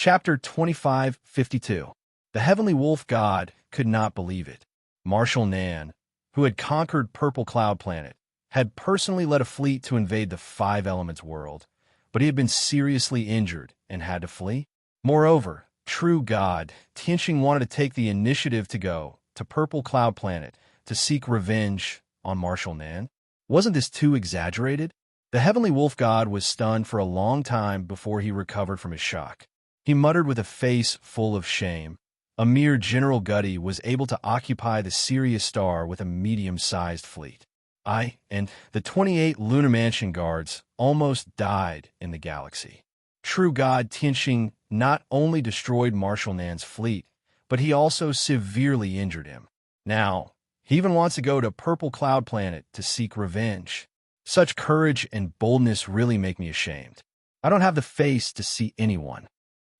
Chapter 2552. The Heavenly Wolf God could not believe it. Marshal Nan, who had conquered Purple Cloud Planet, had personally led a fleet to invade the Five Elements world, but he had been seriously injured and had to flee. Moreover, true God, Tianxing wanted to take the initiative to go to Purple Cloud Planet to seek revenge on Marshal Nan. Wasn't this too exaggerated? The Heavenly Wolf God was stunned for a long time before he recovered from his shock. He muttered with a face full of shame. A mere General Gutty was able to occupy the Sirius star with a medium-sized fleet. I and the 28 Lunar Mansion guards almost died in the galaxy. True God Tianxing not only destroyed Marshal Nan's fleet, but he also severely injured him. Now, he even wants to go to Purple Cloud Planet to seek revenge. Such courage and boldness really make me ashamed. I don't have the face to see anyone.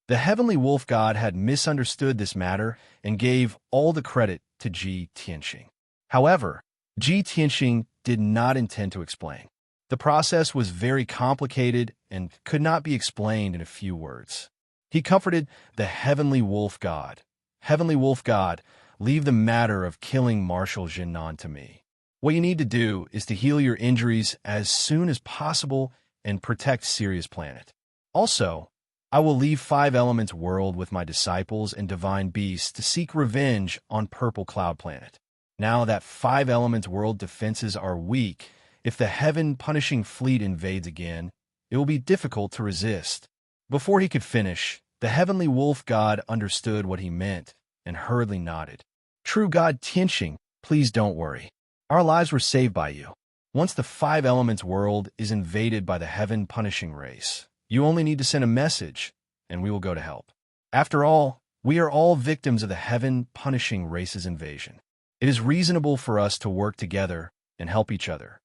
The Heavenly Wolf God had misunderstood this matter and gave all the credit to Ji Tianxing. However, Ji Tianxing did not intend to explain. The process was very complicated and could not be explained in a few words. He comforted the Heavenly Wolf God. Heavenly Wolf God, leave the matter of killing Marshal Jinnan to me. What you need to do is to heal your injuries as soon as possible and protect Sirius Planet. Also, I will leave Five Elements world with my disciples and divine beasts to seek revenge on Purple Cloud Planet. Now that Five Elements world defenses are weak, if the heaven-punishing fleet invades again, it will be difficult to resist. Before he could finish, the Heavenly Wolf God understood what he meant and hurriedly nodded. True God Tianxing, please don't worry. Our lives were saved by you. Once the Five Elements world is invaded by the heaven-punishing race, you only need to send a message, and we will go to help. After all, we are all victims of the heaven-punishing race's invasion. It is reasonable for us to work together and help each other.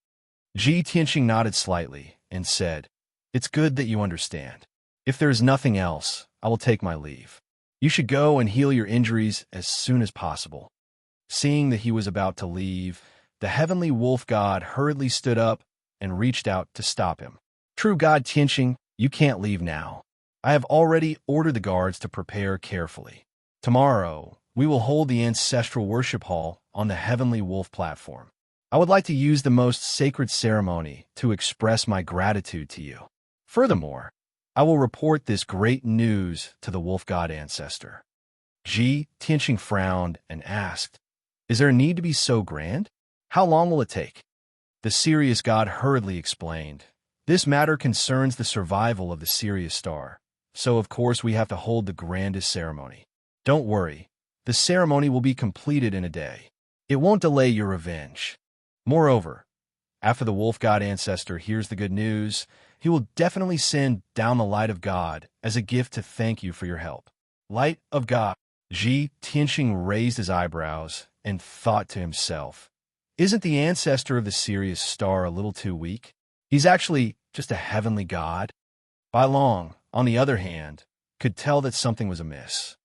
Ji Tianxing nodded slightly and said, "It's good that you understand. If there is nothing else, I will take my leave. You should go and heal your injuries as soon as possible." Seeing that he was about to leave, the Heavenly Wolf God hurriedly stood up and reached out to stop him. True God Tianxing, you can't leave now. I have already ordered the guards to prepare carefully. Tomorrow, we will hold the ancestral worship hall on the Heavenly Wolf platform. I would like to use the most sacred ceremony to express my gratitude to you. Furthermore, I will report this great news to the Wolf God ancestor. Ji Tianxing frowned and asked, "Is there a need to be so grand? How long will it take?" The Sirius God hurriedly explained, "This matter concerns the survival of the Sirius star, so of course we have to hold the grandest ceremony. Don't worry, the ceremony will be completed in a day. It won't delay your revenge. Moreover, after the Wolf God ancestor hears the good news, he will definitely send down the light of God as a gift to thank you for your help." Light of God. Ji Tianxing raised his eyebrows and thought to himself, "Isn't the ancestor of the Sirius star a little too weak? He's actually just a heavenly god." Bai Long, on the other hand, could tell that something was amiss.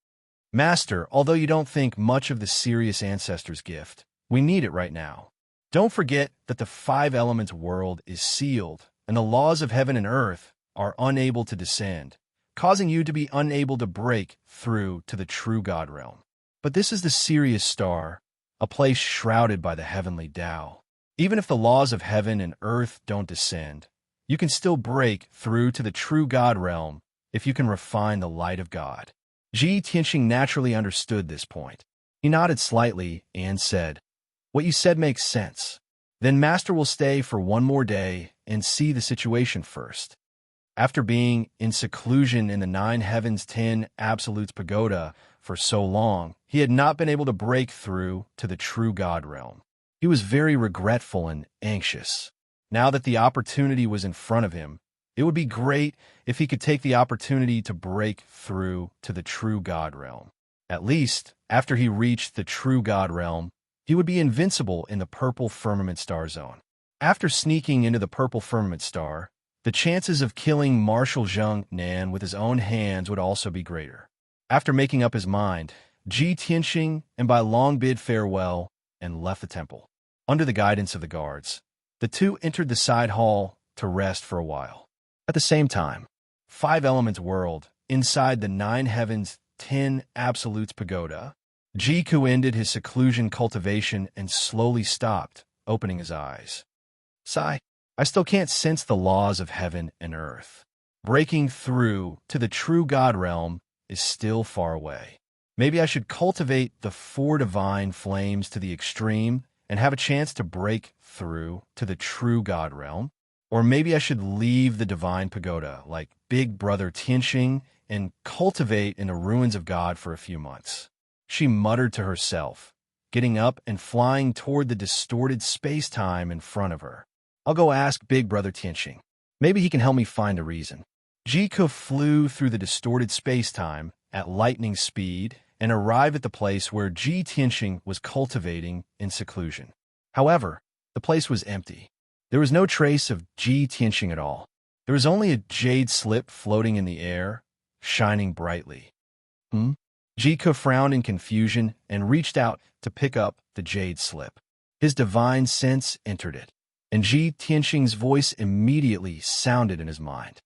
"Master, although you don't think much of the Sirius ancestor's gift, we need it right now. Don't forget that the Five Elements world is sealed, and the laws of heaven and earth are unable to descend, causing you to be unable to break through to the true God realm. But this is the Sirius star, a place shrouded by the heavenly Tao. Even if the laws of heaven and earth don't descend, you can still break through to the true God realm if you can refine the light of God." Ji Tianxing naturally understood this point. He nodded slightly and said, "What you said makes sense. Then Master will stay for one more day and see the situation first." After being in seclusion in the Nine Heavens 10 Absolutes Pagoda for so long, he had not been able to break through to the true God realm. He was very regretful and anxious. Now that the opportunity was in front of him, it would be great if he could take the opportunity to break through to the true God realm. At least, after he reached the true God realm, he would be invincible in the Purple Firmament Star Zone. After sneaking into the Purple Firmament Star, the chances of killing Marshal Jinnan with his own hands would also be greater. After making up his mind, Ji Tianxing and Bai Long bid farewell and left the temple. Under the guidance of the guards, the two entered the side hall to rest for a while. At the same time, Five Elements world inside the 9 heavens 10 absolutes pagoda. Jiku ended his seclusion cultivation and slowly stopped, opening his eyes. Sigh. I still can't sense the laws of heaven and earth. Breaking through to the true God realm is still far away. Maybe I should cultivate the 4 divine flames to the extreme and have a chance to break through to the true God realm. Or maybe I should leave the divine pagoda like Big Brother Tianxing and cultivate in the ruins of God for a few months. She muttered to herself, getting up and flying toward the distorted space-time in front of her. I'll go ask Big Brother Tianxing. Maybe he can help me find a reason. Jiku flew through the distorted space-time at lightning speed and arrived at the place where Ji Tianxing was cultivating in seclusion. However, the place was empty. There was no trace of Ji Tianxing at all. There was only a jade slip floating in the air, shining brightly. Jiku frowned in confusion and reached out to pick up the jade slip. His divine sense entered it, and Ji Tianxing's voice immediately sounded in his mind.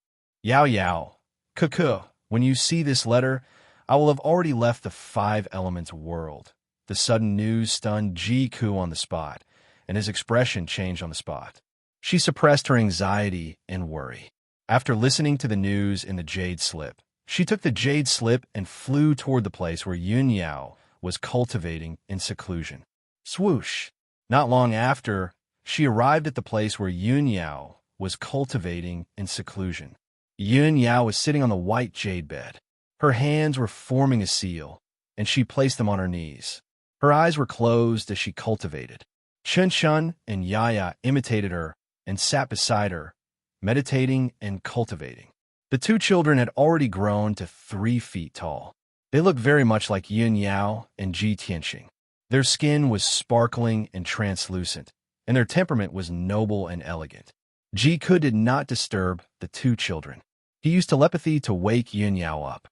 Yao Yao, Cuckoo, when you see this letter, I will have already left the 5 elements world. The sudden news stunned Jiku on the spot, and his expression changed on the spot. She suppressed her anxiety and worry. After listening to the news in the jade slip, she took the jade slip and flew toward the place where Yun Yao was cultivating in seclusion. Swoosh! Not long after, she arrived at the place where Yun Yao was cultivating in seclusion. Yun Yao was sitting on the white jade bed. Her hands were forming a seal, and she placed them on her knees. Her eyes were closed as she cultivated. Chun Chun and Yaya imitated her and sat beside her, meditating and cultivating. The 2 children had already grown to 3 feet tall. They looked very much like Yun Yao and Ji Tianxing. Their skin was sparkling and translucent, and their temperament was noble and elegant. Jiku did not disturb the 2 children. He used telepathy to wake Yun Yao up.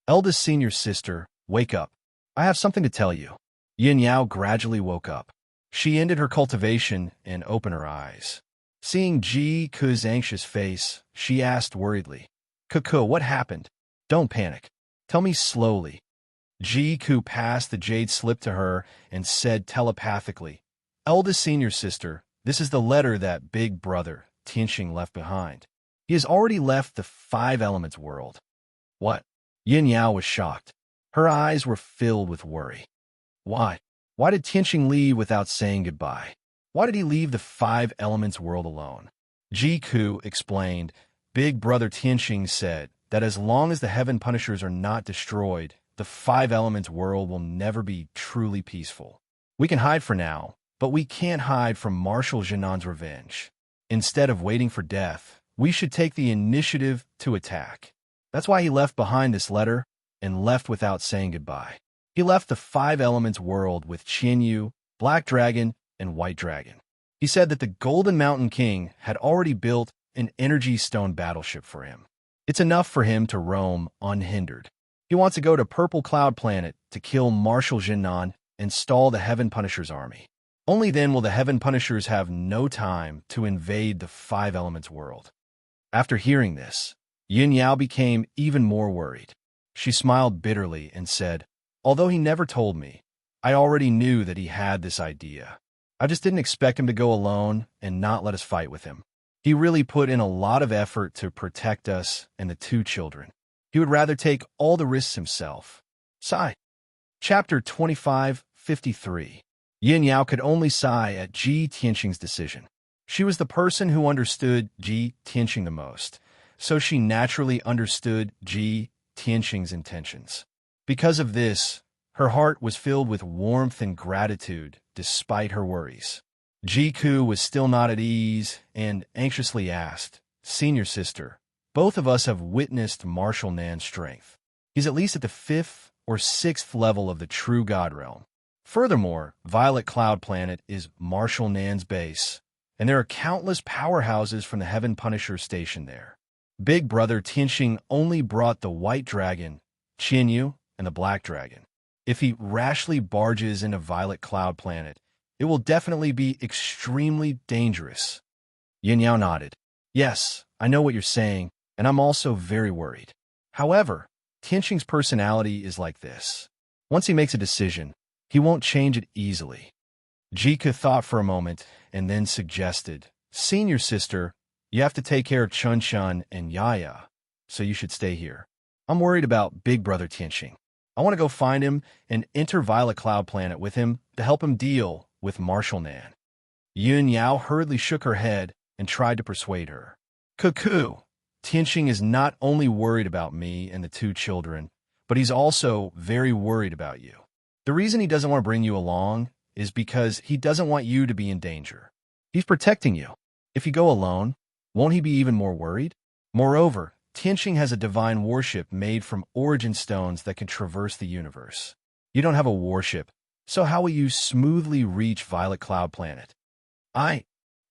Eldest senior sister, wake up. I have something to tell you. Yun Yao gradually woke up. She ended her cultivation and opened her eyes. Seeing Jiku's anxious face, she asked worriedly, Cuckoo, what happened? Don't panic. Tell me slowly. Jiku passed the jade slip to her and said telepathically, Eldest senior sister, this is the letter that Big Brother Tianxing left behind. He has already left the 5 elements world. What? Yin Yao was shocked. Her eyes were filled with worry. Why? Why did Tianxing leave without saying goodbye? Why did he leave the 5 elements world alone? Jiku explained, Big Brother Tianxing said that as long as the Heaven Punishers are not destroyed, the 5 elements world will never be truly peaceful. We can hide for now, but we can't hide from Marshal Jinan's revenge. Instead of waiting for death, we should take the initiative to attack. That's why he left behind this letter and left without saying goodbye. He left the 5 elements world with Qianyu, Black Dragon, and White Dragon. He said that the Golden Mountain King had already built an energy stone battleship for him. It's enough for him to roam unhindered. He wants to go to Purple Cloud Planet to kill Marshal Jinan and stall the Heaven Punishers' army. Only then will the Heaven Punishers have no time to invade the 5 elements world. After hearing this, Yin Yao became even more worried. She smiled bitterly and said, Although he never told me, I already knew that he had this idea. I just didn't expect him to go alone and not let us fight with him. He really put in a lot of effort to protect us and the 2 children. He would rather take all the risks himself. Sigh. Chapter 2553. Yin Yao could only sigh at Ji Tianxing's decision. She was the person who understood Ji Tianxing the most, so she naturally understood Ji Tianxing's intentions. Because of this, her heart was filled with warmth and gratitude despite her worries. Jiku was still not at ease and anxiously asked, Senior sister, both of us have witnessed Marshal Nan's strength. He's at least at the 5th or 6th level of the true God realm. Furthermore, Violet Cloud Planet is Marshal Nan's base, and there are countless powerhouses from the Heaven Punisher stationed there. Big Brother Tianxing only brought the White Dragon, Qianyu, and the Black Dragon. If he rashly barges into Violet Cloud Planet, it will definitely be extremely dangerous. Yin Yao nodded. Yes, I know what you're saying, and I'm also very worried. However, Tianxing's personality is like this. Once he makes a decision, he won't change it easily. Jika thought for a moment and then suggested, "Senior sister, you have to take care of Chun-Chun and Yaya, so you should stay here. I'm worried about big brother Tianxing. I want to go find him and enter Violet Cloud Planet with him to help him deal with Marshall Nan." Yun Yao hurriedly shook her head and tried to persuade her. "Cuckoo, Tianxing is not only worried about me and the two children, but he's also very worried about you. The reason he doesn't want to bring you along is because he doesn't want you to be in danger. He's protecting you. If you go alone, won't he be even more worried? Moreover, Tianxing has a divine warship made from origin stones that can traverse the universe. You don't have a warship, so how will you smoothly reach Violet Cloud Planet?"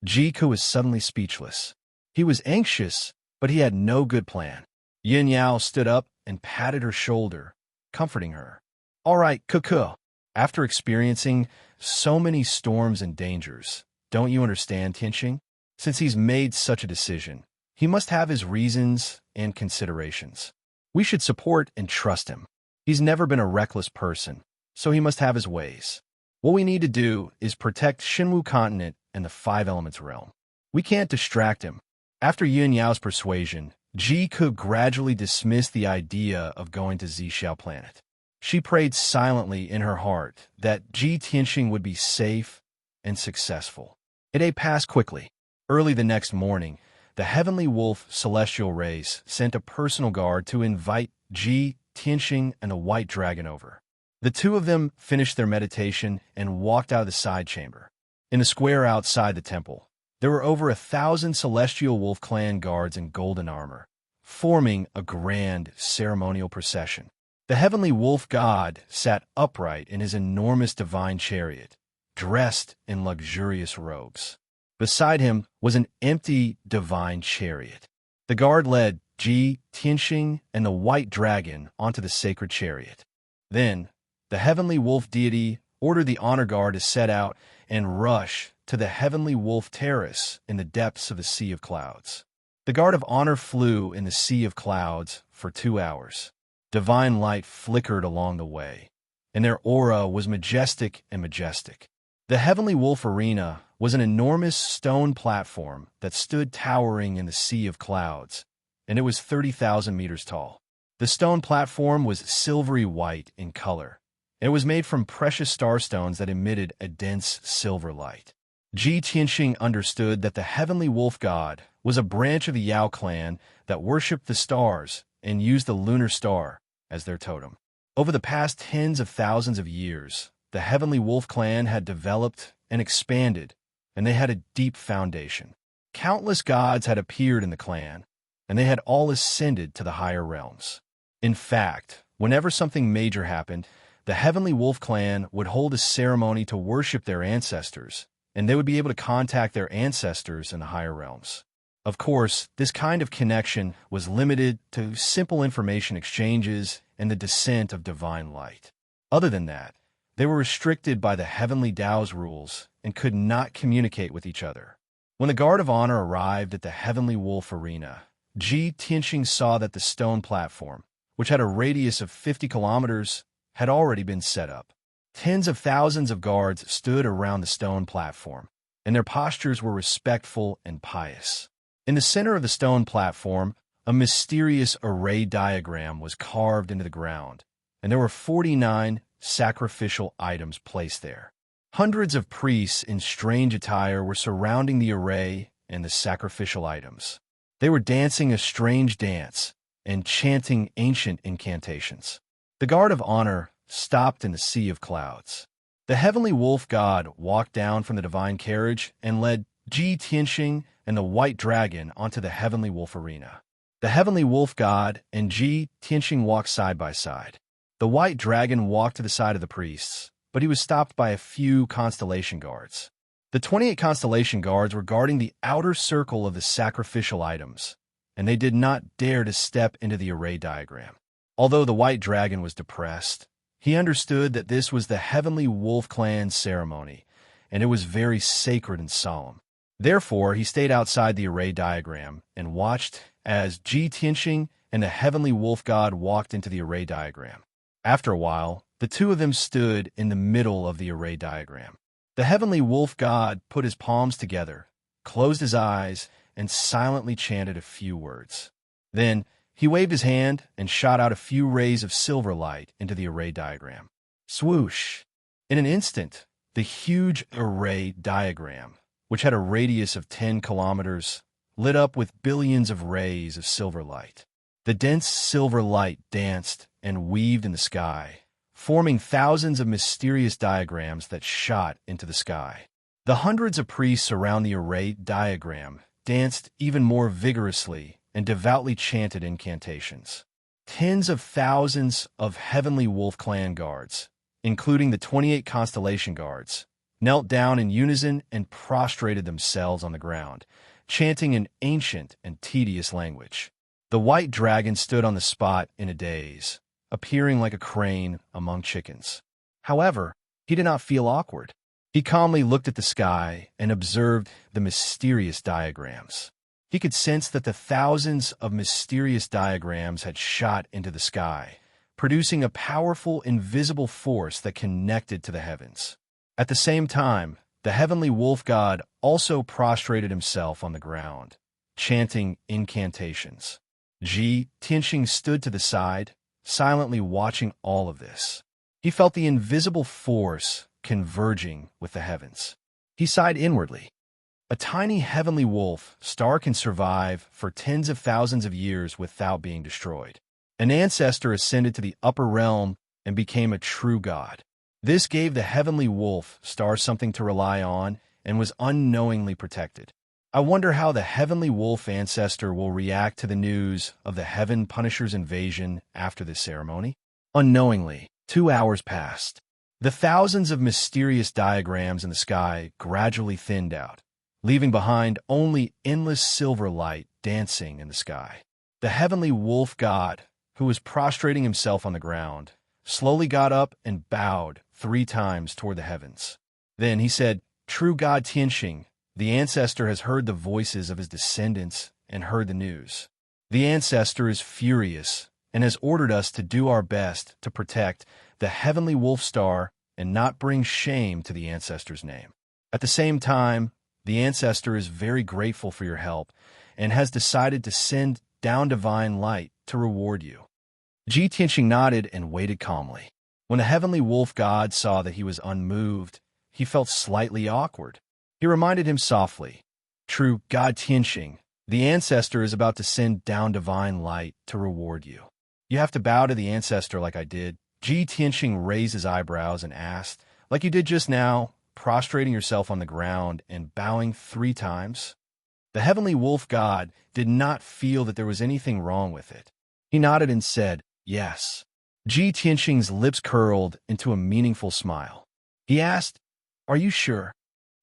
Jiku was suddenly speechless. He was anxious, but he had no good plan. Yin Yao stood up and patted her shoulder, comforting her. "All right, Cuckoo. After experiencing so many storms and dangers, don't you understand, Tianxing? Since he's made such a decision, he must have his reasons and considerations. We should support and trust him. He's never been a reckless person, so he must have his ways. What we need to do is protect Shinwu Continent and the Five Elements realm. We can't distract him." After Yun Yao's persuasion, Ji Ke gradually dismissed the idea of going to Zhixiao Planet. She prayed silently in her heart that Ji Tianxing would be safe and successful. A day passed quickly. Early the next morning, the Heavenly Wolf Celestial Race sent a personal guard to invite Ji Tianxing and the White Dragon over. The two of them finished their meditation and walked out of the side chamber. In the square outside the temple, there were over 1,000 Celestial Wolf Clan guards in golden armor, forming a grand ceremonial procession. The Heavenly Wolf God sat upright in his enormous divine chariot, dressed in luxurious robes. Beside him was an empty divine chariot. The guard led Ji Tianxing and the White Dragon onto the sacred chariot. Then, the Heavenly Wolf deity ordered the honor guard to set out and rush to the Heavenly Wolf Terrace in the depths of the Sea of Clouds. The guard of honor flew in the Sea of Clouds for 2 hours. Divine light flickered along the way, and their aura was majestic and majestic. The Heavenly Wolf Arena was an enormous stone platform that stood towering in the Sea of Clouds, and it was 30,000 meters tall. The stone platform was silvery white in color. It was made from precious starstones that emitted a dense silver light. Ji Tianxing understood that the Heavenly Wolf God was a branch of the Yao clan that worshipped the stars and used the lunar star as their totem. Over the past tens of thousands of years, the Heavenly Wolf clan had developed and expanded, and they had a deep foundation. Countless gods had appeared in the clan, and they had all ascended to the higher realms. In fact, whenever something major happened, the Heavenly Wolf clan would hold a ceremony to worship their ancestors, and they would be able to contact their ancestors in the higher realms. Of course, this kind of connection was limited to simple information exchanges and the descent of divine light. Other than that, they were restricted by the Heavenly Tao's rules and could not communicate with each other. When the Guard of Honor arrived at the Heavenly Wolf Arena, Ji Tianxing saw that the stone platform, which had a radius of 50 kilometers, had already been set up. Tens of thousands of guards stood around the stone platform, and their postures were respectful and pious. In the center of the stone platform, a mysterious array diagram was carved into the ground, and there were 49 sacrificial items placed there. Hundreds of priests in strange attire were surrounding the array and the sacrificial items. They were dancing a strange dance and chanting ancient incantations. The Guard of Honor stopped in the Sea of Clouds. The Heavenly Wolf God walked down from the divine carriage and led Ji Tianxing and the White Dragon onto the Heavenly Wolf Arena. The Heavenly Wolf God and Ji Tianxing walked side by side. The White Dragon walked to the side of the priests, but he was stopped by a few constellation guards. The 28 constellation guards were guarding the outer circle of the sacrificial items, and they did not dare to step into the array diagram. Although the White Dragon was depressed, he understood that this was the Heavenly Wolf Clan ceremony, and it was very sacred and solemn. Therefore, he stayed outside the array diagram and watched as Ji Tianxing and the heavenly wolf god walked into the array diagram. After a while, the two of them stood in the middle of the array diagram. The heavenly wolf god put his palms together, closed his eyes, and silently chanted a few words. Then, he waved his hand and shot out a few rays of silver light into the array diagram. Swoosh! In an instant, the huge array diagram, which had a radius of 10 kilometers, lit up with billions of rays of silver light. The dense silver light danced and weaved in the sky, forming thousands of mysterious diagrams that shot into the sky. The hundreds of priests around the array diagram danced even more vigorously and devoutly chanted incantations. Tens of thousands of heavenly wolf clan guards, including the 28 constellation guards, knelt down in unison and prostrated themselves on the ground, chanting an ancient and tedious language. The white dragon stood on the spot in a daze, appearing like a crane among chickens. However, he did not feel awkward. He calmly looked at the sky and observed the mysterious diagrams. He could sense that the thousands of mysterious diagrams had shot into the sky, producing a powerful, invisible force that connected to the heavens. At the same time, the heavenly wolf god also prostrated himself on the ground, chanting incantations. Ji Tianxing stood to the side, silently watching all of this. He felt the invisible force converging with the heavens. He sighed inwardly. A tiny heavenly wolf star can survive for tens of thousands of years without being destroyed. An ancestor ascended to the upper realm and became a true god. This gave the heavenly wolf star something to rely on and was unknowingly protected. I wonder how the heavenly wolf ancestor will react to the news of the Heaven Punisher's invasion after this ceremony. Unknowingly, 2 hours passed. The thousands of mysterious diagrams in the sky gradually thinned out, leaving behind only endless silver light dancing in the sky. The heavenly wolf god, who was prostrating himself on the ground, slowly got up and bowed 3 times toward the heavens. Then he said, "True God Tianxing, the ancestor has heard the voices of his descendants and heard the news. The ancestor is furious and has ordered us to do our best to protect the heavenly wolf star and not bring shame to the ancestor's name. At the same time, the ancestor is very grateful for your help and has decided to send down divine light to reward you." Ji Tianxing nodded and waited calmly. When the heavenly wolf god saw that he was unmoved, he felt slightly awkward. He reminded him softly, "True God Tianxing, the ancestor is about to send down divine light to reward you. You have to bow to the ancestor like I did." Ji Tianxing raised his eyebrows and asked, "Like you did just now, prostrating yourself on the ground and bowing 3 times?" The heavenly wolf god did not feel that there was anything wrong with it. He nodded and said, "Yes." Ji Tianxing's lips curled into a meaningful smile. He asked, "Are you sure?"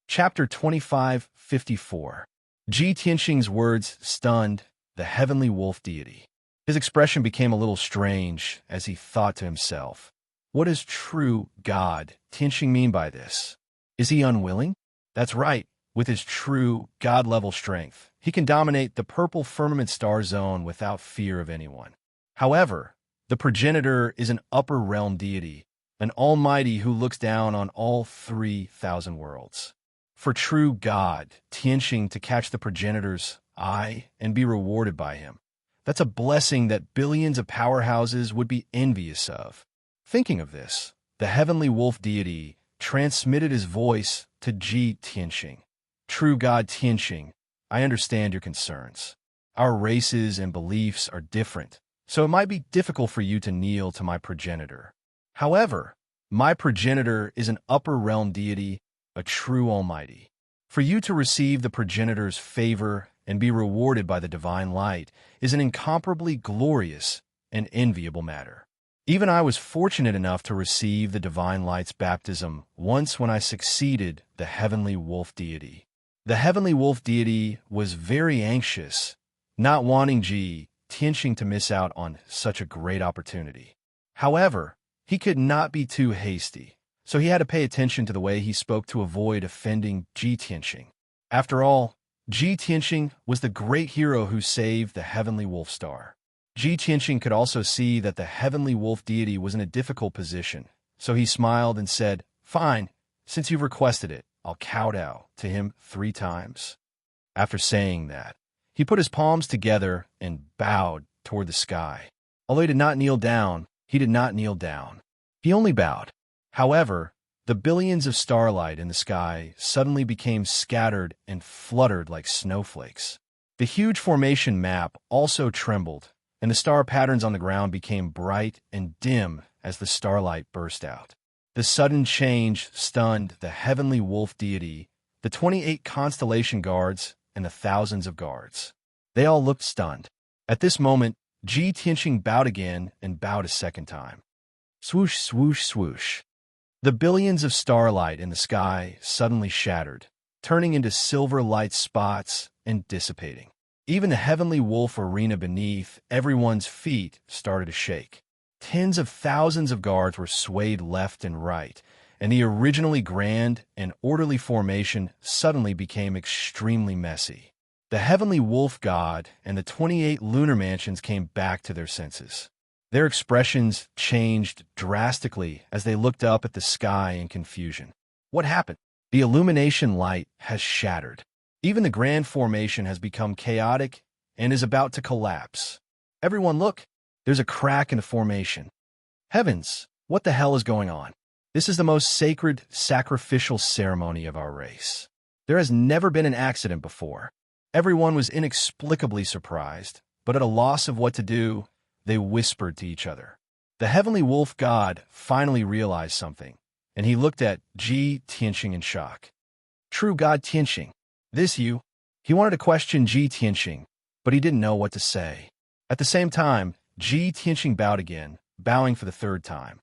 Chapter 25:54. Ji Tianxing's words stunned the heavenly wolf deity. His expression became a little strange as he thought to himself, "What does true God Tianxing mean by this? Is he unwilling?" That's right. With his true God-level strength, he can dominate the purple firmament star zone without fear of anyone. However, the progenitor is an upper realm deity, an almighty who looks down on all 3,000 worlds. For true God Tianxing to catch the progenitor's eye and be rewarded by him, that's a blessing that billions of powerhouses would be envious of. Thinking of this, the heavenly wolf deity transmitted his voice to Ji Tianxing. "True God Tianxing, I understand your concerns. Our races and beliefs are different, so it might be difficult for you to kneel to my progenitor. However, my progenitor is an upper realm deity, a true almighty. For you to receive the progenitor's favor and be rewarded by the divine light is an incomparably glorious and enviable matter. Even I was fortunate enough to receive the divine light's baptism once when I succeeded the heavenly wolf deity." The heavenly wolf deity was very anxious, not wanting Ji Tianxing to miss out on such a great opportunity. However, he could not be too hasty, so he had to pay attention to the way he spoke to avoid offending Ji Tianxing. After all, Ji Tianxing was the great hero who saved the heavenly wolf star. Ji Tianqing could also see that the heavenly wolf deity was in a difficult position, so he smiled and said, "Fine, since you've requested it, I'll kowtow to him 3 times." After saying that, he put his palms together and bowed toward the sky. Although he did not kneel down, he did not kneel down. He only bowed. However, the billions of starlight in the sky suddenly became scattered and fluttered like snowflakes. The huge formation map also trembled, and the star patterns on the ground became bright and dim as the starlight burst out. The sudden change stunned the heavenly wolf deity, the 28 constellation guards, and the thousands of guards. They all looked stunned. At this moment, Ji Tianqing bowed again and bowed a second time. Swoosh, swoosh, swoosh. The billions of starlight in the sky suddenly shattered, turning into silver light spots and dissipating. Even the heavenly wolf arena beneath everyone's feet started to shake. Tens of thousands of guards were swayed left and right, and the originally grand and orderly formation suddenly became extremely messy. The heavenly wolf god and the 28 lunar mansions came back to their senses. Their expressions changed drastically as they looked up at the sky in confusion. What happened? The illumination light has shattered. Even the grand formation has become chaotic and is about to collapse. Everyone look! There's a crack in the formation. Heavens, what the hell is going on? This is the most sacred, sacrificial ceremony of our race. There has never been an accident before. Everyone was inexplicably surprised, but at a loss of what to do, they whispered to each other. The heavenly wolf god finally realized something, and he looked at Ji Tianqing in shock. True God Tianqing, this you? He wanted to question Ji Tianqing, but he didn't know what to say. At the same time, Ji Tianqing bowed again, bowing for the 3rd time.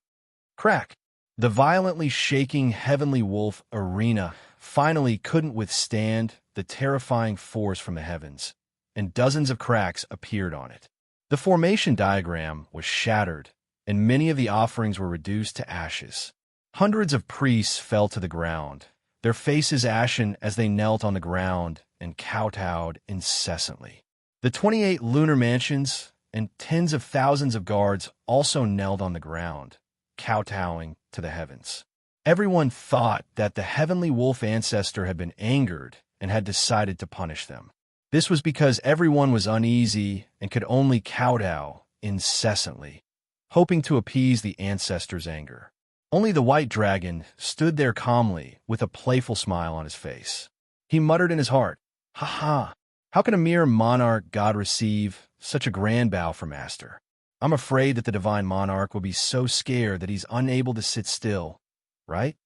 Crack! The violently shaking heavenly wolf arena finally couldn't withstand the terrifying force from the heavens, and dozens of cracks appeared on it. The formation diagram was shattered, and many of the offerings were reduced to ashes. Hundreds of priests fell to the ground, their faces ashen as they knelt on the ground and kowtowed incessantly. The 28 lunar mansions and tens of thousands of guards also knelt on the ground, kowtowing to the heavens. Everyone thought that the heavenly wolf ancestor had been angered and had decided to punish them. This was because everyone was uneasy and could only kowtow incessantly, hoping to appease the ancestor's anger. Only the white dragon stood there calmly with a playful smile on his face. He muttered in his heart, "Ha ha! How can a mere monarch god receive such a grand bow from Master? I'm afraid that the divine monarch will be so scared that he's unable to sit still, right?"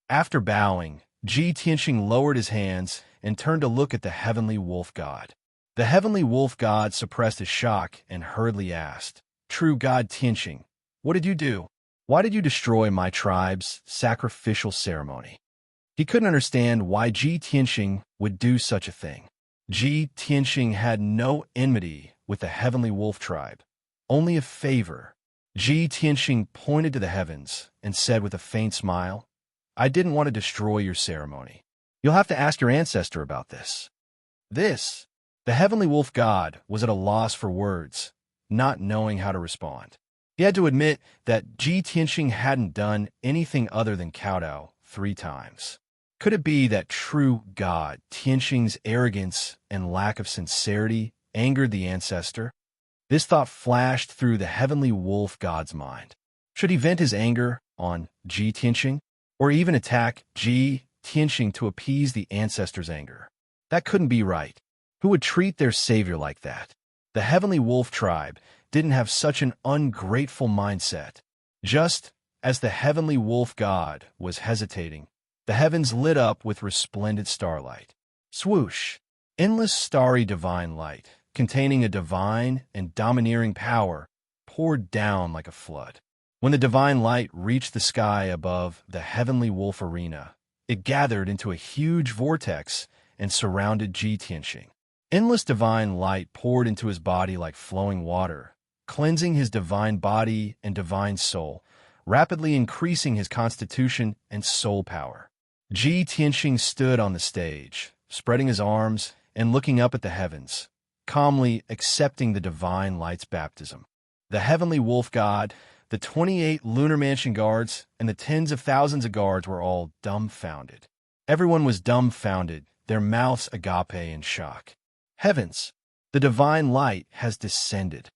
After bowing, Ji Tianqing lowered his hands and turned to look at the heavenly wolf god. The heavenly wolf god suppressed his shock and hurriedly asked, "True God Tianqing, what did you do? Why did you destroy my tribe's sacrificial ceremony?" He couldn't understand why Ji Tianqing would do such a thing. Ji Tianqing had no enmity with the heavenly wolf tribe, only a favor. Ji Tianqing pointed to the heavens and said with a faint smile, "I didn't want to destroy your ceremony. You'll have to ask your ancestor about this." The heavenly wolf god was at a loss for words, not knowing how to respond. He had to admit that Ji Tianqing hadn't done anything other than kowtow 3 times. Could it be that true God Tianqing's arrogance and lack of sincerity angered the ancestor? This thought flashed through the heavenly wolf god's mind. Should he vent his anger on Ji Tianqing, or even attack Ji Tianqing to appease the ancestor's anger? That couldn't be right. Who would treat their savior like that? The heavenly wolf tribe didn't have such an ungrateful mindset. Just as the heavenly wolf god was hesitating, the heavens lit up with resplendent starlight. Swoosh! Endless starry divine light, containing a divine and domineering power, poured down like a flood. When the divine light reached the sky above the heavenly wolf arena, it gathered into a huge vortex and surrounded Ji Tianqing. Endless divine light poured into his body like flowing water, cleansing his divine body and divine soul, rapidly increasing his constitution and soul power. Ji Tianqing stood on the stage, spreading his arms and looking up at the heavens, calmly accepting the divine light's baptism. The heavenly wolf god, the 28 lunar mansion guards, and the tens of thousands of guards were all dumbfounded. Everyone was dumbfounded, their mouths agape in shock. Heavens! The divine light has descended.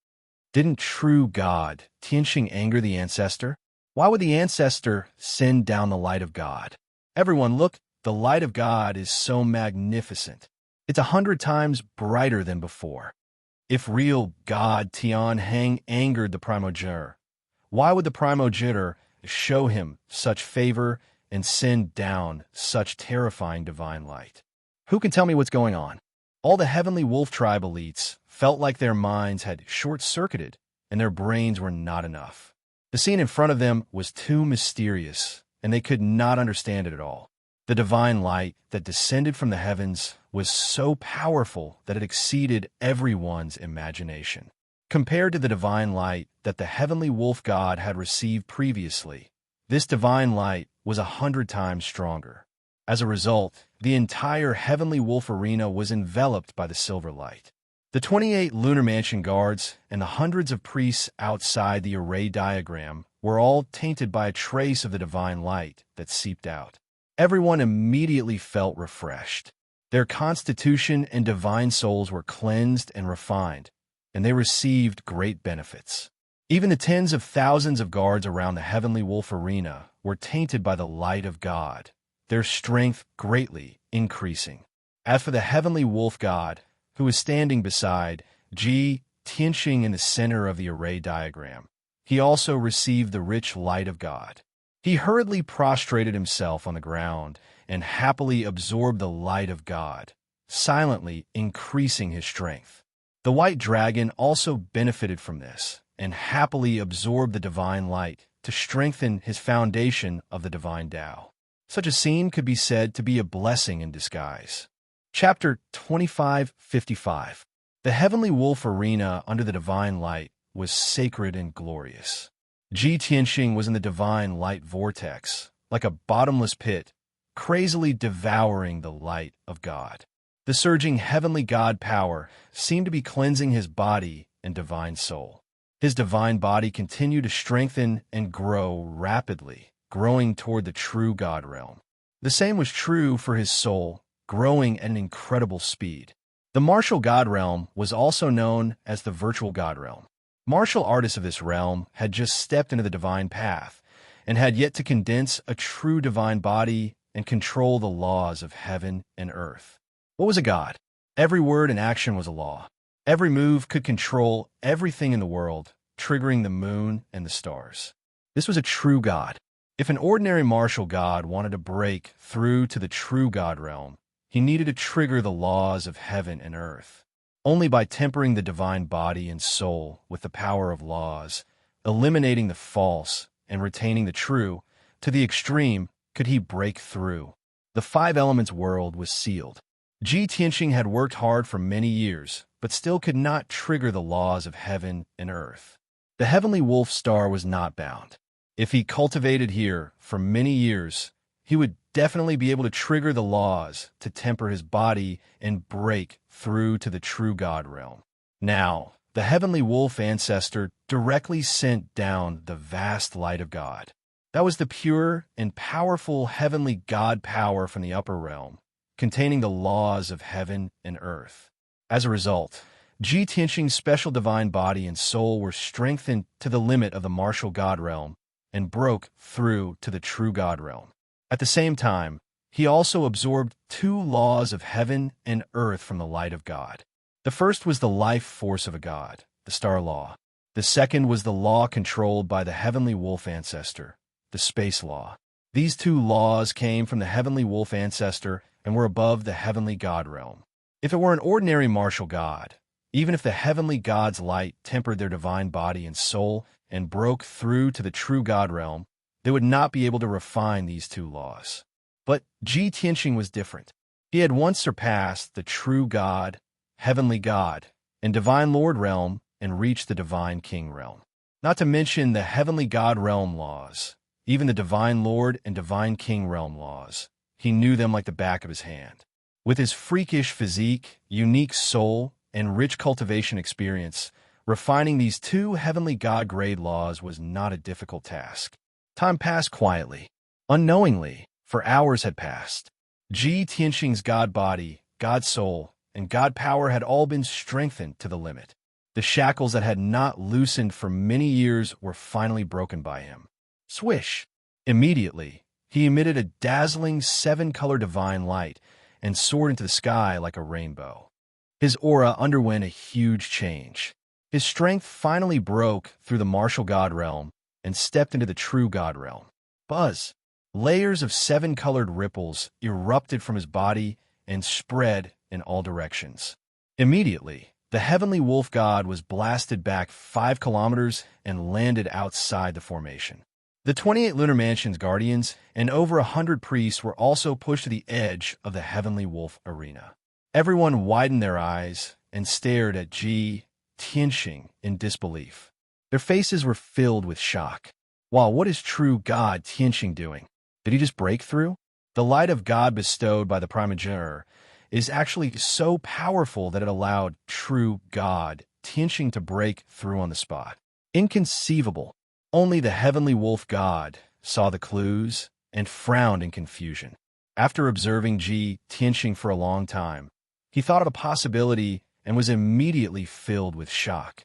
Didn't true God, Tianxing, anger the ancestor? Why would the ancestor send down the light of God? Everyone, look, the light of God is so magnificent. It's 100 times brighter than before. If real God Tianheng angered the primogenitor, why would the primogenitor show him such favor and send down such terrifying divine light? Who can tell me what's going on? All the heavenly wolf tribe elites felt like their minds had short-circuited and their brains were not enough. The scene in front of them was too mysterious, and they could not understand it at all. The divine light that descended from the heavens was so powerful that it exceeded everyone's imagination. Compared to the divine light that the heavenly wolf god had received previously, this divine light was 100 times stronger. As a result, the entire heavenly wolf arena was enveloped by the silver light. The 28 lunar mansion guards and the hundreds of priests outside the array diagram were all tainted by a trace of the divine light that seeped out. Everyone immediately felt refreshed. Their constitution and divine souls were cleansed and refined, and they received great benefits. Even the tens of thousands of guards around the heavenly wolf arena were tainted by the light of God, their strength greatly increasing. As for the heavenly wolf god, who was standing beside Tianxing in the center of the array diagram, he also received the rich light of God. He hurriedly prostrated himself on the ground and happily absorbed the light of God, silently increasing his strength. The white dragon also benefited from this and happily absorbed the divine light to strengthen his foundation of the divine Tao. Such a scene could be said to be a blessing in disguise. Chapter 2555. The heavenly wolf arena under the divine light was sacred and glorious. Tianxing was in the divine light vortex, like a bottomless pit, crazily devouring the light of God. The surging heavenly God power seemed to be cleansing his body and divine soul. His divine body continued to strengthen and grow rapidly, growing toward the true God realm. The same was true for his soul, growing at an incredible speed. The martial God realm was also known as the virtual God realm. Martial artists of this realm had just stepped into the divine path and had yet to condense a true divine body and control the laws of heaven and earth. What was a god? Every word and action was a law. Every move could control everything in the world, triggering the moon and the stars. This was a true god. If an ordinary martial god wanted to break through to the true God realm, he needed to trigger the laws of heaven and earth. Only by tempering the divine body and soul with the power of laws, eliminating the false and retaining the true, to the extreme could he break through. The five elements world was sealed. Tianxing had worked hard for many years, but still could not trigger the laws of heaven and earth. The heavenly wolf star was not bound. If he cultivated here for many years, he would definitely be able to trigger the laws to temper his body and break through to the true God realm. Now, the heavenly wolf ancestor directly sent down the vast light of God. That was the pure and powerful heavenly God power from the upper realm, containing the laws of heaven and earth. As a result, Tianxing's special divine body and soul were strengthened to the limit of the martial God realm and broke through to the true God realm. At the same time, he also absorbed two laws of heaven and earth from the light of God. The first was the life force of a god, the star law. The second was the law controlled by the heavenly wolf ancestor, the space law. These two laws came from the heavenly wolf ancestor and were above the heavenly God realm. If it were an ordinary martial god, even if the heavenly God's light tempered their divine body and soul and broke through to the true God realm, they would not be able to refine these two laws. But Tianxing was different. He had once surpassed the true God, heavenly God, and divine Lord realm and reached the divine King realm. Not to mention the heavenly God realm laws, even the divine Lord and divine King realm laws. He knew them like the back of his hand. With his freakish physique, unique soul, and rich cultivation experience, refining these two heavenly god-grade laws was not a difficult task. Time passed quietly. Unknowingly, for hours had passed. Ji Tianxing's god body, god soul, and god power had all been strengthened to the limit. The shackles that had not loosened for many years were finally broken by him. Swish! Immediately, he emitted a dazzling seven-color divine light and soared into the sky like a rainbow. His aura underwent a huge change. His strength finally broke through the martial god realm and stepped into the true god realm. Buzz! Layers of seven-colored ripples erupted from his body and spread in all directions. Immediately, the heavenly wolf god was blasted back 5 kilometers and landed outside the formation. The 28 Lunar Mansion's guardians and over 100 priests were also pushed to the edge of the heavenly wolf arena. Everyone widened their eyes and stared at Ji Tianxing in disbelief. Their faces were filled with shock. Wow, what is true god Tianxing doing? Did he just break through? The light of God bestowed by the primogeniture is actually so powerful that it allowed true God Tianxing to break through on the spot. Inconceivable. Only the heavenly wolf god saw the clues and frowned in confusion. After observing Ji Tianxing for a long time, he thought of a possibility and was immediately filled with shock.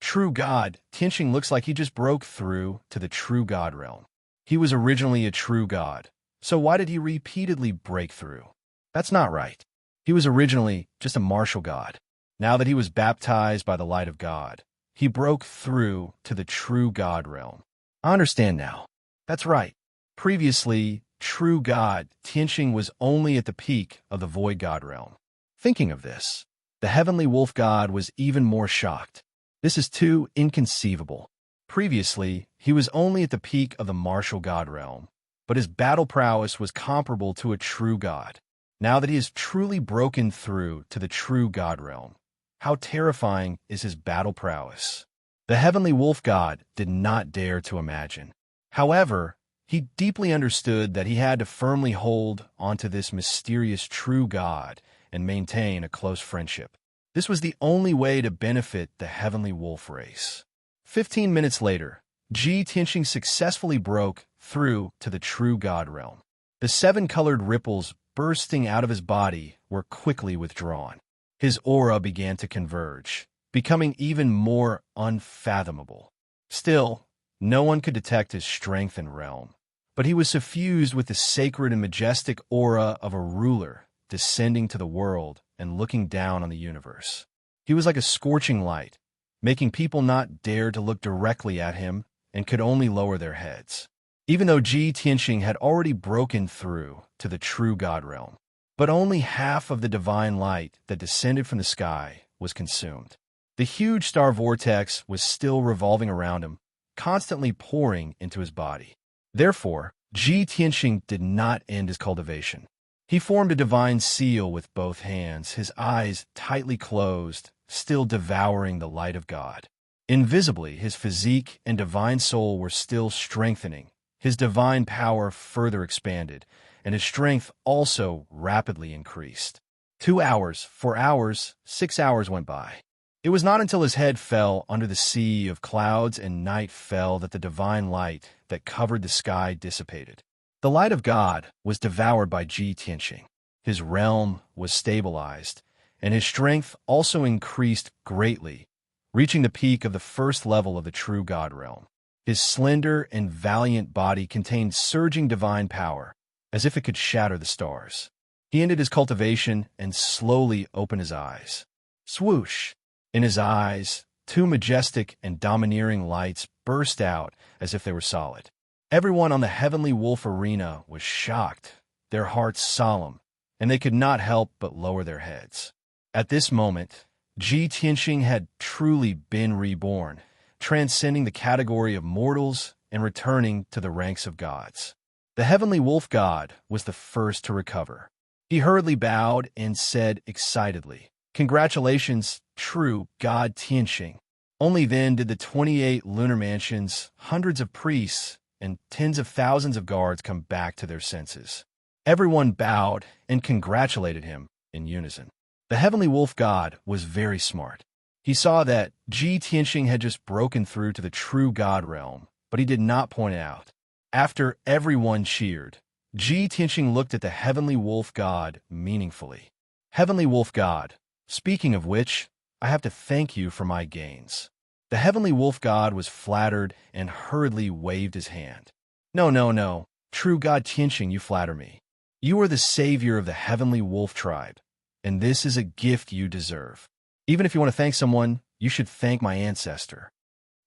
True God Tianxing looks like he just broke through to the true God realm. He was originally a true god, so why did he repeatedly break through? That's not right. He was originally just a martial god. Now that he was baptized by the light of God, he broke through to the true God realm. I understand now. That's right. Previously, true God Tianxing was only at the peak of the void god realm. Thinking of this, the heavenly wolf god was even more shocked. This is too inconceivable. Previously, he was only at the peak of the martial god realm, but his battle prowess was comparable to a true god. Now that he has truly broken through to the true god realm, how terrifying is his battle prowess? The heavenly wolf god did not dare to imagine. However, he deeply understood that he had to firmly hold onto this mysterious true god and maintain a close friendship. This was the only way to benefit the heavenly wolf race. 15 minutes later, Ji Tianxing successfully broke through to the true god realm. The 7-colored ripples bursting out of his body were quickly withdrawn. His aura began to converge, becoming even more unfathomable. Still, no one could detect his strength and realm, but he was suffused with the sacred and majestic aura of a ruler descending to the world and looking down on the universe. He was like a scorching light, making people not dare to look directly at him and could only lower their heads. Even though Ji Tianxing had already broken through to the true God realm, but only half of the divine light that descended from the sky was consumed. The huge star vortex was still revolving around him, constantly pouring into his body. Therefore, Ji Tianxing did not end his cultivation. He formed a divine seal with both hands, his eyes tightly closed, still devouring the light of God. Invisibly, his physique and divine soul were still strengthening. His divine power further expanded, and his strength also rapidly increased. 2 hours, 4 hours, 6 hours went by. It was not until his head fell under the sea of clouds and night fell that the divine light that covered the sky dissipated. The light of God was devoured by Ji Tianxing. His realm was stabilized, and his strength also increased greatly, reaching the peak of the first level of the true God realm. His slender and valiant body contained surging divine power, as if it could shatter the stars. He ended his cultivation and slowly opened his eyes. Swoosh! In his eyes, 2 majestic and domineering lights burst out as if they were solid. Everyone on the Heavenly Wolf Arena was shocked, their hearts solemn, and they could not help but lower their heads. At this moment, Ji Tianxing had truly been reborn, transcending the category of mortals and returning to the ranks of gods. The Heavenly Wolf God was the first to recover. He hurriedly bowed and said excitedly, "Congratulations, true God Tianxing." Only then did the 28 lunar mansions, hundreds of priests, and tens of thousands of guards come back to their senses. Everyone bowed and congratulated him in unison. The heavenly wolf god was very smart. He saw that Ji Tianxing had just broken through to the true god realm, but he did not point it out. After everyone cheered, Ji Tianxing looked at the heavenly wolf god meaningfully. Heavenly wolf god, speaking of which, I have to thank you for my gains. The heavenly wolf god was flattered and hurriedly waved his hand. No, no, no, true god Tianxing, you flatter me. You are the savior of the heavenly wolf tribe, and this is a gift you deserve. Even if you want to thank someone, you should thank my ancestor.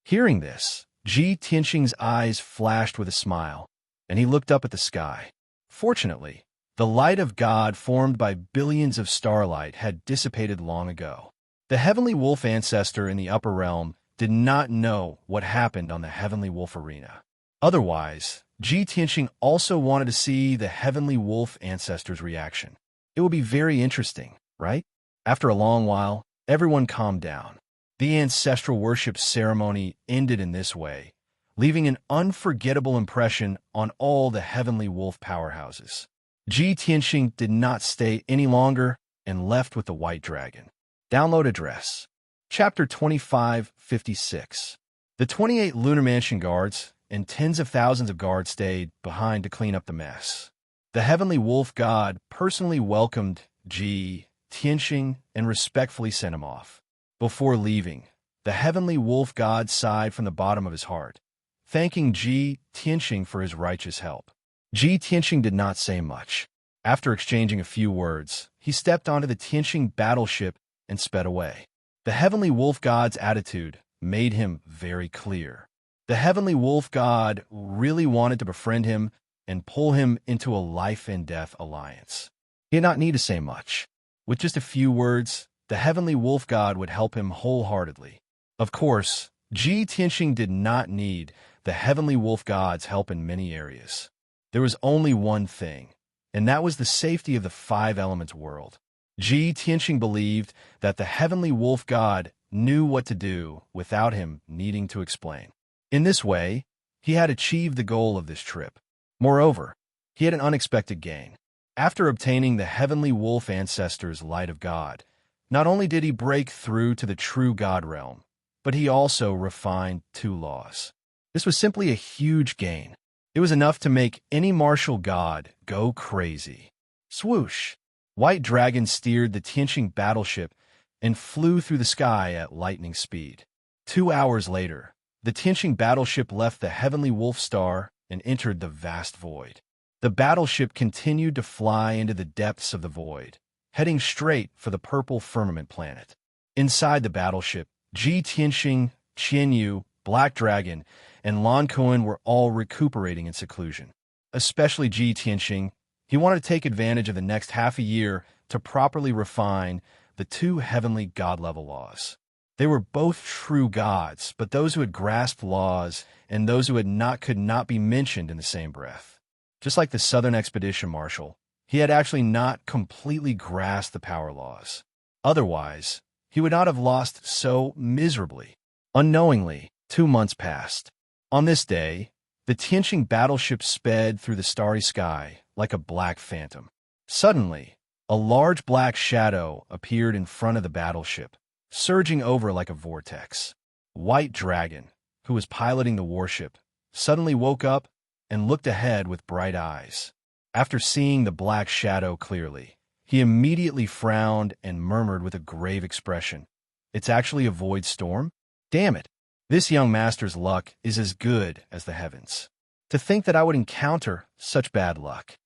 Hearing this, Ji Tianxing's eyes flashed with a smile, and he looked up at the sky. Fortunately, the light of God formed by billions of starlight had dissipated long ago. The heavenly wolf ancestor in the upper realm did not know what happened on the heavenly wolf arena. Otherwise, Ji Tianxing also wanted to see the heavenly wolf ancestor's reaction. It would be very interesting, right? After a long while, everyone calmed down. The ancestral worship ceremony ended in this way, leaving an unforgettable impression on all the heavenly wolf powerhouses. Ji Tianxing did not stay any longer and left with the white dragon. Download address. Chapter 2556. The 28 Lunar Mansion guards and tens of thousands of guards stayed behind to clean up the mess. The heavenly wolf god personally welcomed Ji Tianxing and respectfully sent him off. Before leaving, the heavenly wolf god sighed from the bottom of his heart, thanking Ji Tianxing for his righteous help. Ji Tianxing did not say much. After exchanging a few words, he stepped onto the Tianxing battleship and sped away. The heavenly wolf god's attitude made him very clear. The heavenly wolf god really wanted to befriend him and pull him into a life-and-death alliance. He did not need to say much. With just a few words, the heavenly wolf god would help him wholeheartedly. Of course, Ji Tianxing did not need the heavenly wolf god's help in many areas. There was only one thing, and that was the safety of the five elements world. Ji Tianxing believed that the heavenly wolf god knew what to do without him needing to explain. In this way, he had achieved the goal of this trip. Moreover, he had an unexpected gain. After obtaining the heavenly wolf ancestor's light of God, not only did he break through to the true God realm, but he also refined 2 laws. This was simply a huge gain. It was enough to make any martial god go crazy. Swoosh! White Dragon steered the Tianxing battleship and flew through the sky at lightning speed. 2 hours later, the Tianxing battleship left the heavenly wolf star and entered the vast void. The battleship continued to fly into the depths of the void, heading straight for the purple firmament planet. Inside the battleship, Ji Tianxing, Qian Yu, Black Dragon, and Lan Kuan were all recuperating in seclusion. Especially Ji Tianxing. He wanted to take advantage of the next half a year to properly refine the 2 heavenly god-level laws. They were both true gods, but those who had grasped laws and those who had not could not be mentioned in the same breath. Just like the Southern Expedition Marshal, he had actually not completely grasped the power laws. Otherwise, he would not have lost so miserably. Unknowingly, 2 months passed. On this day, the Tianxing battleship sped through the starry sky like a black phantom. Suddenly, a large black shadow appeared in front of the battleship, surging over like a vortex. White Dragon, who was piloting the warship, suddenly woke up and looked ahead with bright eyes. After seeing the black shadow clearly, he immediately frowned and murmured with a grave expression, "It's actually a void storm? Damn it! This young master's luck is as good as the heavens. To think that I would encounter such bad luck."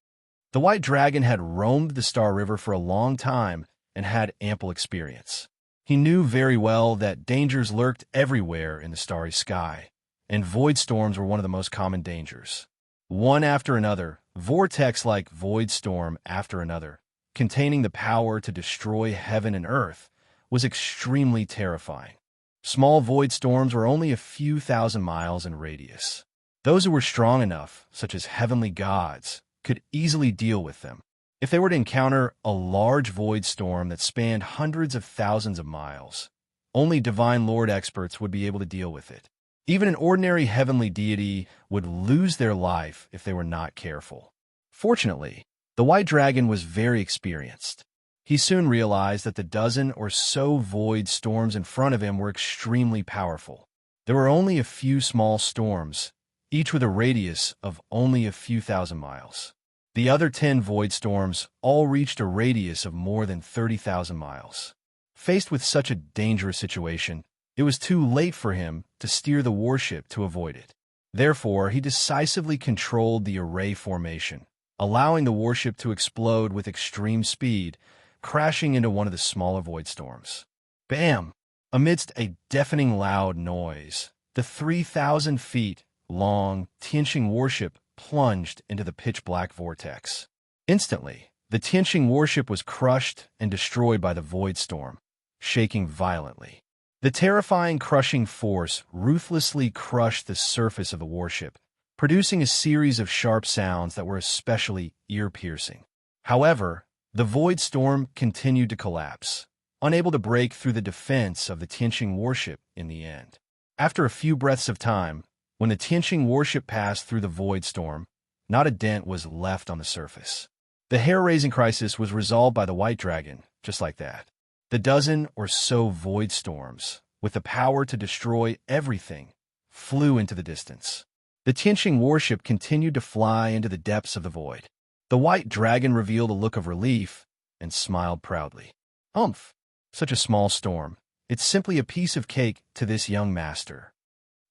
The White Dragon had roamed the Star River for a long time and had ample experience. He knew very well that dangers lurked everywhere in the starry sky, and void storms were one of the most common dangers. One after another, vortex like void storm after another, containing the power to destroy heaven and earth, was extremely terrifying. Small void storms were only a few thousand miles in radius. Those who were strong enough, such as heavenly gods, could easily deal with them. If they were to encounter a large void storm that spanned hundreds of thousands of miles, only Divine Lord experts would be able to deal with it. Even an ordinary heavenly deity would lose their life if they were not careful. Fortunately, the White Dragon was very experienced. He soon realized that the dozen or so void storms in front of him were extremely powerful. There were only a few small storms, each with a radius of only a few thousand miles. The other 10 void storms all reached a radius of more than 30,000 miles. Faced with such a dangerous situation, it was too late for him to steer the warship to avoid it. Therefore, he decisively controlled the array formation, allowing the warship to explode with extreme speed, crashing into one of the smaller void storms. Bam! Amidst a deafening loud noise, the 3,000 feet long Tianqing warship plunged into the pitch-black vortex. Instantly, the Tianqing warship was crushed and destroyed by the void storm, shaking violently. The terrifying crushing force ruthlessly crushed the surface of the warship, producing a series of sharp sounds that were especially ear-piercing. However, the void storm continued to collapse, unable to break through the defense of the Tianqing warship in the end. After a few breaths of time, when the Tianqing warship passed through the void storm, not a dent was left on the surface. The hair-raising crisis was resolved by the White Dragon, just like that. The dozen or so void storms, with the power to destroy everything, flew into the distance. The Tianqing warship continued to fly into the depths of the void. The White Dragon revealed a look of relief and smiled proudly. Umph! Such a small storm. It's simply a piece of cake to this young master.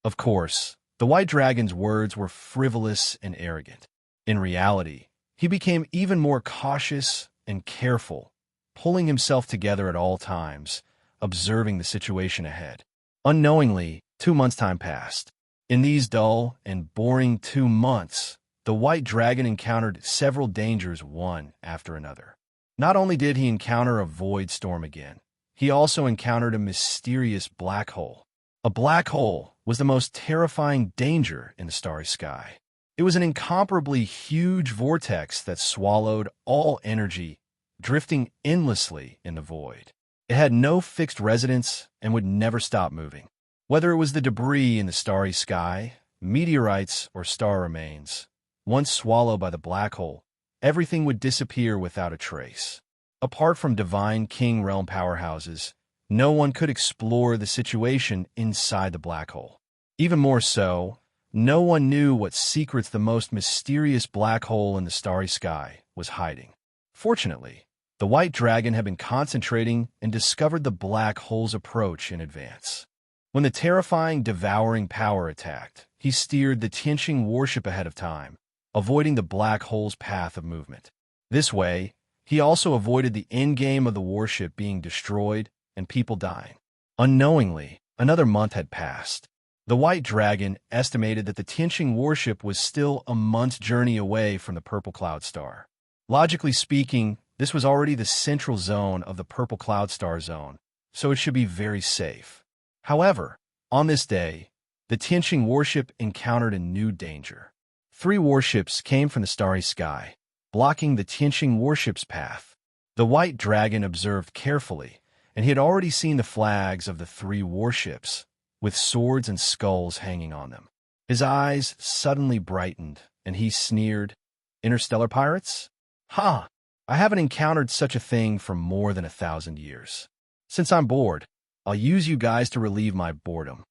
Of course, the White Dragon's words were frivolous and arrogant. In reality, he became even more cautious and careful, pulling himself together at all times, observing the situation ahead. Unknowingly, 2 months' time passed. In these dull and boring 2 months, the White Dragon encountered several dangers one after another. Not only did he encounter a void storm again, he also encountered a mysterious black hole. A black hole was the most terrifying danger in the starry sky. It was an incomparably huge vortex that swallowed all energy, drifting endlessly in the void. It had no fixed residence and would never stop moving. Whether it was the debris in the starry sky, meteorites, or star remains, once swallowed by the black hole, everything would disappear without a trace. Apart from divine king realm powerhouses, no one could explore the situation inside the black hole. Even more so, no one knew what secrets the most mysterious black hole in the starry sky was hiding. Fortunately, the White Dragon had been concentrating and discovered the black hole's approach in advance. When the terrifying, devouring power attacked, he steered the Tianqing warship ahead of time, avoiding the black hole's path of movement. This way, he also avoided the endgame of the warship being destroyed and people dying. Unknowingly, another month had passed. The White Dragon estimated that the Tianqing warship was still a month's journey away from the Purple Cloud Star. Logically speaking, this was already the central zone of the Purple Cloud Star zone, so it should be very safe. However, on this day, the Tianqing warship encountered a new danger. 3 warships came from the starry sky, blocking the Tianqing warship's path. The White Dragon observed carefully, and he had already seen the flags of the 3 warships, with swords and skulls hanging on them. His eyes suddenly brightened, and he sneered, "Interstellar pirates? Ha! I haven't encountered such a thing for more than 1,000 years. Since I'm bored, I'll use you guys to relieve my boredom."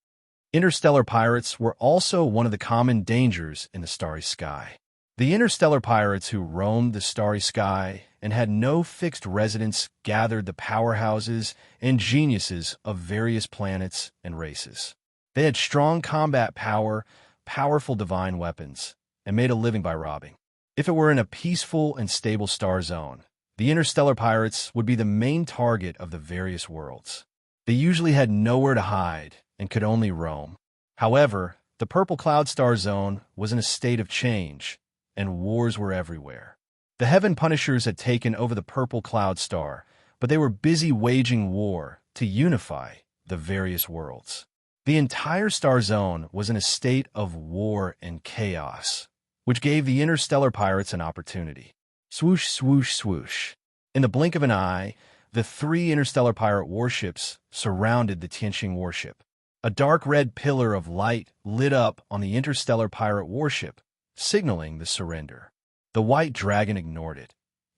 Interstellar pirates were also one of the common dangers in the starry sky. The interstellar pirates who roamed the starry sky and had no fixed residence gathered the powerhouses and geniuses of various planets and races. They had strong combat power, powerful divine weapons, and made a living by robbing. If it were in a peaceful and stable star zone, the interstellar pirates would be the main target of the various worlds. They usually had nowhere to hide and could only roam. However, the Purple Cloud Star Zone was in a state of change, and wars were everywhere. The Heaven Punishers had taken over the Purple Cloud Star, but they were busy waging war to unify the various worlds. The entire Star Zone was in a state of war and chaos, which gave the interstellar pirates an opportunity. Swoosh, swoosh, swoosh. In the blink of an eye, the 3 interstellar pirate warships surrounded the Tianqing warship. A dark red pillar of light lit up on the interstellar pirate warship, signaling the surrender. The White Dragon ignored it,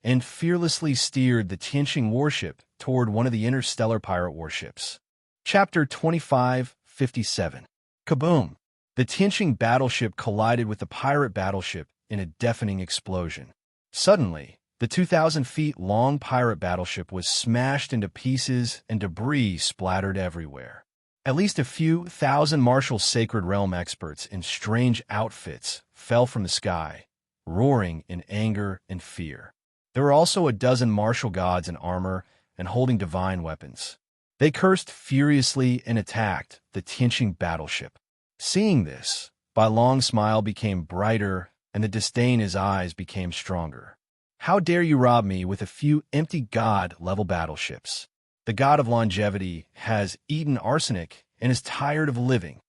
and fearlessly steered the Tianqing warship toward one of the interstellar pirate warships. Chapter 2557. Kaboom! The Tianqing battleship collided with the pirate battleship in a deafening explosion. Suddenly, the 2,000 feet long pirate battleship was smashed into pieces and debris splattered everywhere. At least a few thousand Marshall's Sacred Realm experts in strange outfits fell from the sky, roaring in anger and fear. There were also a dozen martial gods in armor and holding divine weapons. They cursed furiously and attacked the Tianqing battleship. Seeing this, Bai Long's smile became brighter and the disdain in his eyes became stronger. How dare you rob me with a few empty god-level battleships? The god of longevity has eaten arsenic and is tired of living.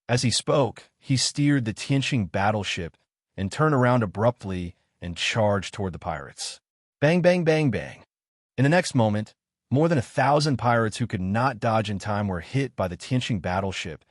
As he spoke, he steered the Tianqing battleship and turned around abruptly and charged toward the pirates. Bang, bang, bang, bang. In the next moment, more than 1,000 pirates who could not dodge in time were hit by the Tianqing battleship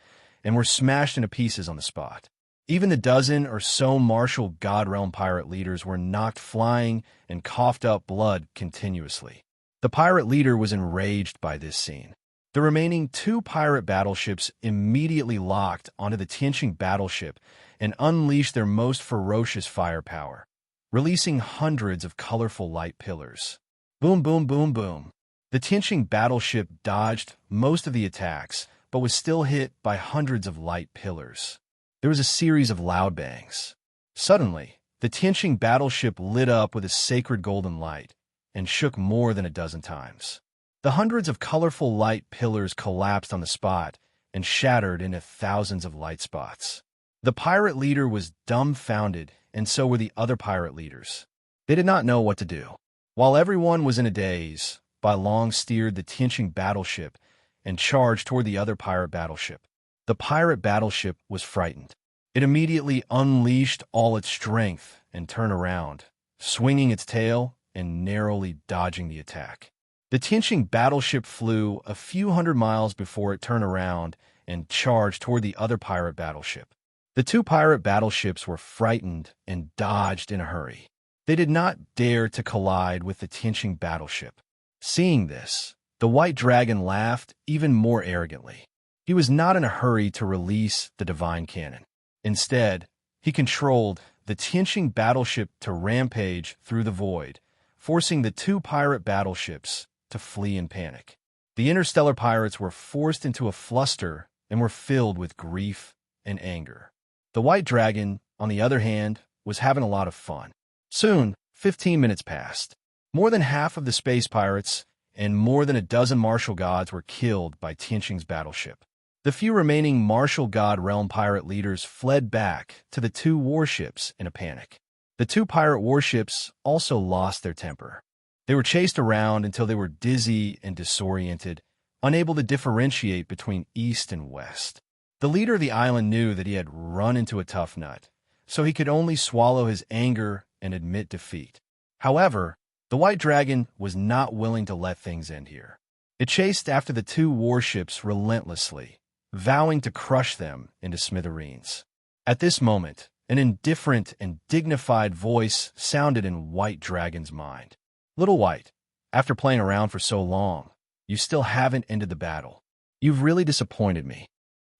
and were smashed into pieces on the spot. Even the dozen or so martial God Realm pirate leaders were knocked flying and coughed up blood continuously. The pirate leader was enraged by this scene. The remaining 2 pirate battleships immediately locked onto the Tianqing battleship and unleashed their most ferocious firepower, releasing hundreds of colorful light pillars. Boom, boom, boom, boom. The Tianqing battleship dodged most of the attacks, but was still hit by hundreds of light pillars. There was a series of loud bangs. Suddenly, the Tianqing battleship lit up with a sacred golden light and shook more than a dozen times. The hundreds of colorful light pillars collapsed on the spot and shattered into thousands of light spots. The pirate leader was dumbfounded, and so were the other pirate leaders. They did not know what to do. While everyone was in a daze, Bai Long steered the Tianqing battleship and charged toward the other pirate battleship. The pirate battleship was frightened. It immediately unleashed all its strength and turned around, swinging its tail and narrowly dodging the attack. The Tianqing battleship flew a few hundred miles before it turned around and charged toward the other pirate battleship. The 2 pirate battleships were frightened and dodged in a hurry. They did not dare to collide with the Tianqing battleship. Seeing this, the White Dragon laughed even more arrogantly. He was not in a hurry to release the divine cannon. Instead, he controlled the Tianqing battleship to rampage through the void, forcing the 2 pirate battleships to flee in panic. The interstellar pirates were forced into a fluster and were filled with grief and anger. The White Dragon, on the other hand, was having a lot of fun. Soon, 15 minutes passed. More than half of the space pirates and more than a dozen martial gods were killed by Tianqing's battleship. The few remaining martial god realm pirate leaders fled back to the 2 warships in a panic. The 2 pirate warships also lost their temper. They were chased around until they were dizzy and disoriented, unable to differentiate between east and west. The leader of the island knew that he had run into a tough nut, so he could only swallow his anger and admit defeat. However, the White Dragon was not willing to let things end here. It chased after the 2 warships relentlessly, vowing to crush them into smithereens. At this moment, an indifferent and dignified voice sounded in White Dragon's mind. "Little White, after playing around for so long, you still haven't ended the battle. You've really disappointed me."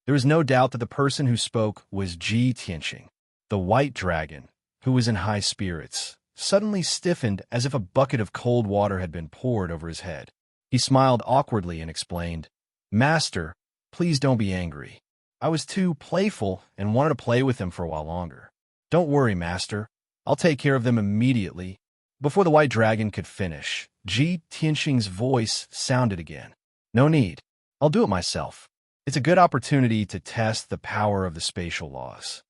There was no doubt that the person who spoke was Ji Tianqing. The White Dragon, who was in high spirits, suddenly stiffened as if a bucket of cold water had been poured over his head. He smiled awkwardly and explained, "Master, please don't be angry. I was too playful and wanted to play with them for a while longer. Don't worry, Master. I'll take care of them immediately." Before the White Dragon could finish, Ji Tianqing's voice sounded again. "No need. I'll do it myself. It's a good opportunity to test the power of the spatial laws."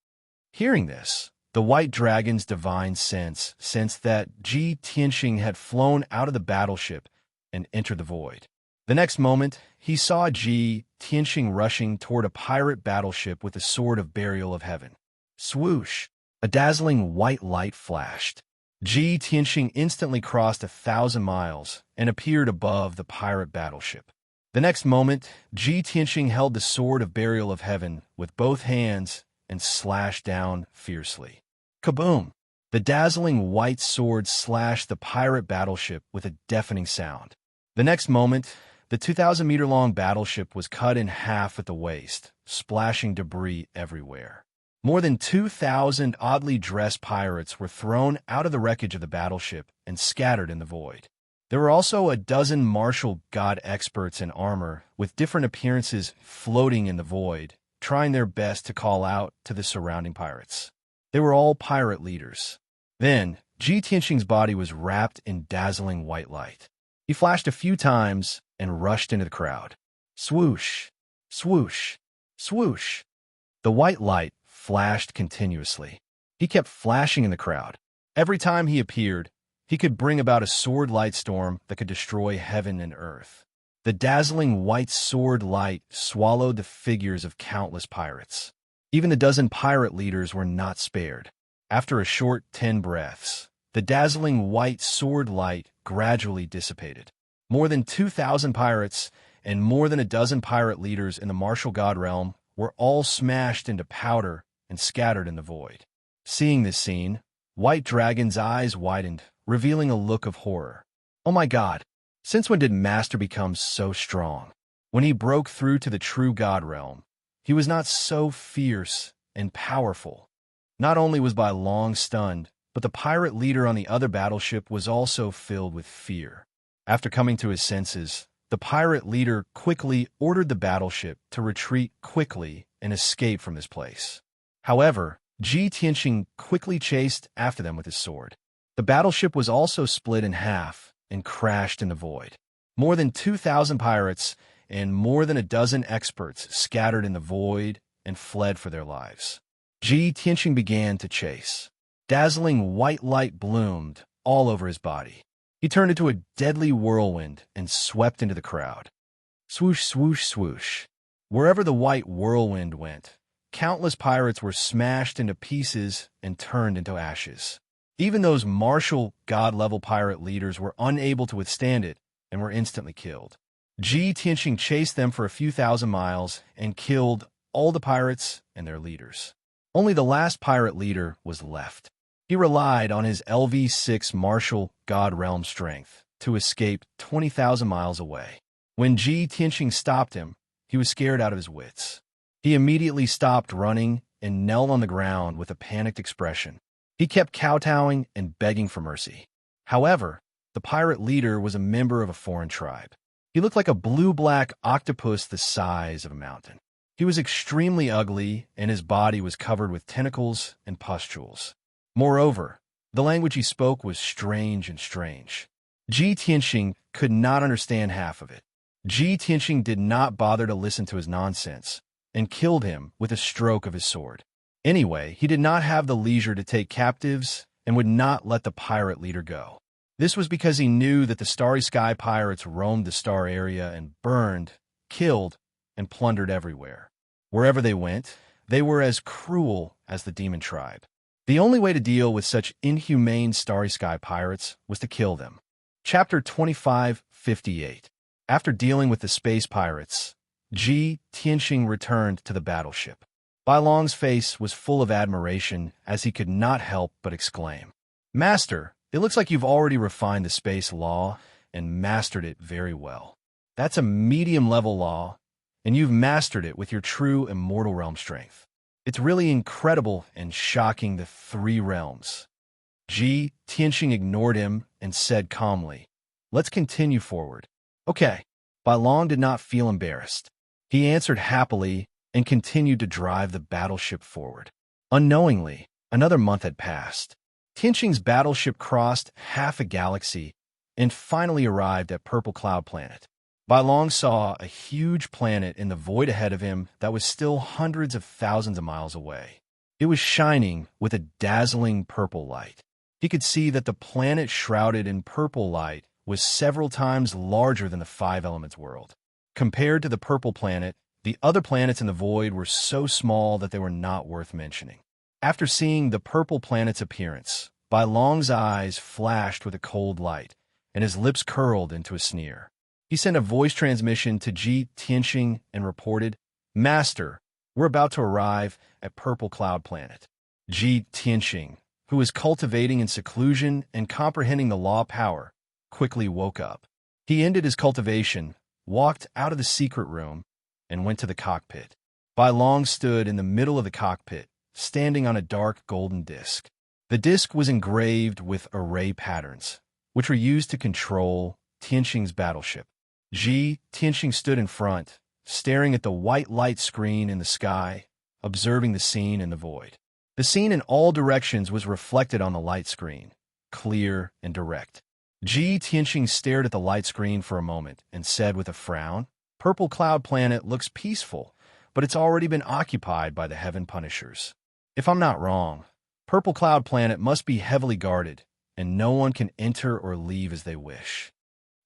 Hearing this, the White Dragon's divine sense sensed that Ji Tianqing had flown out of the battleship and entered the void. The next moment, he saw Ji Tianqing rushing toward a pirate battleship with a sword of burial of heaven. Swoosh! A dazzling white light flashed. Ji Tianqing instantly crossed 1,000 miles and appeared above the pirate battleship. The next moment, Ji Tianqing held the sword of burial of heaven with both hands and slashed down fiercely. Kaboom! The dazzling white sword slashed the pirate battleship with a deafening sound. The next moment, the 2,000-meter-long battleship was cut in half at the waist, splashing debris everywhere. More than 2,000 oddly dressed pirates were thrown out of the wreckage of the battleship and scattered in the void. There were also a dozen martial god experts in armor with different appearances floating in the void, trying their best to call out to the surrounding pirates. They were all pirate leaders. Then, Ji Tianxing's body was wrapped in dazzling white light. He flashed a few times and rushed into the crowd. Swoosh, swoosh, swoosh. The white light flashed continuously. He kept flashing in the crowd. Every time he appeared, he could bring about a sword light storm that could destroy heaven and earth. The dazzling white sword light swallowed the figures of countless pirates. Even the dozen pirate leaders were not spared. After a short 10 breaths, the dazzling white sword light gradually dissipated. More than 2,000 pirates and more than a dozen pirate leaders in the martial god realm were all smashed into powder and scattered in the void. Seeing this scene, White Dragon's eyes widened, revealing a look of horror. Oh my god, since when did Master become so strong? When he broke through to the true god realm, he was not so fierce and powerful. Not only was Bai Long stunned, but the pirate leader on the other battleship was also filled with fear. After coming to his senses, the pirate leader quickly ordered the battleship to retreat quickly and escape from this place. However, Ji Tianxing quickly chased after them with his sword. The battleship was also split in half and crashed in the void. More than 2,000 pirates and more than a dozen experts scattered in the void and fled for their lives. Ji Tianxing began to chase. Dazzling white light bloomed all over his body. He turned into a deadly whirlwind and swept into the crowd. Swoosh, swoosh, swoosh. Wherever the white whirlwind went, countless pirates were smashed into pieces and turned into ashes. Even those martial, god-level pirate leaders were unable to withstand it and were instantly killed. Ji Tianxing chased them for a few thousand miles and killed all the pirates and their leaders. Only the last pirate leader was left. He relied on his LV-6 martial god realm strength to escape 20,000 miles away. When Ji Tianxing stopped him, he was scared out of his wits. He immediately stopped running and knelt on the ground with a panicked expression. He kept kowtowing and begging for mercy. However, the pirate leader was a member of a foreign tribe. He looked like a blue-black octopus the size of a mountain. He was extremely ugly, and his body was covered with tentacles and pustules. Moreover, the language he spoke was strange. Ji Tianxing could not understand half of it. Ji Tianxing did not bother to listen to his nonsense and killed him with a stroke of his sword. Anyway, he did not have the leisure to take captives and would not let the pirate leader go. This was because he knew that the Starry Sky pirates roamed the star area and burned, killed, and plundered everywhere. Wherever they went, they were as cruel as the demon tribe. The only way to deal with such inhumane Starry Sky pirates was to kill them. Chapter 2558. After dealing with the space pirates, Ji Tianxing returned to the battleship. Bai Long's face was full of admiration as he could not help but exclaim, "Master, it looks like you've already refined the space law and mastered it very well. That's a medium-level law, and you've mastered it with your true immortal realm strength. It's really incredible and shocking, the three realms." Ji Tianxing ignored him and said calmly, "Let's continue forward." Okay. Bai Long did not feel embarrassed. He answered happily and continued to drive the battleship forward. Unknowingly, another month had passed. Tianxing's battleship crossed half a galaxy and finally arrived at Purple Cloud Planet. Bai Long saw a huge planet in the void ahead of him that was still hundreds of thousands of miles away. It was shining with a dazzling purple light. He could see that the planet shrouded in purple light was several times larger than the Five Elements world. Compared to the purple planet, the other planets in the void were so small that they were not worth mentioning. After seeing the purple planet's appearance, Bai Long's eyes flashed with a cold light, and his lips curled into a sneer. He sent a voice transmission to Ji Tianxing and reported, "Master, we're about to arrive at Purple Cloud Planet." Ji Tianxing, who was cultivating in seclusion and comprehending the law power, quickly woke up. He ended his cultivation, walked out of the secret room, and went to the cockpit. Bai Long stood in the middle of the cockpit, standing on a dark golden disc. The disc was engraved with array patterns, which were used to control Tianxing's battleship. Tianxing stood in front, staring at the white light screen in the sky, observing the scene in the void. The scene in all directions was reflected on the light screen, clear and direct. Tianxing stared at the light screen for a moment and said with a frown, "Purple Cloud Planet looks peaceful, but it's already been occupied by the Heaven Punishers. If I'm not wrong, Purple Cloud Planet must be heavily guarded, and no one can enter or leave as they wish."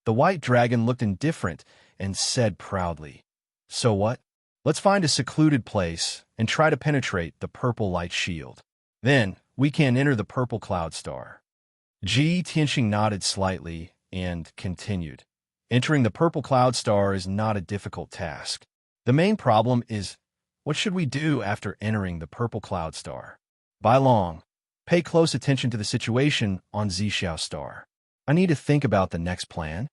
The white dragon looked indifferent and said proudly, "So what? Let's find a secluded place and try to penetrate the purple light shield. Then we can enter the purple cloud star." Tianxing nodded slightly and continued. "Entering the purple cloud star is not a difficult task. The main problem is, what should we do after entering the purple cloud star? Bai Long, pay close attention to the situation on Zhixiao star. I need to think about the next plan."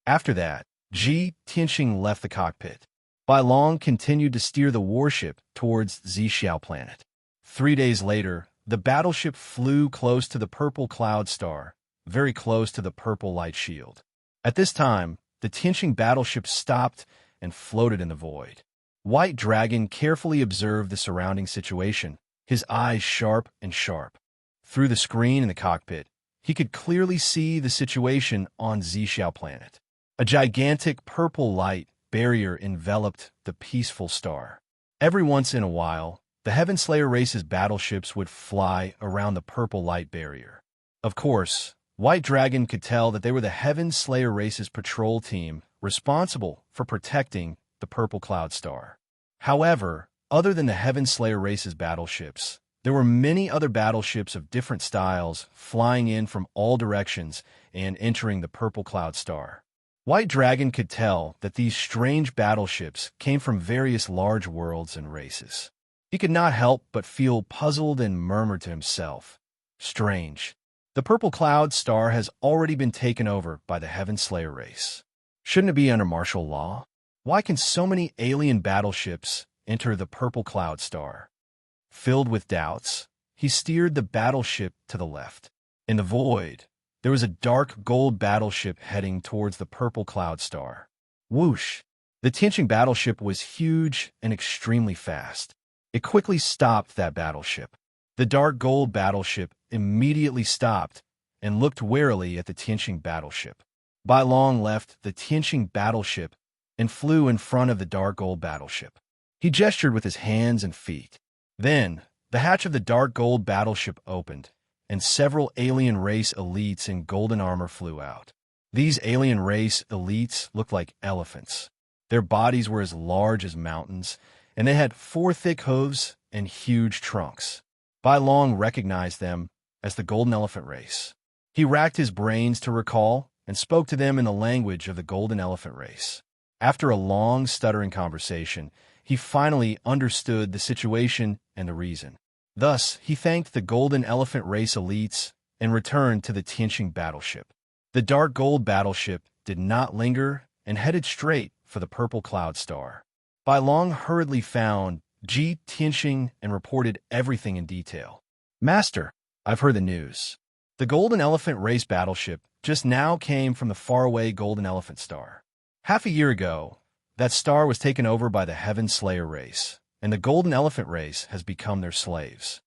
After that, Tianxing left the cockpit. Bai Long continued to steer the warship towards Zhixiao planet. 3 days later, the battleship flew close to the purple cloud star, very close to the purple light shield. At this time, the Tianxing battleship stopped and floated in the void. White Dragon carefully observed the surrounding situation, his eyes sharp and sharp. Through the screen in the cockpit, he could clearly see the situation on Zhixiao planet. A gigantic purple light barrier enveloped the peaceful star. Every once in a while, the Heaven Slayer race's battleships would fly around the purple light barrier. Of course, White Dragon could tell that they were the Heaven Slayer race's patrol team responsible for protecting the purple cloud star. However, other than the Heaven Slayer race's battleships, there were many other battleships of different styles flying in from all directions and entering the purple cloud star. White Dragon could tell that these strange battleships came from various large worlds and races. He could not help but feel puzzled and murmured to himself, "Strange. The purple cloud star has already been taken over by the Heaven Slayer race. Shouldn't it be under martial law? Why can so many alien battleships enter the purple cloud star?" Filled with doubts, he steered the battleship to the left. In the void, there was a dark gold battleship heading towards the purple cloud star. Whoosh! The Tianxing battleship was huge and extremely fast. It quickly stopped that battleship. The dark gold battleship immediately stopped and looked warily at the Tianxing battleship. Bai Long left the Tianxing battleship and flew in front of the dark gold battleship. He gestured with his hands and feet. Then, the hatch of the dark gold battleship opened, and several alien race elites in golden armor flew out. These alien race elites looked like elephants. Their bodies were as large as mountains, and they had 4 thick hooves and huge trunks. Bai Long recognized them as the golden elephant race. He racked his brains to recall and spoke to them in the language of the golden elephant race. After a long, stuttering conversation, he finally understood the situation and the reason. Thus, he thanked the golden elephant race elites and returned to the Tianxing battleship. The dark gold battleship did not linger and headed straight for the purple cloud star. Bai Long hurriedly found Tianxing and reported everything in detail. "Master, I've heard the news. The golden elephant race battleship just now came from the faraway golden elephant star. Half a year ago, that star was taken over by the Heaven Slayer race, and the golden elephant race has become their slaves."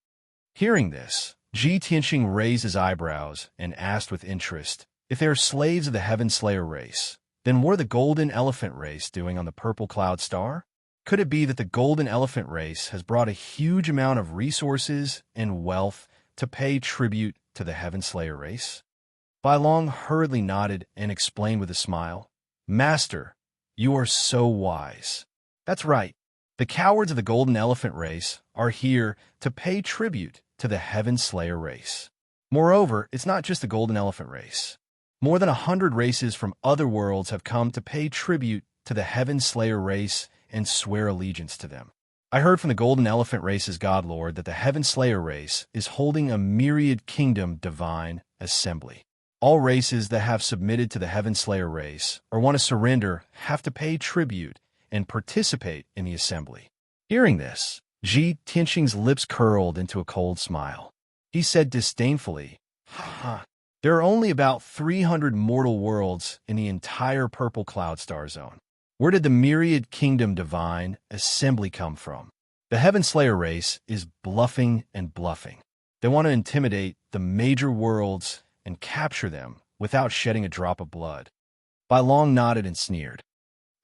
Hearing this, Tianxing raised his eyebrows and asked with interest, if they are slaves of the Heaven Slayer race, then what are the golden elephant race doing on the purple cloud star? Could it be that the golden elephant race has brought a huge amount of resources and wealth to pay tribute to the Heaven Slayer race? Bai Long hurriedly nodded and explained with a smile, "Master, you are so wise. That's right. The cowards of the golden elephant race are here to pay tribute to the Heaven Slayer race. Moreover, it's not just the golden elephant race. More than 100 races from other worlds have come to pay tribute to the Heaven Slayer race and swear allegiance to them. I heard from the Golden Elephant Race's God Lord that the Heaven Slayer race is holding a myriad kingdom divine assembly. All races that have submitted to the Heaven Slayer race or want to surrender have to pay tribute and participate in the assembly. Hearing this, Ji Tianxing's lips curled into a cold smile. He said disdainfully, "Ha, there are only about 300 mortal worlds in the entire Purple Cloud Star Zone. Where did the myriad kingdom divine assembly come from?" The Heaven Slayer race is bluffing and bluffing. They want to intimidate the major worlds and capture them without shedding a drop of blood. Bai Long nodded and sneered.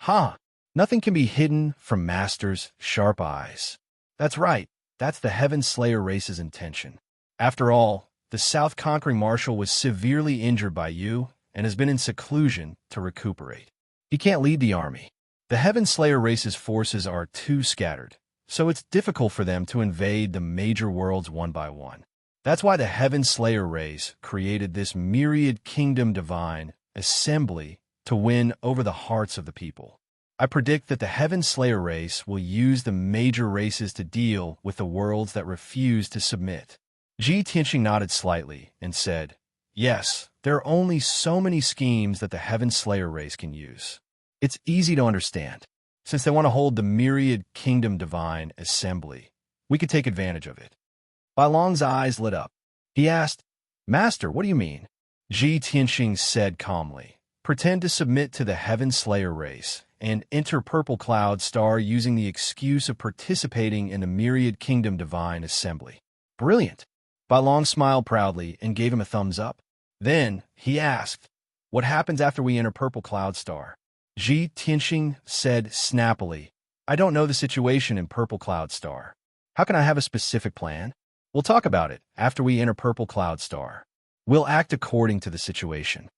"Ha! Nothing can be hidden from Master's sharp eyes. That's right, that's the Heaven Slayer race's intention. After all, the South Conquering Marshal was severely injured by you and has been in seclusion to recuperate. He can't lead the army. The Heaven Slayer race's forces are too scattered, so it's difficult for them to invade the major worlds one by one. That's why the Heaven Slayer race created this myriad kingdom divine assembly to win over the hearts of the people. I predict that the Heaven Slayer race will use the major races to deal with the worlds that refuse to submit." Ji Tianxing nodded slightly and said, "Yes, there are only so many schemes that the Heaven Slayer race can use. It's easy to understand. Since they want to hold the myriad kingdom divine assembly, we could take advantage of it." Bai Long's eyes lit up. He asked, "Master, what do you mean?" Ji Tianxing said calmly, "Pretend to submit to the Heaven Slayer race and enter Purple Cloud Star using the excuse of participating in the myriad kingdom divine assembly." "Brilliant." Bai Long smiled proudly and gave him a thumbs up. Then he asked, "What happens after we enter Purple Cloud Star?" Ji Tianxing said snappily, "I don't know the situation in Purple Cloud Star. How can I have a specific plan? We'll talk about it after we enter Purple Cloud Star. We'll act according to the situation."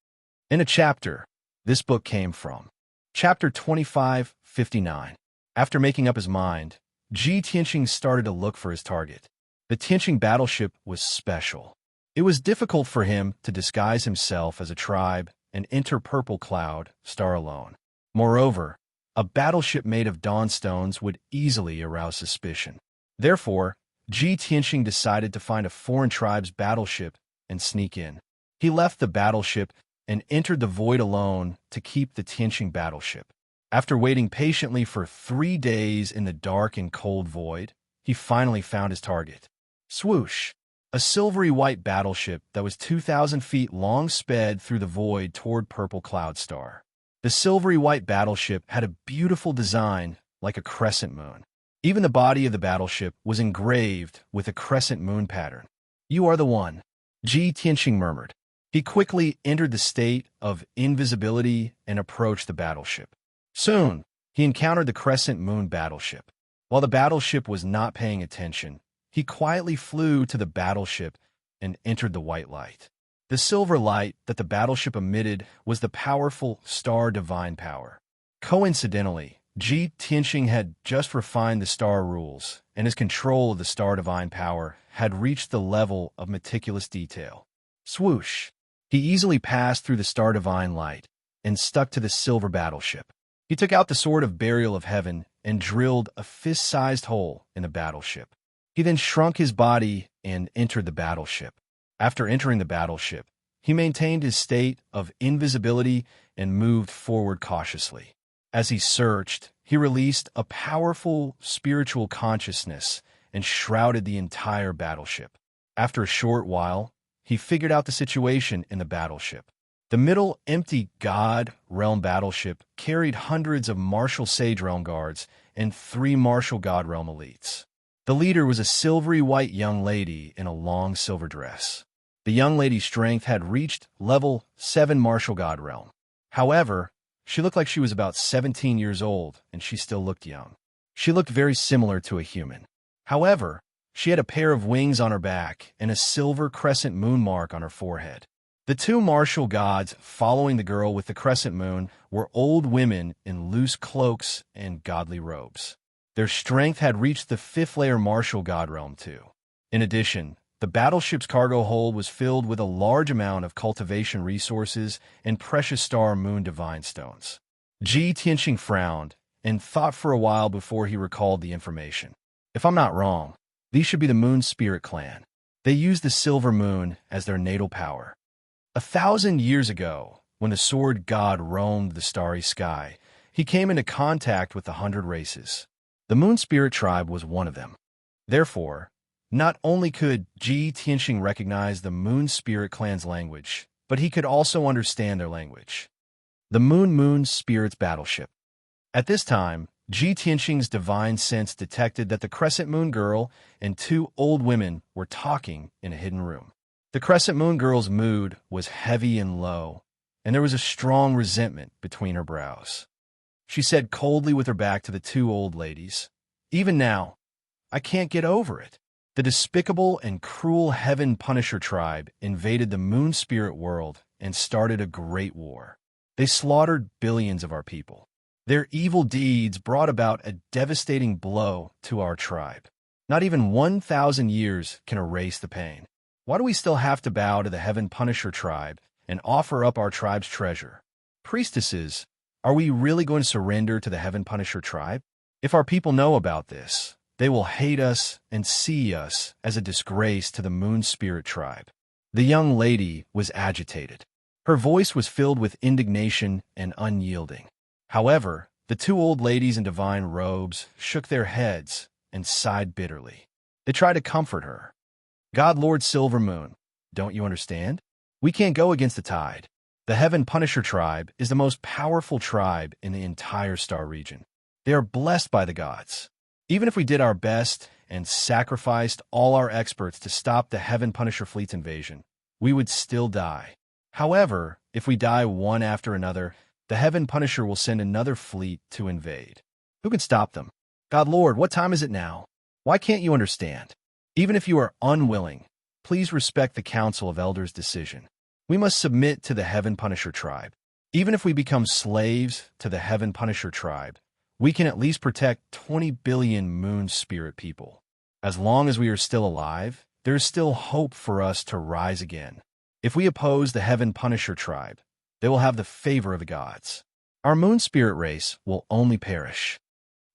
In a chapter, this book came from. Chapter 2559. After making up his mind, Ji Tianxing started to look for his target. The Tianxing battleship was special. It was difficult for him to disguise himself as a tribe and enter Purple Cloud Star alone. Moreover, a battleship made of dawn stones would easily arouse suspicion. Therefore, Ji Tianxing decided to find a foreign tribe's battleship and sneak in. He left the battleship and entered the void alone to keep the Tianxing battleship. After waiting patiently for 3 days in the dark and cold void, he finally found his target. Swoosh! A silvery white battleship that was 2,000 feet long sped through the void toward Purple Cloud Star. The silvery white battleship had a beautiful design like a crescent moon. Even the body of the battleship was engraved with a crescent moon pattern. "You are the one," Ji Tianxing murmured. He quickly entered the state of invisibility and approached the battleship. Soon, he encountered the crescent moon battleship. While the battleship was not paying attention, he quietly flew to the battleship and entered the white light. The silver light that the battleship emitted was the powerful star divine power. Coincidentally, Ji Tianxing had just refined the star rules, and his control of the star divine power had reached the level of meticulous detail. Swoosh! He easily passed through the star divine light and stuck to the silver battleship. He took out the sword of burial of heaven and drilled a fist-sized hole in the battleship. He then shrunk his body and entered the battleship. After entering the battleship, he maintained his state of invisibility and moved forward cautiously. As he searched, he released a powerful spiritual consciousness and shrouded the entire battleship. After a short while, he figured out the situation in the battleship. The middle empty God Realm battleship carried hundreds of Martial Sage Realm guards and 3 Martial God Realm elites. The leader was a silvery white young lady in a long silver dress. The young lady's strength had reached level 7 Martial God Realm. However, she looked like she was about 17 years old, and she still looked young. She looked very similar to a human. However, she had a pair of wings on her back and a silver crescent moon mark on her forehead. The 2 martial gods following the girl with the crescent moon were old women in loose cloaks and godly robes. Their strength had reached the 5th layer martial god realm too. In addition, the battleship's cargo hold was filled with a large amount of cultivation resources and precious star moon divine stones. Ji Tianxing frowned and thought for a while before he recalled the information. If I'm not wrong, these should be the Moon Spirit clan. They use the silver moon as their natal power. 1,000 years ago, when the sword god roamed the starry sky, he came into contact with the 100 races. The Moon Spirit tribe was one of them. Therefore, not only could Ji Tianxing recognize the Moon Spirit clan's language, but he could also understand their language. The Moon Spirit's battleship. At this time, Ji Tianxing's divine sense detected that the Crescent Moon Girl and 2 old women were talking in a hidden room. The Crescent Moon Girl's mood was heavy and low, and there was a strong resentment between her brows. She said coldly with her back to the 2 old ladies, "Even now, I can't get over it. The despicable and cruel Heaven Punisher tribe invaded the Moon Spirit world and started a great war. They slaughtered billions of our people. Their evil deeds brought about a devastating blow to our tribe. Not even 1,000 years can erase the pain. Why do we still have to bow to the Heaven Punisher tribe and offer up our tribe's treasure? Priestesses, are we really going to surrender to the Heaven Punisher tribe? If our people know about this, they will hate us and see us as a disgrace to the Moon Spirit tribe." The young lady was agitated. Her voice was filled with indignation and unyielding. However, the 2 old ladies in divine robes shook their heads and sighed bitterly. They tried to comfort her. "God Lord Silver Moon, don't you understand? We can't go against the tide. The Heaven Punisher tribe is the most powerful tribe in the entire star region. They are blessed by the gods. Even if we did our best and sacrificed all our experts to stop the Heaven Punisher fleet's invasion, we would still die. However, if we die one after another, the Heaven Punisher will send another fleet to invade. Who can stop them? God Lord, what time is it now? Why can't you understand? Even if you are unwilling, please respect the Council of Elders' decision. We must submit to the Heaven Punisher tribe. Even if we become slaves to the Heaven Punisher tribe, we can at least protect 20 billion Moon Spirit people. As long as we are still alive, there is still hope for us to rise again. If we oppose the Heaven Punisher tribe, they will have the favor of the gods. Our Moon Spirit race will only perish."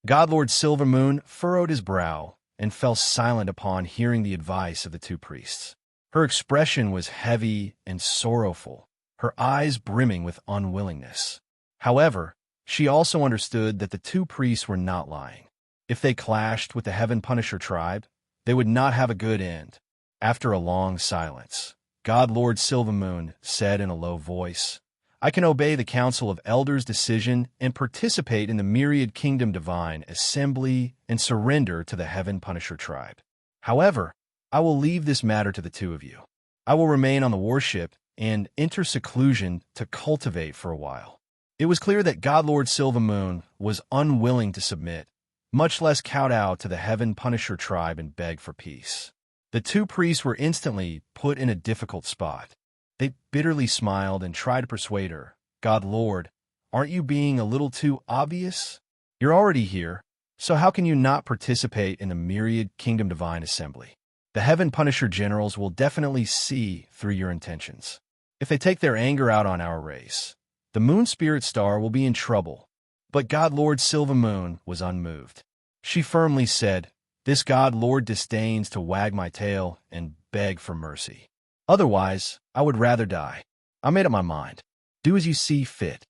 God Lord Silver Moon furrowed his brow and fell silent upon hearing the advice of the 2 priests. Her expression was heavy and sorrowful, her eyes brimming with unwillingness. However, she also understood that the 2 priests were not lying. If they clashed with the Heaven Punisher tribe, they would not have a good end. After a long silence, God Lord Silver Moon said in a low voice, "I can obey the Council of Elders' decision and participate in the Myriad Kingdom Divine Assembly and surrender to the Heaven Punisher tribe. However, I will leave this matter to the 2 of you. I will remain on the warship and enter seclusion to cultivate for a while." It was clear that God Lord Silver Moon was unwilling to submit, much less kowtow to the Heaven Punisher tribe and beg for peace. The 2 priests were instantly put in a difficult spot. They bitterly smiled and tried to persuade her. "God Lord, aren't you being a little too obvious? You're already here, so how can you not participate in the Myriad Kingdom Divine Assembly? The Heaven Punisher generals will definitely see through your intentions. If they take their anger out on our race, the Moon Spirit Star will be in trouble." But God Lord Silver Moon was unmoved. She firmly said, "This God Lord disdains to wag my tail and beg for mercy. Otherwise, I would rather die. I made up my mind. Do as you see fit."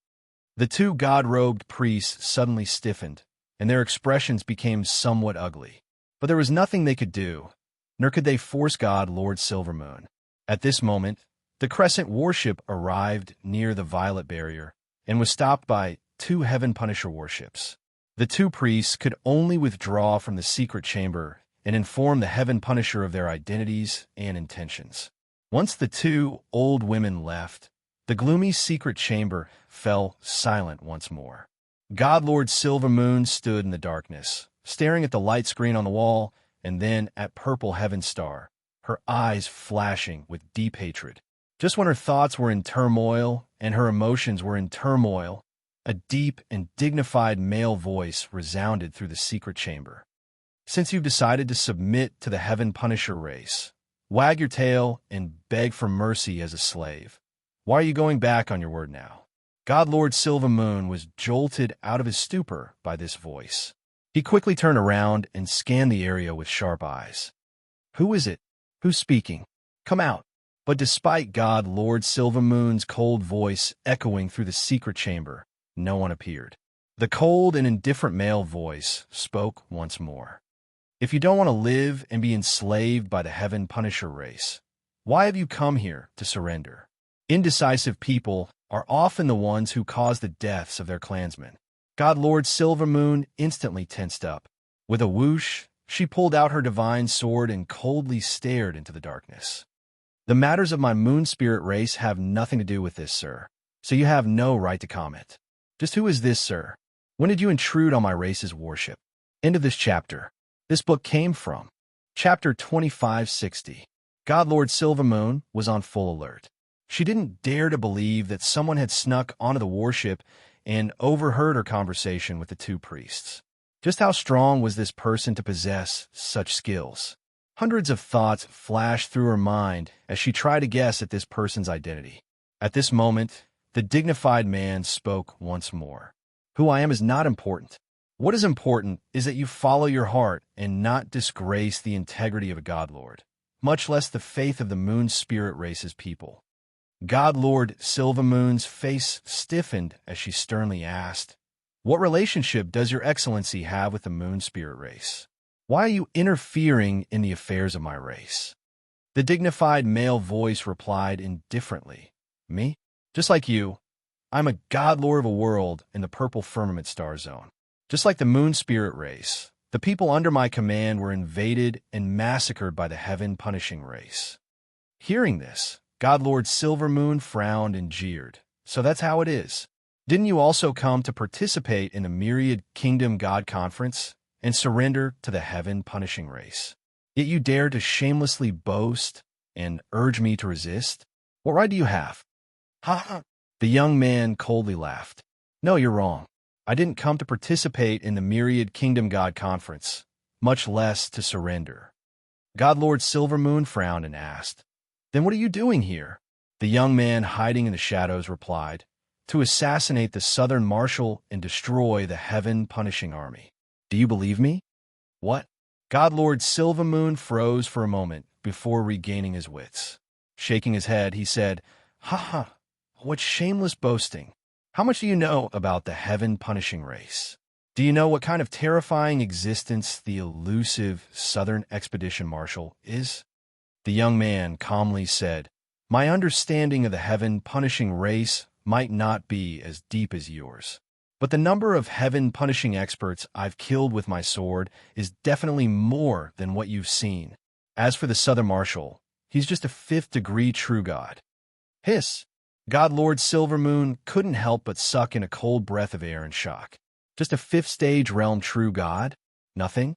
The 2 god-robed priests suddenly stiffened, and their expressions became somewhat ugly. But there was nothing they could do, nor could they force God Lord Silver Moon. At this moment, the Crescent warship arrived near the Violet Barrier and was stopped by 2 Heaven Punisher warships. The 2 priests could only withdraw from the secret chamber and inform the Heaven Punisher of their identities and intentions. Once the 2 old women left, the gloomy secret chamber fell silent once more. God Lord Silver Moon stood in the darkness, staring at the light screen on the wall and then at Purple Heaven Star, her eyes flashing with deep hatred. Just when her thoughts were in turmoil and her emotions were in turmoil, a deep and dignified male voice resounded through the secret chamber. "Since you've decided to submit to the Heaven Punisher race, wag your tail and beg for mercy as a slave. Why are you going back on your word now? God Lord Silver Moon was jolted out of his stupor by this voice. He quickly turned around and scanned the area with sharp eyes. Who is it? Who's speaking? Come out. But despite God Lord Silver Moon's cold voice echoing through the secret chamber, no one appeared. The cold and indifferent male voice spoke once more. If you don't want to live and be enslaved by the Heaven Punisher race, why have you come here to surrender? Indecisive people are often the ones who cause the deaths of their clansmen. God Lord Silver Moon instantly tensed up. With a whoosh, she pulled out her divine sword and coldly stared into the darkness. The matters of my moon spirit race have nothing to do with this, sir, so you have no right to comment. Just who is this, sir? When did you intrude on my race's worship? End of this chapter. This book came from Chapter 2560. God Lord Silver Moon was on full alert. She didn't dare to believe that someone had snuck onto the warship and overheard her conversation with the two priests. Just how strong was this person to possess such skills? Hundreds of thoughts flashed through her mind as she tried to guess at this person's identity. At this moment, the dignified man spoke once more. Who I am is not important. What is important is that you follow your heart and not disgrace the integrity of a God Lord, much less the faith of the Moon Spirit race's people. God Lord Silver Moon's face stiffened as she sternly asked, "What relationship does your excellency have with the Moon Spirit race? Why are you interfering in the affairs of my race?" The dignified male voice replied indifferently, "Me? Just like you. I'm a God Lord of a world in the purple firmament star zone. Just like the Moon Spirit race, the people under my command were invaded and massacred by the Heaven Punishing race." Hearing this, God Lord Silver Moon frowned and jeered. "So that's how it is. Didn't you also come to participate in the Myriad Kingdom God Conference and surrender to the Heaven Punishing race? Yet you dare to shamelessly boast and urge me to resist? What right do you have?" "Ha ha!" The young man coldly laughed. "No, you're wrong. I didn't come to participate in the Myriad Kingdom God Conference, much less to surrender." God Lord Silver Moon frowned and asked, "Then what are you doing here?" The young man hiding in the shadows replied, "To assassinate the Southern Marshal and destroy the Heaven Punishing Army." "Do you believe me?" "What?" God Lord Silver Moon froze for a moment before regaining his wits. Shaking his head, he said, "Ha ha! What shameless boasting! How much do you know about the Heaven Punishing race? Do you know what kind of terrifying existence the elusive Southern Expedition Marshal is?" The young man calmly said, "My understanding of the Heaven Punishing race might not be as deep as yours, but the number of Heaven Punishing experts I've killed with my sword is definitely more than what you've seen. As for the Southern Marshal, he's just a fifth-degree true god." Hiss! God Lord Silver Moon couldn't help but suck in a cold breath of air in shock. Just a fifth-stage realm true god? Nothing?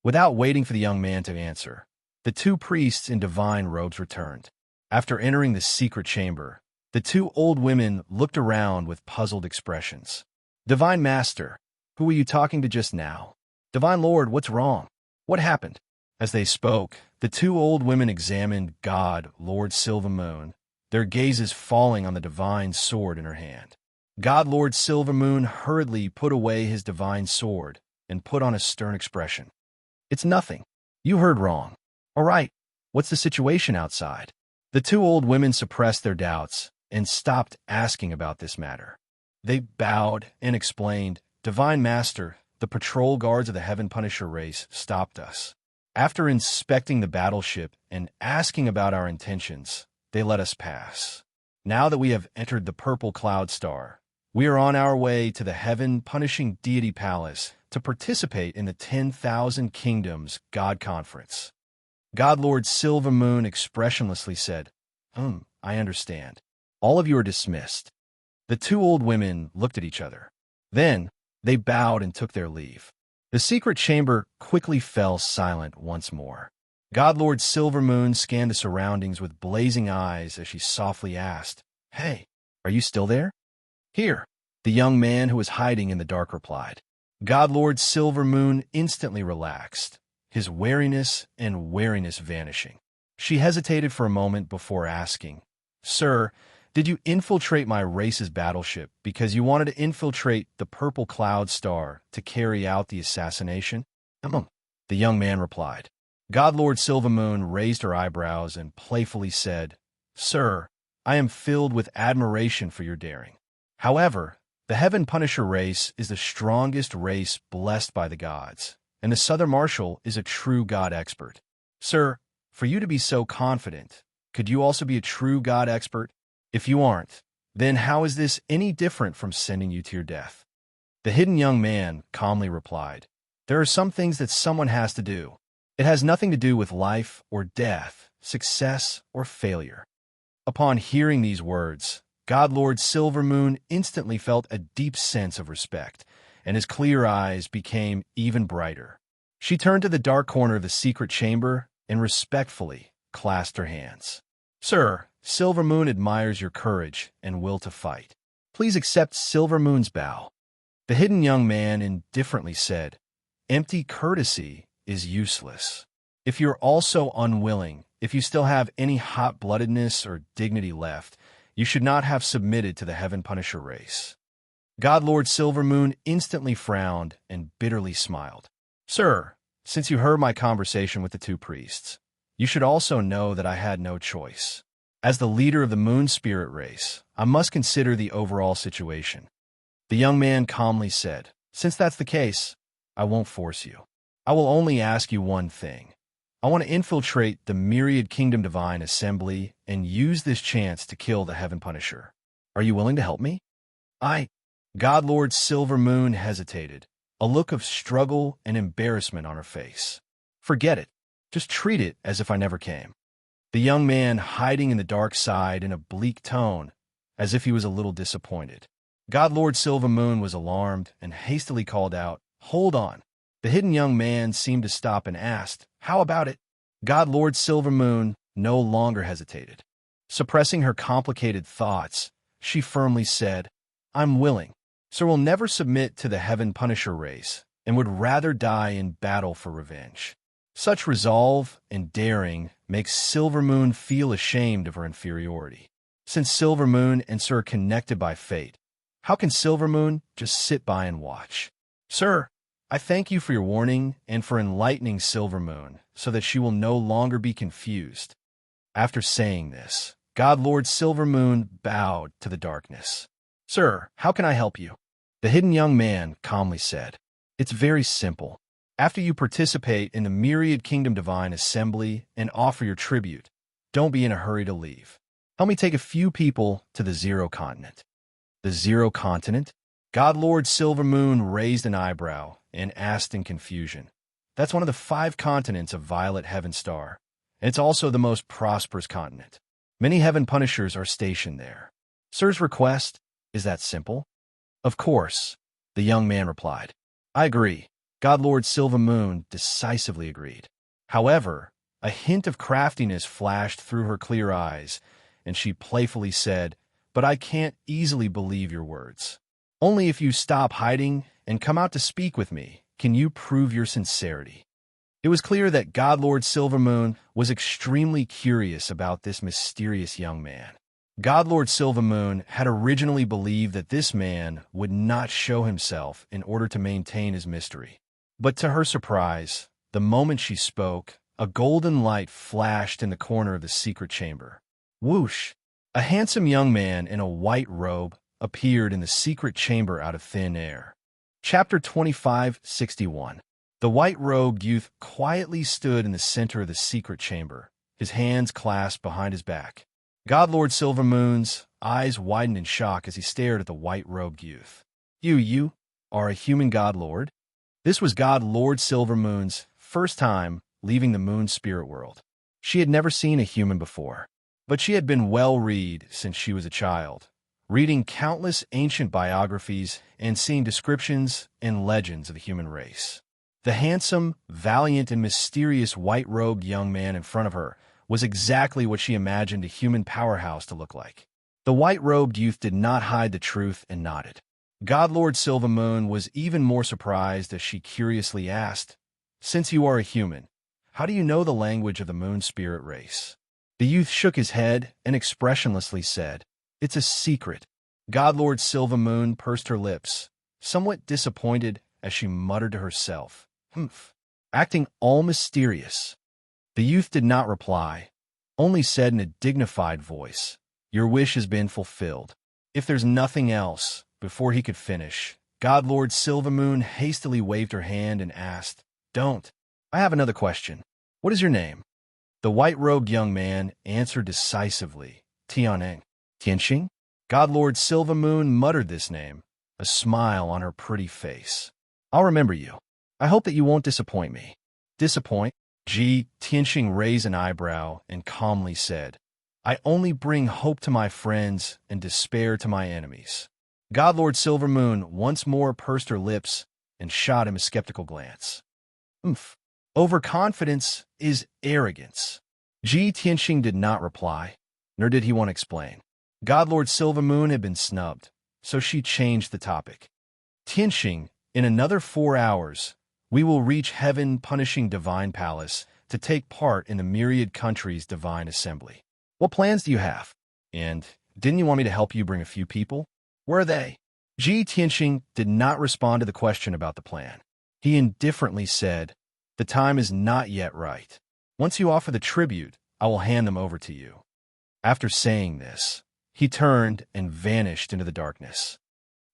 Without waiting for the young man to answer, the two priests in divine robes returned. After entering the secret chamber, the two old women looked around with puzzled expressions. "Divine Master, who were you talking to just now? Divine Lord, what's wrong? What happened?" As they spoke, the two old women examined God Lord Silver Moon, their gazes falling on the divine sword in her hand. God Lord Silver Moon hurriedly put away his divine sword and put on a stern expression. "It's nothing. You heard wrong. All right, what's the situation outside?" The two old women suppressed their doubts and stopped asking about this matter. They bowed and explained, "Divine Master, the patrol guards of the Heaven Punisher race stopped us. After inspecting the battleship and asking about our intentions, they let us pass. Now that we have entered the Purple Cloud Star, we are on our way to the Heaven Punishing Deity Palace to participate in the 10,000 Kingdoms God Conference." God Lord Silver Moon expressionlessly said, I understand. All of you are dismissed." The two old women looked at each other. Then they bowed and took their leave. The secret chamber quickly fell silent once more. God Lord Silver Moon scanned the surroundings with blazing eyes as she softly asked, "Hey, are you still there?" "Here," the young man who was hiding in the dark replied. God Lord Silver Moon instantly relaxed, his wariness vanishing. She hesitated for a moment before asking, "Sir, Did you infiltrate my race's battleship because you wanted to infiltrate the purple cloud star to carry out the assassination? The young man replied. Godlord Silvermoon raised her eyebrows and playfully said, Sir, I am filled with admiration for your daring. However, the Heaven Punisher race is the strongest race blessed by the gods, and the Southern Marshal is a true god expert. Sir, for you to be so confident, could you also be a true god expert? If you aren't, then how is this any different from sending you to your death? The hidden young man calmly replied, There are some things that someone has to do. It has nothing to do with life or death, success or failure. Upon hearing these words, Godlord Silvermoon instantly felt a deep sense of respect, and his clear eyes became even brighter. She turned to the dark corner of the secret chamber and respectfully clasped her hands. Sir, Silvermoon admires your courage and will to fight. Please accept Silvermoon's bow. The hidden young man indifferently said, Empty courtesy is useless. If you're also unwilling, if you still have any hot-bloodedness or dignity left, you should not have submitted to the Heaven Punisher race. Godlord Silvermoon instantly frowned and bitterly smiled. Sir, since you heard my conversation with the two priests, you should also know that I had no choice. As the leader of the Moon Spirit race, I must consider the overall situation. The young man calmly said, Since that's the case, I won't force you. I will only ask you one thing. I want to infiltrate the Myriad Kingdom Divine Assembly and use this chance to kill the Heaven Punisher. Are you willing to help me? Godlord Silvermoon hesitated, a look of struggle and embarrassment on her face. Forget it. Just treat it as if I never came. The young man hiding in the dark sighed in a bleak tone, as if he was a little disappointed. Godlord Silvermoon was alarmed and hastily called out, Hold on. The hidden young man seemed to stop and asked, How about it? Godlord Silvermoon no longer hesitated. Suppressing her complicated thoughts, she firmly said, I'm willing. Sir will never submit to the Heaven Punisher race and would rather die in battle for revenge. Such resolve and daring makes Silvermoon feel ashamed of her inferiority. Since Silvermoon and Sir are connected by fate, how can Silvermoon just sit by and watch? Sir, I thank you for your warning and for enlightening Silvermoon so that she will no longer be confused. After saying this, Godlord Silvermoon bowed to the darkness. Sir, how can I help you? The hidden young man calmly said, It's very simple. After you participate in the Myriad Kingdom Divine Assembly and offer your tribute, don't be in a hurry to leave. Help me take a few people to the Zero Continent. The Zero Continent? Godlord Silvermoon raised an eyebrow and asked in confusion. That's one of the 5 continents of Violet Heaven Star, and it's also the most prosperous continent. Many Heaven Punishers are stationed there. Sir's request is that simple? Of course, the young man replied. I agree. Godlord Silvermoon decisively agreed. However, a hint of craftiness flashed through her clear eyes, and she playfully said, But I can't easily believe your words. Only if you stop hiding and come out to speak with me can you prove your sincerity. It was clear that Godlord Silvermoon was extremely curious about this mysterious young man. Godlord Silvermoon had originally believed that this man would not show himself in order to maintain his mystery. But to her surprise, the moment she spoke, a golden light flashed in the corner of the secret chamber. Whoosh! A handsome young man in a white robe appeared in the secret chamber out of thin air. Chapter 2561. The white-robed youth quietly stood in the center of the secret chamber, his hands clasped behind his back. Godlord Silvermoon's eyes widened in shock as he stared at the white-robed youth. You are a human godlord? This was Godlord Silvermoon's first time leaving the moon spirit world. She had never seen a human before, but she had been well-read since she was a child, reading countless ancient biographies and seeing descriptions and legends of the human race. The handsome, valiant, and mysterious white-robed young man in front of her was exactly what she imagined a human powerhouse to look like. The white-robed youth did not hide the truth and nodded. Godlord Silvermoon was even more surprised as she curiously asked, Since you are a human, how do you know the language of the moon spirit race? The youth shook his head and expressionlessly said, It's a secret. Godlord Silvermoon pursed her lips, somewhat disappointed as she muttered to herself, "Humph," acting all mysterious. The youth did not reply, only said in a dignified voice, "Your wish has been fulfilled." If there's nothing else, before he could finish, Godlord Silvermoon hastily waved her hand and asked, "Don't. I have another question. What is your name?" The white-robed young man answered decisively, "Tianeng." "Tianxing?" Godlord Silvermoon muttered this name, a smile on her pretty face. "I'll remember you. I hope that you won't disappoint me." "Disappoint?" Tianxing raised an eyebrow and calmly said, "I only bring hope to my friends and despair to my enemies." Godlord Silvermoon once more pursed her lips and shot him a skeptical glance. "Umph. Overconfidence is arrogance." Tianxing did not reply, nor did he want to explain. Godlord Silvermoon had been snubbed, so she changed the topic. "Tianxing, in another 4 hours, we will reach heaven-punishing divine palace to take part in the myriad countries' divine assembly. What plans do you have? And didn't you want me to help you bring a few people? Where are they?" Tianxing did not respond to the question about the plan. He indifferently said, "The time is not yet right. Once you offer the tribute, I will hand them over to you." After saying this, he turned and vanished into the darkness.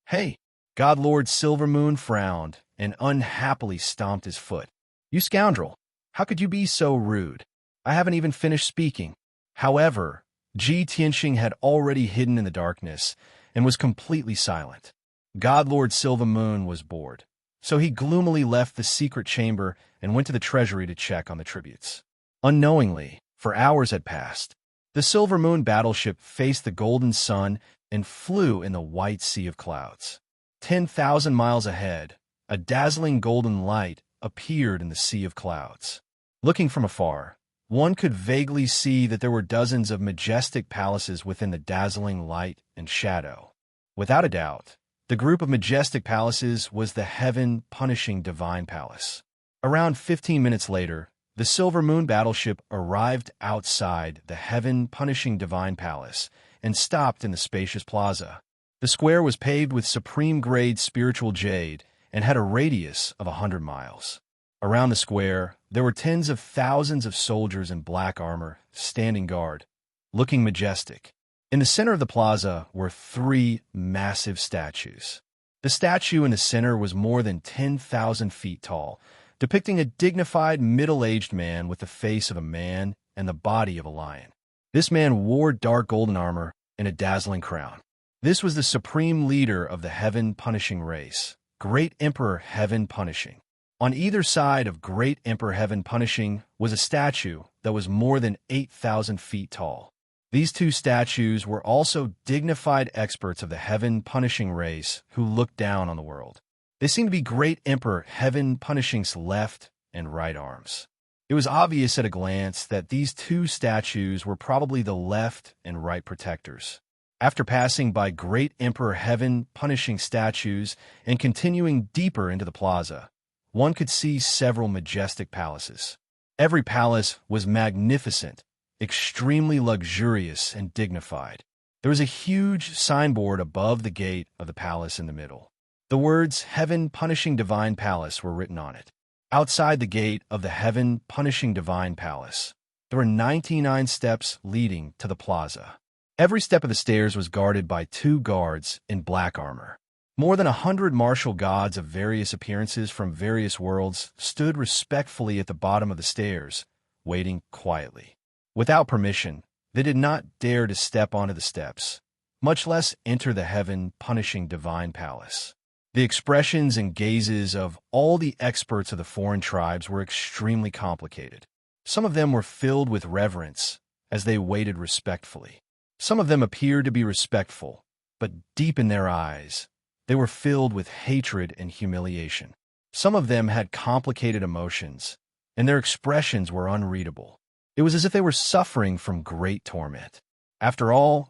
"Hey!" Godlord Silvermoon frowned and unhappily stomped his foot. "You scoundrel! How could you be so rude? I haven't even finished speaking." However, Tianxing had already hidden in the darkness and was completely silent. Godlord Silvermoon was bored, so he gloomily left the secret chamber and went to the treasury to check on the tributes. Unknowingly, for hours had passed, the Silvermoon battleship faced the golden sun and flew in the white sea of clouds. 10,000 miles ahead, a dazzling golden light appeared in the sea of clouds. Looking from afar, one could vaguely see that there were dozens of majestic palaces within the dazzling light and shadow. Without a doubt, the group of majestic palaces was the heaven-punishing divine palace. Around 15 minutes later, the Silvermoon battleship arrived outside the heaven-punishing divine palace and stopped in the spacious plaza. The square was paved with supreme-grade spiritual jade and had a radius of 100 miles. Around the square, there were tens of thousands of soldiers in black armor, standing guard, looking majestic. In the center of the plaza were 3 massive statues. The statue in the center was more than 10,000 feet tall, depicting a dignified middle-aged man with the face of a man and the body of a lion. This man wore dark golden armor and a dazzling crown. This was the supreme leader of the heaven-punishing race, Great Emperor Heaven-Punishing. On either side of Great Emperor Heaven-Punishing was a statue that was more than 8,000 feet tall. These 2 statues were also dignified experts of the heaven-punishing race who looked down on the world. They seemed to be Great Emperor Heaven-Punishing's left and right arms. It was obvious at a glance that these 2 statues were probably the left and right protectors. After passing by Great Emperor Heaven-Punishing statues and continuing deeper into the plaza, one could see several majestic palaces. Every palace was magnificent, extremely luxurious and dignified. There was a huge signboard above the gate of the palace in the middle. The words Heaven-Punishing Divine Palace were written on it. Outside the gate of the Heaven-Punishing Divine Palace, there were 99 steps leading to the plaza. Every step of the stairs was guarded by 2 guards in black armor. More than 100 martial gods of various appearances from various worlds stood respectfully at the bottom of the stairs, waiting quietly. Without permission, they did not dare to step onto the steps, much less enter the heaven-punishing divine palace. The expressions and gazes of all the experts of the foreign tribes were extremely complicated. Some of them were filled with reverence as they waited respectfully. Some of them appeared to be respectful, but deep in their eyes, they were filled with hatred and humiliation. Some of them had complicated emotions, and their expressions were unreadable. It was as if they were suffering from great torment. After all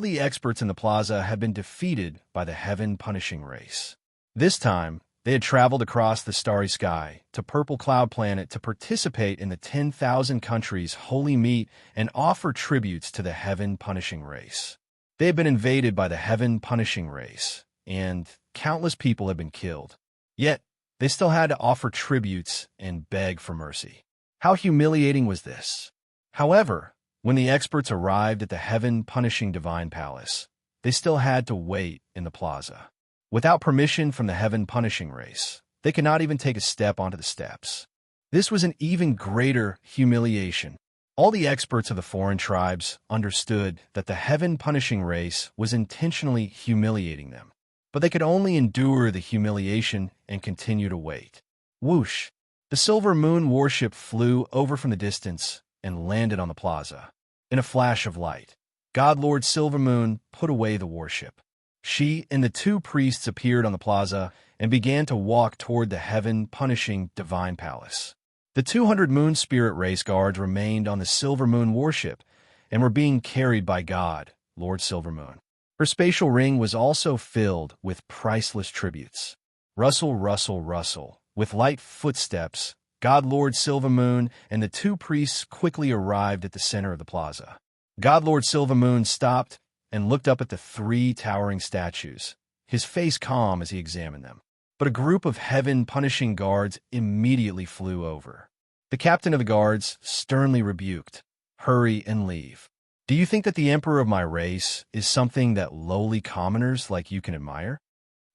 the experts in the plaza had been defeated by the heaven-punishing race. This time, they had traveled across the starry sky to Purple Cloud Planet to participate in the 10,000 countries' holy meet and offer tributes to the heaven-punishing race. They had been invaded by the heaven-punishing race, and countless people had been killed. Yet, they still had to offer tributes and beg for mercy. How humiliating was this? However, when the experts arrived at the heaven-punishing divine palace, they still had to wait in the plaza. Without permission from the heaven-punishing race, they could not even take a step onto the steps. This was an even greater humiliation. All the experts of the foreign tribes understood that the heaven-punishing race was intentionally humiliating them, but they could only endure the humiliation and continue to wait. Whoosh! The silver moon warship flew over from the distance and landed on the plaza. In a flash of light, God Lord Silver Moon put away the warship. She and the two priests appeared on the plaza and began to walk toward the heaven-punishing divine palace. The 200 Moon Spirit Race Guards remained on the Silver Moon warship and were being carried by God, Lord Silver Moon. Her spatial ring was also filled with priceless tributes. Rustle, rustle, rustle. With light footsteps, God Lord Silver Moon and the two priests quickly arrived at the center of the plaza. God Lord Silver Moon stopped and looked up at the three towering statues, his face calm as he examined them. But a group of heaven-punishing guards immediately flew over. The captain of the guards sternly rebuked, "Hurry and leave. Do you think that the emperor of my race is something that lowly commoners like you can admire?"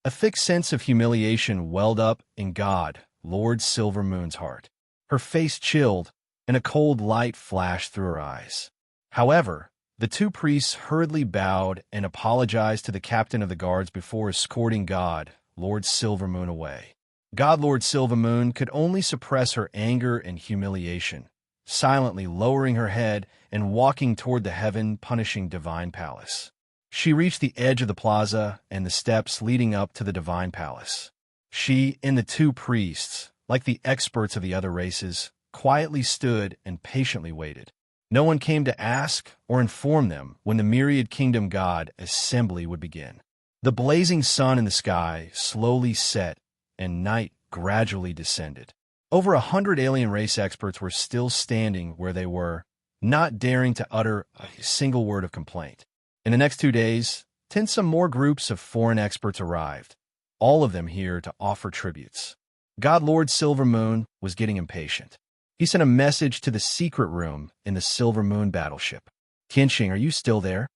A thick sense of humiliation welled up in God, Lord Silver Moon's heart. Her face chilled, and a cold light flashed through her eyes. However, the two priests hurriedly bowed and apologized to the captain of the guards before escorting God, Lord Silver Moon, away. God Lord Silver Moon could only suppress her anger and humiliation, silently lowering her head and walking toward the heaven-punishing divine palace. She reached the edge of the plaza and the steps leading up to the divine palace. She and the two priests, like the experts of the other races, quietly stood and patiently waited. No one came to ask or inform them when the myriad kingdom god assembly would begin. The blazing sun in the sky slowly set, and night gradually descended. Over 100 alien race experts were still standing where they were, not daring to utter a single word of complaint. In the next 2 days, 10 some more groups of foreign experts arrived, all of them here to offer tributes. God Lord Silver Moon was getting impatient. He sent a message to the secret room in the Silver Moon battleship. "Tianxing, are you still there?"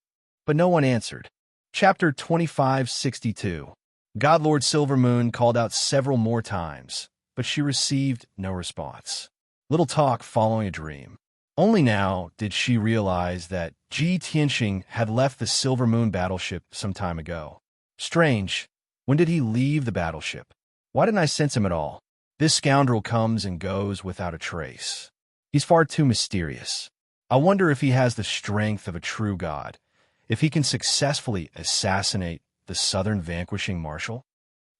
But no one answered. Chapter 2562. God Lord Silver Moon called out several more times, but she received no response. Little talk following a dream. Only now did she realize that Ji Tianxing had left the Silver Moon battleship some time ago. Strange. When did he leave the battleship? Why didn't I sense him at all? This scoundrel comes and goes without a trace. He's far too mysterious. I wonder if he has the strength of a true god, if he can successfully assassinate the Southern vanquishing marshal.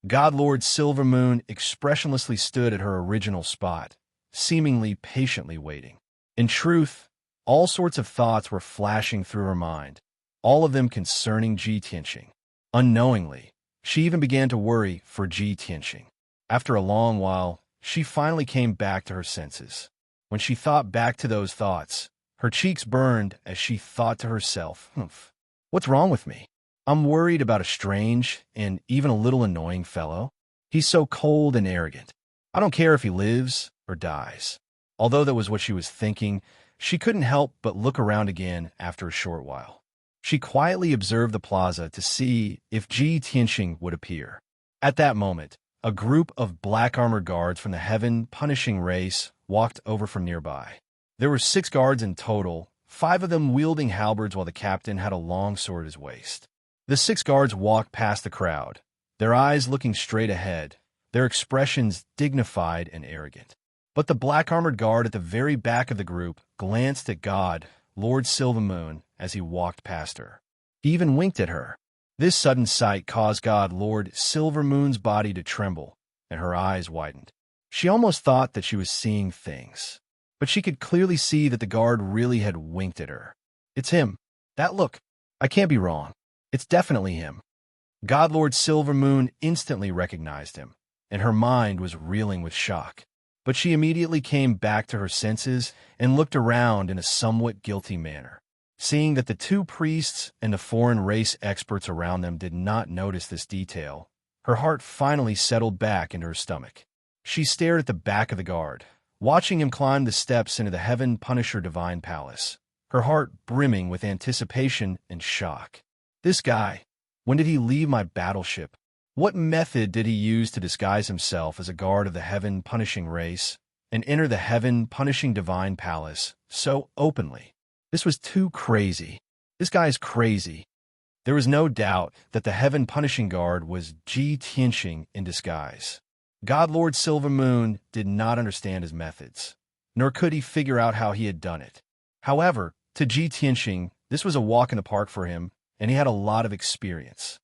God Lord Silver Moon expressionlessly stood at her original spot, seemingly patiently waiting. In truth, all sorts of thoughts were flashing through her mind, all of them concerning Ji Tianxing. Unknowingly, she even began to worry for Ji Tianxing. After a long while, she finally came back to her senses. When she thought back to those thoughts, her cheeks burned as she thought to herself, "What's wrong with me? I'm worried about a strange and even a little annoying fellow. He's so cold and arrogant. I don't care if he lives or dies." Although that was what she was thinking, she couldn't help but look around again after a short while. She quietly observed the plaza to see if Ji Tianxing would appear. At that moment, a group of black-armored guards from the heaven-punishing race walked over from nearby. There were 6 guards in total, 5 of them wielding halberds while the captain had a long sword at his waist. The 6 guards walked past the crowd, their eyes looking straight ahead, their expressions dignified and arrogant. But the black-armored guard at the very back of the group glanced at God, Lord Silver Moon, as he walked past her. He even winked at her. This sudden sight caused God Lord Silver Moon's body to tremble, and her eyes widened. She almost thought that she was seeing things, but she could clearly see that the guard really had winked at her. "It's him. That look. I can't be wrong. It's definitely him." God Lord Silver Moon instantly recognized him, and her mind was reeling with shock. But she immediately came back to her senses and looked around in a somewhat guilty manner. Seeing that the two priests and the foreign race experts around them did not notice this detail, her heart finally settled back into her stomach. She stared at the back of the guard, watching him climb the steps into the Heaven Punisher Divine Palace, her heart brimming with anticipation and shock. This guy, when did he leave my battleship? What method did he use to disguise himself as a guard of the Heaven Punishing race and enter the Heaven Punishing Divine Palace so openly? This was too crazy. This guy's crazy. There was no doubt that the Heaven Punishing Guard was Ji Tianxing in disguise. God Lord Silvermoon did not understand his methods, nor could he figure out how he had done it. However, to Ji Tianxing, this was a walk in the park for him, and he had a lot of experience.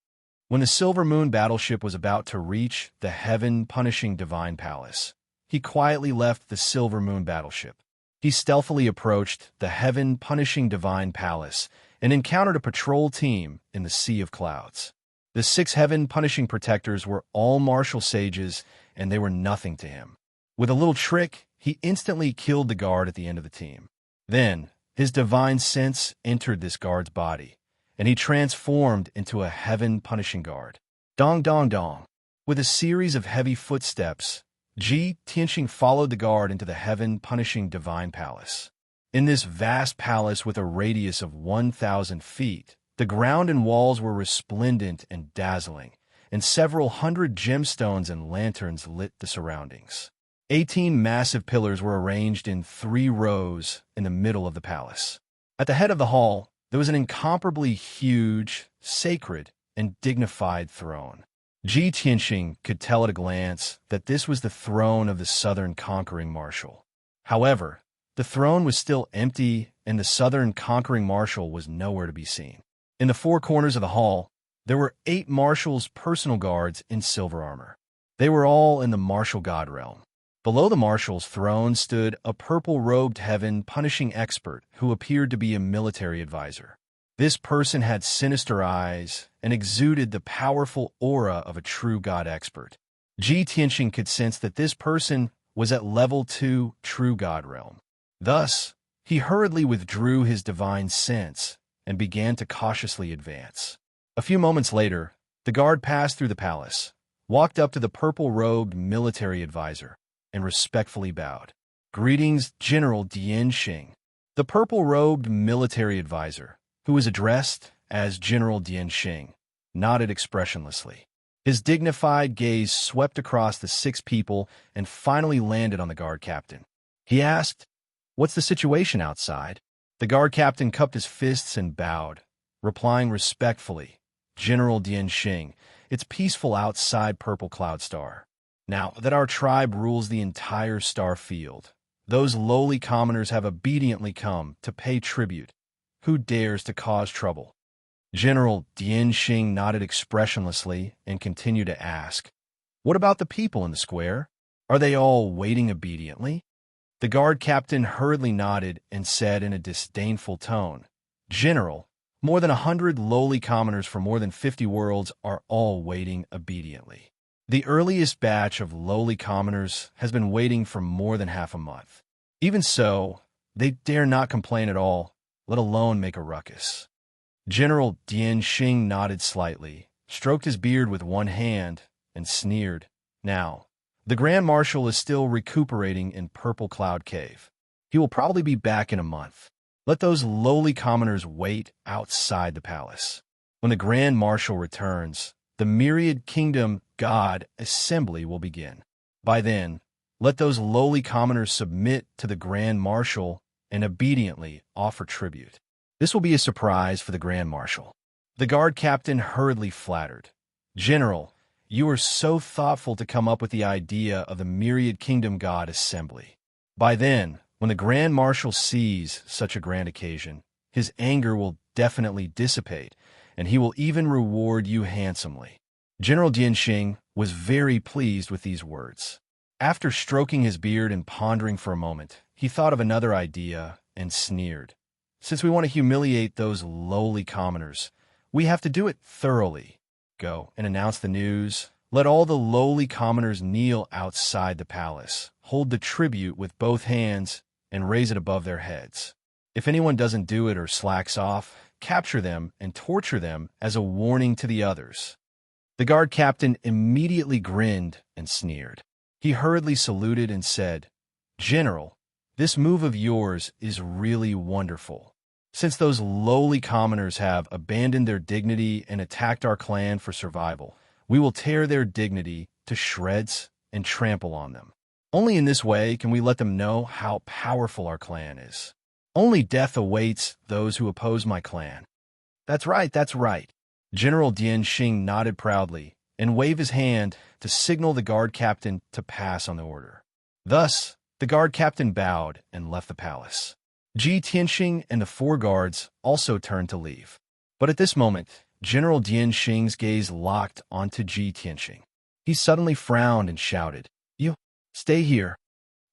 When the Silver Moon battleship was about to reach the Heaven Punishing Divine Palace, he quietly left the Silver Moon battleship. He stealthily approached the Heaven Punishing Divine Palace and encountered a patrol team in the Sea of Clouds. The 6 Heaven Punishing Protectors were all martial sages, and they were nothing to him. With a little trick, he instantly killed the guard at the end of the team. Then, his divine sense entered this guard's body, and he transformed into a Heaven Punishing Guard. Dong dong dong. With a series of heavy footsteps, Ji Tianxing followed the guard into the Heaven Punishing Divine Palace. In this vast palace with a radius of 1,000 feet, the ground and walls were resplendent and dazzling, and several hundred gemstones and lanterns lit the surroundings. 18 massive pillars were arranged in 3 rows in the middle of the palace. At the head of the hall, there was an incomparably huge, sacred, and dignified throne. Ji Tianxing could tell at a glance that this was the throne of the Southern Conquering Marshal. However, the throne was still empty, and the Southern Conquering Marshal was nowhere to be seen. In the 4 corners of the hall, there were 8 Marshal's personal guards in silver armor. They were all in the Martial God realm. Below the Marshal's throne stood a purple-robed Heaven Punishing expert who appeared to be a military advisor. This person had sinister eyes and exuded the powerful aura of a true God expert. Ji Tianxing could sense that this person was at level 2 true God realm. Thus, he hurriedly withdrew his divine sense and began to cautiously advance. A few moments later, the guard passed through the palace, walked up to the purple-robed military advisor, and respectfully bowed. "Greetings, General Tianxing." The purple-robed military advisor, who was addressed as General Tianxing, nodded expressionlessly. His dignified gaze swept across the 6 people and finally landed on the guard captain. He asked, "What's the situation outside?" The guard captain cupped his fists and bowed, replying respectfully, "General Tianxing, it's peaceful outside Purple Cloud Star. Now that our tribe rules the entire star field, those lowly commoners have obediently come to pay tribute. Who dares to cause trouble?" General Tianxing nodded expressionlessly and continued to ask, "What about the people in the square? Are they all waiting obediently?" The guard captain hurriedly nodded and said in a disdainful tone, "General, more than 100 lowly commoners from more than 50 worlds are all waiting obediently. The earliest batch of lowly commoners has been waiting for more than half a month. Even so, they dare not complain at all, let alone make a ruckus." General Tianxing nodded slightly, stroked his beard with one hand, and sneered, "Now, the Grand Marshal is still recuperating in Purple Cloud Cave. He will probably be back in a month. Let those lowly commoners wait outside the palace. When the Grand Marshal returns, the Myriad Kingdom God Assembly will begin. By then, let those lowly commoners submit to the Grand Marshal and obediently offer tribute. This will be a surprise for the Grand Marshal." The guard captain hurriedly flattered, "General, you are so thoughtful to come up with the idea of the Myriad Kingdom God Assembly. By then, when the Grand Marshal sees such a grand occasion, his anger will definitely dissipate, and he will even reward you handsomely." General Tianxing was very pleased with these words. After stroking his beard and pondering for a moment, he thought of another idea and sneered, "Since we want to humiliate those lowly commoners, we have to do it thoroughly. Go and announce the news. Let all the lowly commoners kneel outside the palace, hold the tribute with both hands, and raise it above their heads. If anyone doesn't do it or slacks off, capture them and torture them as a warning to the others. The guard captain immediately grinned and sneered. He hurriedly saluted and said, "General, this move of yours is really wonderful. Since those lowly commoners have abandoned their dignity and attacked our clan for survival, we will tear their dignity to shreds and trample on them. Only in this way can we let them know how powerful our clan is. Only death awaits those who oppose my clan." That's right, that's right. General Dian Xing nodded proudly and waved his hand to signal the guard captain to pass on the order. Thus, the guard captain bowed and left the palace. Ji Tianxing and the 4 guards also turned to leave. But at this moment, General Dian Xing's gaze locked onto Ji Tianxing. He suddenly frowned and shouted, "You, stay here."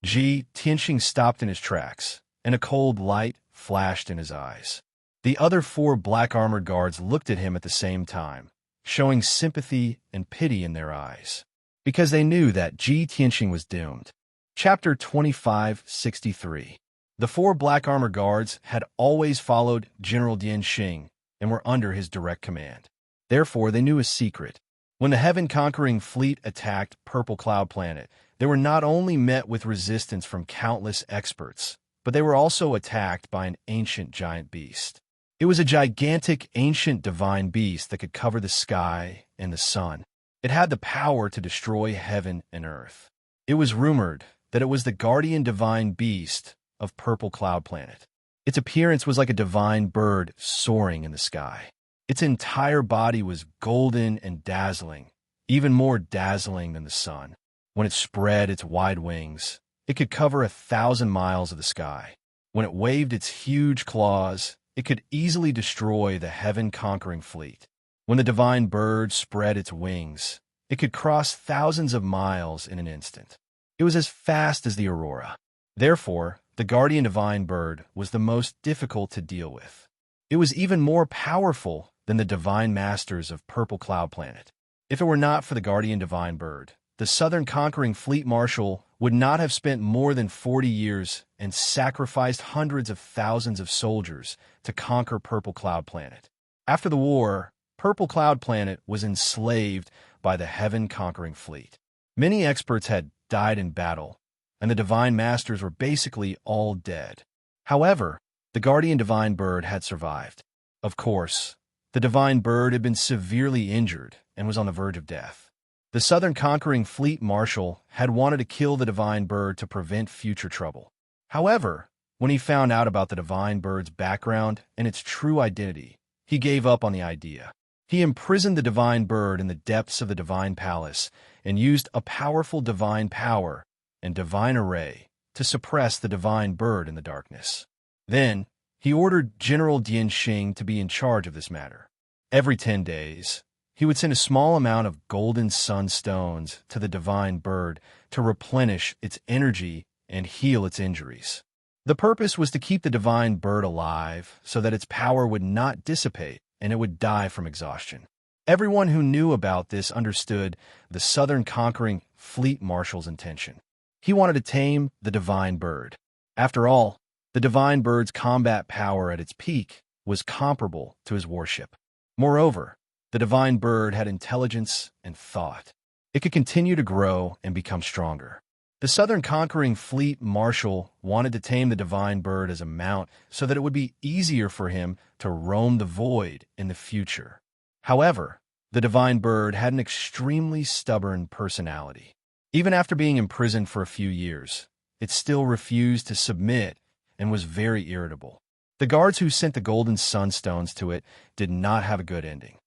Ji Tianxing stopped in his tracks, and a cold light flashed in his eyes. The other 4 black-armored guards looked at him at the same time, showing sympathy and pity in their eyes, because they knew that Ji Tianxing was doomed. Chapter 2563. The 4 black-armored guards had always followed General Dian Xing and were under his direct command. Therefore, they knew his secret. When the heaven-conquering fleet attacked Purple Cloud Planet, they were not only met with resistance from countless experts, but they were also attacked by an ancient giant beast. It was a gigantic ancient divine beast that could cover the sky and the sun. It had the power to destroy heaven and earth. It was rumored that it was the guardian divine beast of Purple Cloud Planet. Its appearance was like a divine bird soaring in the sky. Its entire body was golden and dazzling, even more dazzling than the sun. When it spread its wide wings, it could cover 1,000 miles of the sky. When it waved its huge claws, it could easily destroy the heaven-conquering fleet. When the divine bird spread its wings, it could cross thousands of miles in an instant. It was as fast as the aurora. Therefore, the guardian divine bird was the most difficult to deal with. It was even more powerful than the divine masters of Purple Cloud Planet. If it were not for the guardian divine bird, the southern conquering fleet marshal would not have spent more than 40 years and sacrificed hundreds of thousands of soldiers to conquer Purple Cloud Planet. After the war, Purple Cloud Planet was enslaved by the heaven-conquering fleet. Many experts had died in battle, and the divine masters were basically all dead. However, the guardian divine bird had survived. Of course, the divine bird had been severely injured and was on the verge of death. The southern conquering fleet marshal had wanted to kill the divine bird to prevent future trouble. However, when he found out about the divine bird's background and its true identity, he gave up on the idea. He imprisoned the divine bird in the depths of the divine palace and used a powerful divine power and divine array to suppress the divine bird in the darkness. Then, he ordered General Dian Xing to be in charge of this matter. Every 10 days, he would send a small amount of golden sunstones to the divine bird to replenish its energy and heal its injuries. The purpose was to keep the divine bird alive so that its power would not dissipate and it would die from exhaustion. Everyone who knew about this understood the southern conquering fleet marshal's intention. He wanted to tame the divine bird. After all, the divine bird's combat power at its peak was comparable to his warship. Moreover, the divine bird had intelligence and thought. It could continue to grow and become stronger. The southern conquering fleet marshal wanted to tame the divine bird as a mount so that it would be easier for him to roam the void in the future. However, the divine bird had an extremely stubborn personality. Even after being imprisoned for a few years, it still refused to submit and was very irritable. The guards who sent the golden sunstones to it did not have a good ending.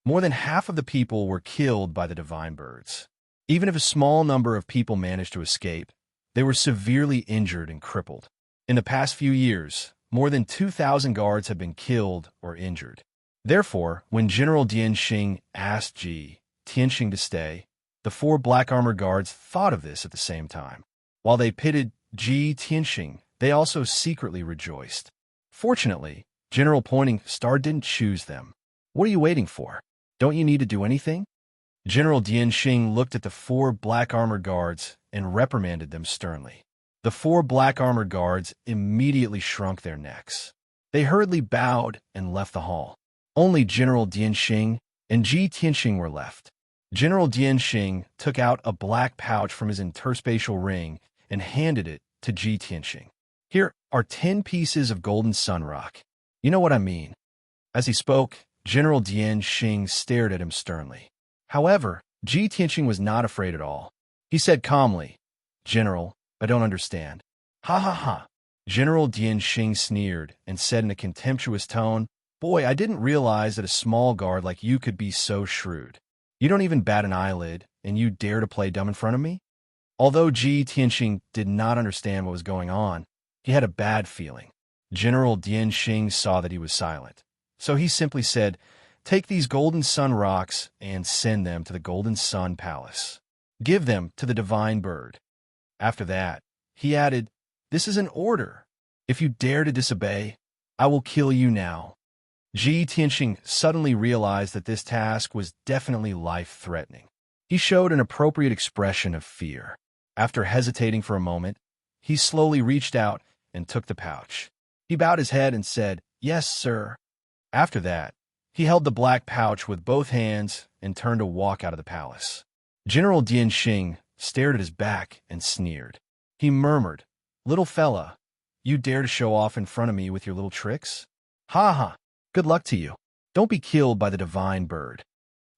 More than half of the people were killed by the divine birds. Even if a small number of people managed to escape, they were severely injured and crippled. In the past few years, more than 2,000 guards have been killed or injured. Therefore, when General Dian Xing asked Ji Tianxing to stay, the 4 black-armored guards thought of this at the same time. While they pitied Ji Tianxing, they also secretly rejoiced. Fortunately, General Pointing Star didn't choose them. What are you waiting for? Don't you need to do anything? General Dian Xing looked at the 4 black-armored guards and reprimanded them sternly. The 4 black-armored guards immediately shrunk their necks. They hurriedly bowed and left the hall. Only General Dianxing and Ji Tianxing were left. General Dianxing took out a black pouch from his interspatial ring and handed it to Ji Tianxing. "Here are 10 pieces of golden sun rock. You know what I mean." As he spoke, General Dianxing stared at him sternly. However, Ji Tianxing was not afraid at all. He said calmly, "General, I don't understand." "Ha ha ha." General Dianxing sneered and said in a contemptuous tone, "Boy, I didn't realize that a small guard like you could be so shrewd. You don't even bat an eyelid, and you dare to play dumb in front of me?" Although Ji Tianxing did not understand what was going on, he had a bad feeling. General Dianxing saw that he was silent. So he simply said, "Take these golden sun rocks and send them to the Golden Sun Palace. Give them to the divine bird." After that, he added, "This is an order. If you dare to disobey, I will kill you now." Ji Tianxing suddenly realized that this task was definitely life-threatening. He showed an appropriate expression of fear. After hesitating for a moment, he slowly reached out and took the pouch. He bowed his head and said, "Yes, sir." After that, he held the black pouch with both hands and turned to walk out of the palace. General Dianxing stared at his back and sneered. He murmured, "Little fella, you dare to show off in front of me with your little tricks? Ha ha, good luck to you. Don't be killed by the divine bird."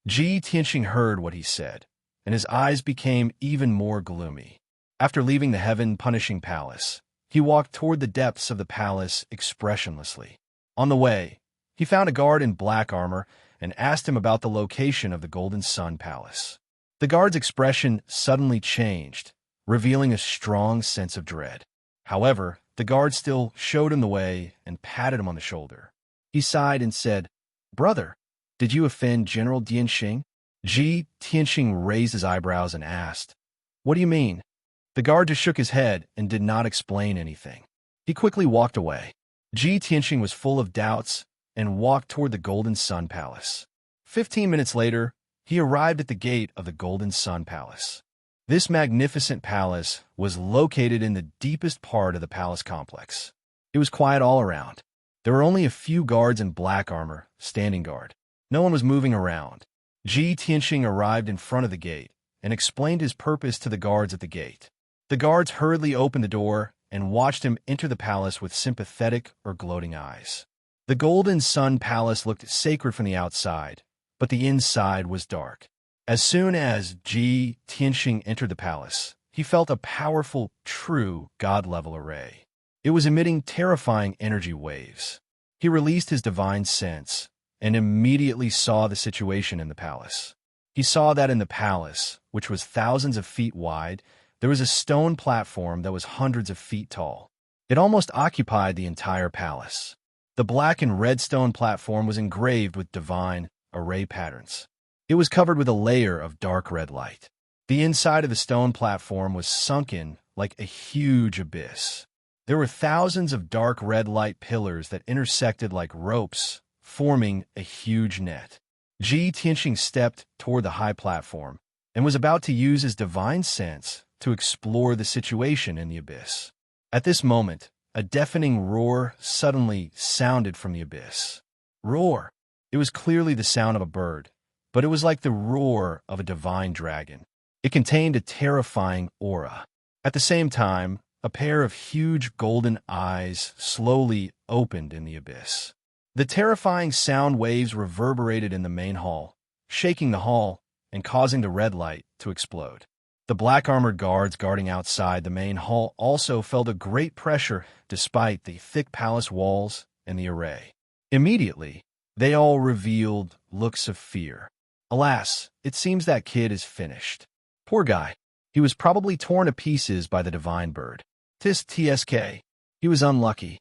Ji Tianxing heard what he said, and his eyes became even more gloomy. After leaving the heaven-punishing palace, he walked toward the depths of the palace expressionlessly. On the way, he found a guard in black armor and asked him about the location of the Golden Sun Palace. The guard's expression suddenly changed, revealing a strong sense of dread. However, the guard still showed him the way and patted him on the shoulder. He sighed and said, "Brother, did you offend General Dianxing?" Ji Tianxing raised his eyebrows and asked, "What do you mean?" The guard just shook his head and did not explain anything. He quickly walked away. Ji Tianxing was full of doubts and walked toward the Golden Sun Palace. 15 minutes later, he arrived at the gate of the Golden Sun Palace. This magnificent palace was located in the deepest part of the palace complex. It was quiet all around. There were only a few guards in black armor, standing guard. No one was moving around. Ji Tianxing arrived in front of the gate and explained his purpose to the guards at the gate. The guards hurriedly opened the door and watched him enter the palace with sympathetic or gloating eyes. The Golden Sun Palace looked sacred from the outside, but the inside was dark. As soon as Ji Tianxing entered the palace, he felt a powerful, true God-level array. It was emitting terrifying energy waves. He released his divine sense and immediately saw the situation in the palace. He saw that in the palace, which was thousands of feet wide, there was a stone platform that was hundreds of feet tall. It almost occupied the entire palace. The black and red stone platform was engraved with divine array patterns. It was covered with a layer of dark red light. The inside of the stone platform was sunken like a huge abyss. There were thousands of dark red light pillars that intersected like ropes, forming a huge net. Ji Tianxing stepped toward the high platform and was about to use his divine sense to explore the situation in the abyss. At this moment, a deafening roar suddenly sounded from the abyss. Roar! It was clearly the sound of a bird, but it was like the roar of a divine dragon. It contained a terrifying aura. At the same time, a pair of huge golden eyes slowly opened in the abyss. The terrifying sound waves reverberated in the main hall, shaking the hall and causing the red light to explode. The black-armored guards guarding outside the main hall also felt a great pressure despite the thick palace walls and the array. Immediately, they all revealed looks of fear. Alas, it seems that kid is finished. Poor guy. He was probably torn to pieces by the divine bird. Tsk. He was unlucky.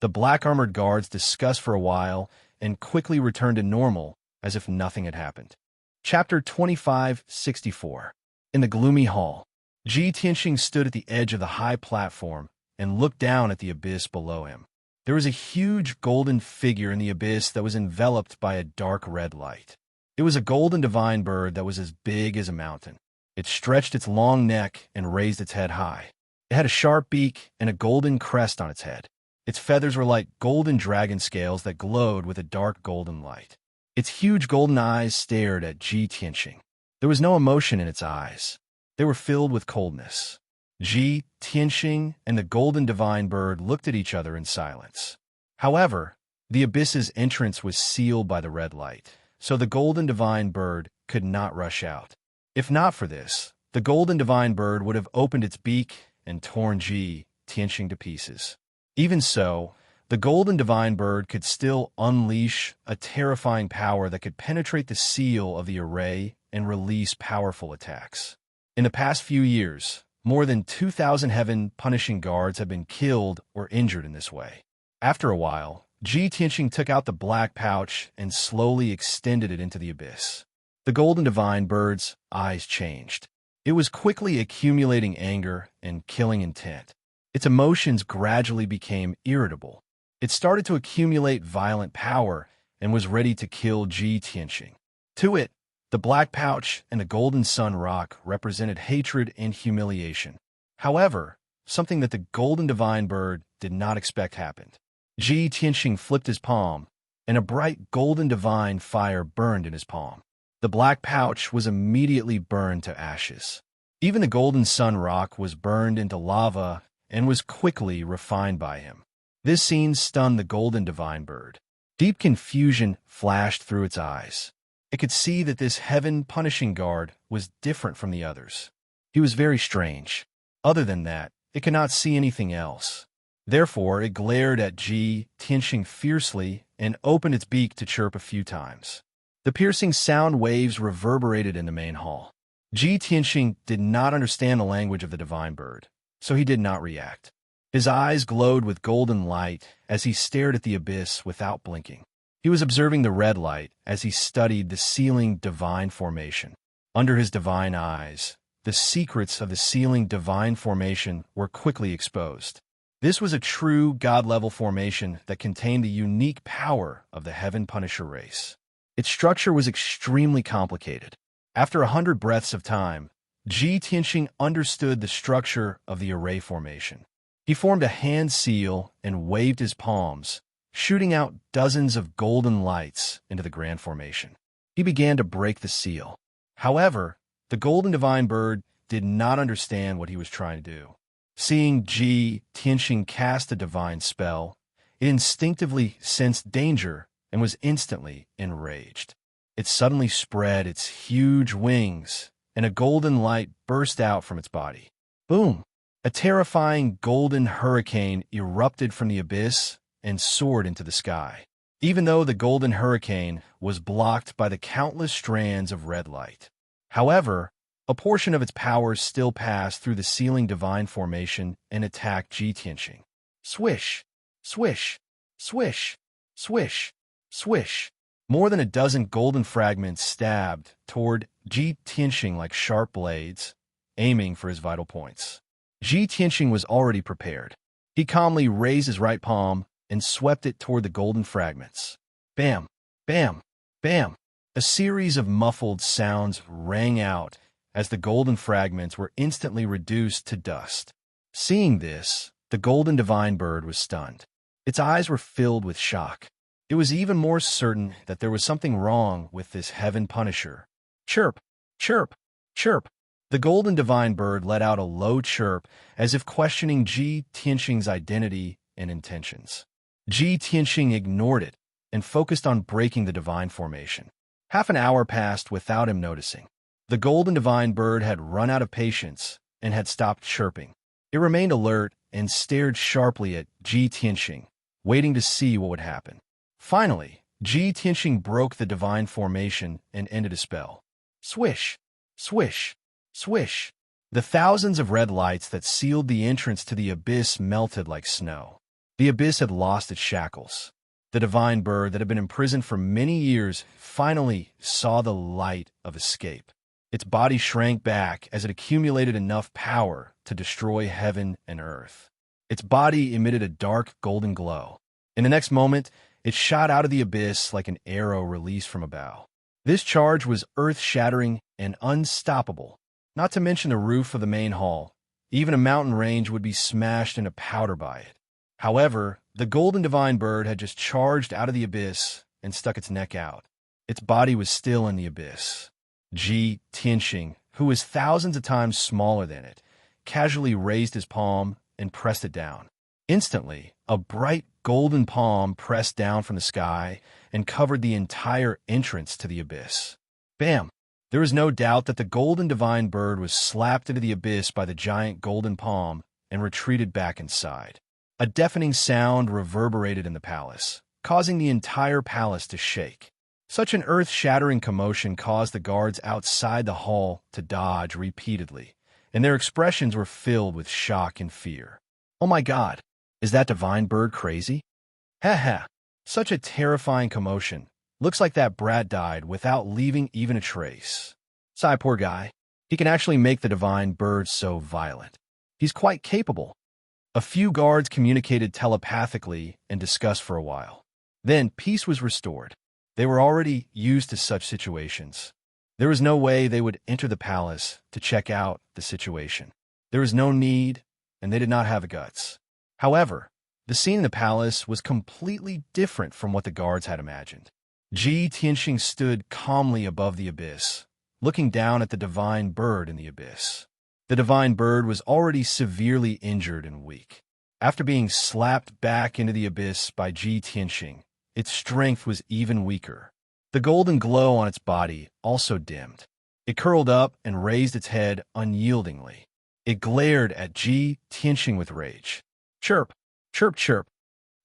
The black-armored guards discussed for a while and quickly returned to normal as if nothing had happened. Chapter 2564. In the gloomy hall, Ji Tianxing stood at the edge of the high platform and looked down at the abyss below him. There was a huge golden figure in the abyss that was enveloped by a dark red light. It was a golden divine bird that was as big as a mountain. It stretched its long neck and raised its head high. It had a sharp beak and a golden crest on its head. Its feathers were like golden dragon scales that glowed with a dark golden light. Its huge golden eyes stared at Ji Tianqing. There was no emotion in its eyes. They were filled with coldness. Ji Tianqing and the golden divine bird looked at each other in silence. However, the abyss's entrance was sealed by the red light, so the golden divine bird could not rush out. If not for this, the golden divine bird would have opened its beak and torn Ji Tianqing to pieces. Even so, the golden divine bird could still unleash a terrifying power that could penetrate the seal of the array and release powerful attacks. In the past few years, more than 2,000 heaven-punishing guards have been killed or injured in this way. After a while, Ji Tianqing took out the black pouch and slowly extended it into the abyss. The golden divine bird's eyes changed. It was quickly accumulating anger and killing intent. Its emotions gradually became irritable. It started to accumulate violent power and was ready to kill Ji Tianqing. To it, the black pouch and the golden sun rock represented hatred and humiliation. However, something that the golden divine bird did not expect happened. Ji Tianqing flipped his palm, and a bright golden divine fire burned in his palm. The black pouch was immediately burned to ashes. Even the golden sun rock was burned into lava and was quickly refined by him. This scene stunned the golden divine bird. Deep confusion flashed through its eyes. It could see that this heaven-punishing guard was different from the others. He was very strange. Other than that, it could not see anything else. Therefore, it glared at Ji Tianqing fiercely and opened its beak to chirp a few times. The piercing sound waves reverberated in the main hall. Ji Tianqing did not understand the language of the divine bird, so he did not react. His eyes glowed with golden light as he stared at the abyss without blinking. He was observing the red light as he studied the sealing divine formation. Under his divine eyes, the secrets of the sealing divine formation were quickly exposed. This was a true God-level formation that contained the unique power of the Heaven Punisher race. Its structure was extremely complicated. After 100 breaths of time, Ji Tianqing understood the structure of the array formation. He formed a hand seal and waved his palms, shooting out dozens of golden lights into the grand formation. He began to break the seal. However, the golden divine bird did not understand what he was trying to do. Seeing Ji Tianqing cast a divine spell, it instinctively sensed danger and was instantly enraged. It suddenly spread its huge wings, and a golden light burst out from its body. Boom! A terrifying golden hurricane erupted from the abyss and soared into the sky, even though the golden hurricane was blocked by the countless strands of red light. However, a portion of its power still passed through the sealing divine formation and attacked Ji Tianqing. Swish! Swish! Swish! Swish! Swish! More than a dozen golden fragments stabbed toward Ji Tianqing like sharp blades, aiming for his vital points. Ji Tianqing was already prepared. He calmly raised his right palm and swept it toward the golden fragments. Bam! Bam! Bam! A series of muffled sounds rang out as the golden fragments were instantly reduced to dust. Seeing this, the golden divine bird was stunned. Its eyes were filled with shock. It was even more certain that there was something wrong with this heaven punisher. Chirp! Chirp! Chirp! The golden divine bird let out a low chirp as if questioning Ji Tianqing's identity and intentions. Ji Tianqing ignored it and focused on breaking the divine formation. Half an hour passed without him noticing. The golden divine bird had run out of patience and had stopped chirping. It remained alert and stared sharply at Ji Tianqing, waiting to see what would happen. Finally, Ji Tianqing broke the divine formation and ended a spell. Swish! Swish! Swish! The thousands of red lights that sealed the entrance to the abyss melted like snow. The abyss had lost its shackles. The divine bird that had been imprisoned for many years finally saw the light of escape. Its body shrank back as it accumulated enough power to destroy heaven and earth. Its body emitted a dark golden glow. In the next moment, it shot out of the abyss like an arrow released from a bow. This charge was earth-shattering and unstoppable. Not to mention the roof of the main hall. Even a mountain range would be smashed into powder by it. However, the golden divine bird had just charged out of the abyss and stuck its neck out. Its body was still in the abyss. Ji Tianxing, who was thousands of times smaller than it, casually raised his palm and pressed it down. Instantly, a bright golden palm pressed down from the sky and covered the entire entrance to the abyss. Bam! There was no doubt that the golden divine bird was slapped into the abyss by the giant golden palm and retreated back inside. A deafening sound reverberated in the palace, causing the entire palace to shake. Such an earth-shattering commotion caused the guards outside the hall to dodge repeatedly, and their expressions were filled with shock and fear. Oh my God, is that divine bird crazy? Ha ha, such a terrifying commotion. Looks like that brat died without leaving even a trace. Sigh, poor guy. He can actually make the divine bird so violent. He's quite capable. A few guards communicated telepathically and discussed for a while. Then peace was restored. They were already used to such situations. There was no way they would enter the palace to check out the situation. There was no need, and they did not have the guts. However, the scene in the palace was completely different from what the guards had imagined. Ji Tianxing stood calmly above the abyss, looking down at the divine bird in the abyss. The divine bird was already severely injured and weak. After being slapped back into the abyss by Ji Tianxing, its strength was even weaker. The golden glow on its body also dimmed. It curled up and raised its head unyieldingly. It glared at Ji Tianxing with rage. Chirp, chirp, chirp.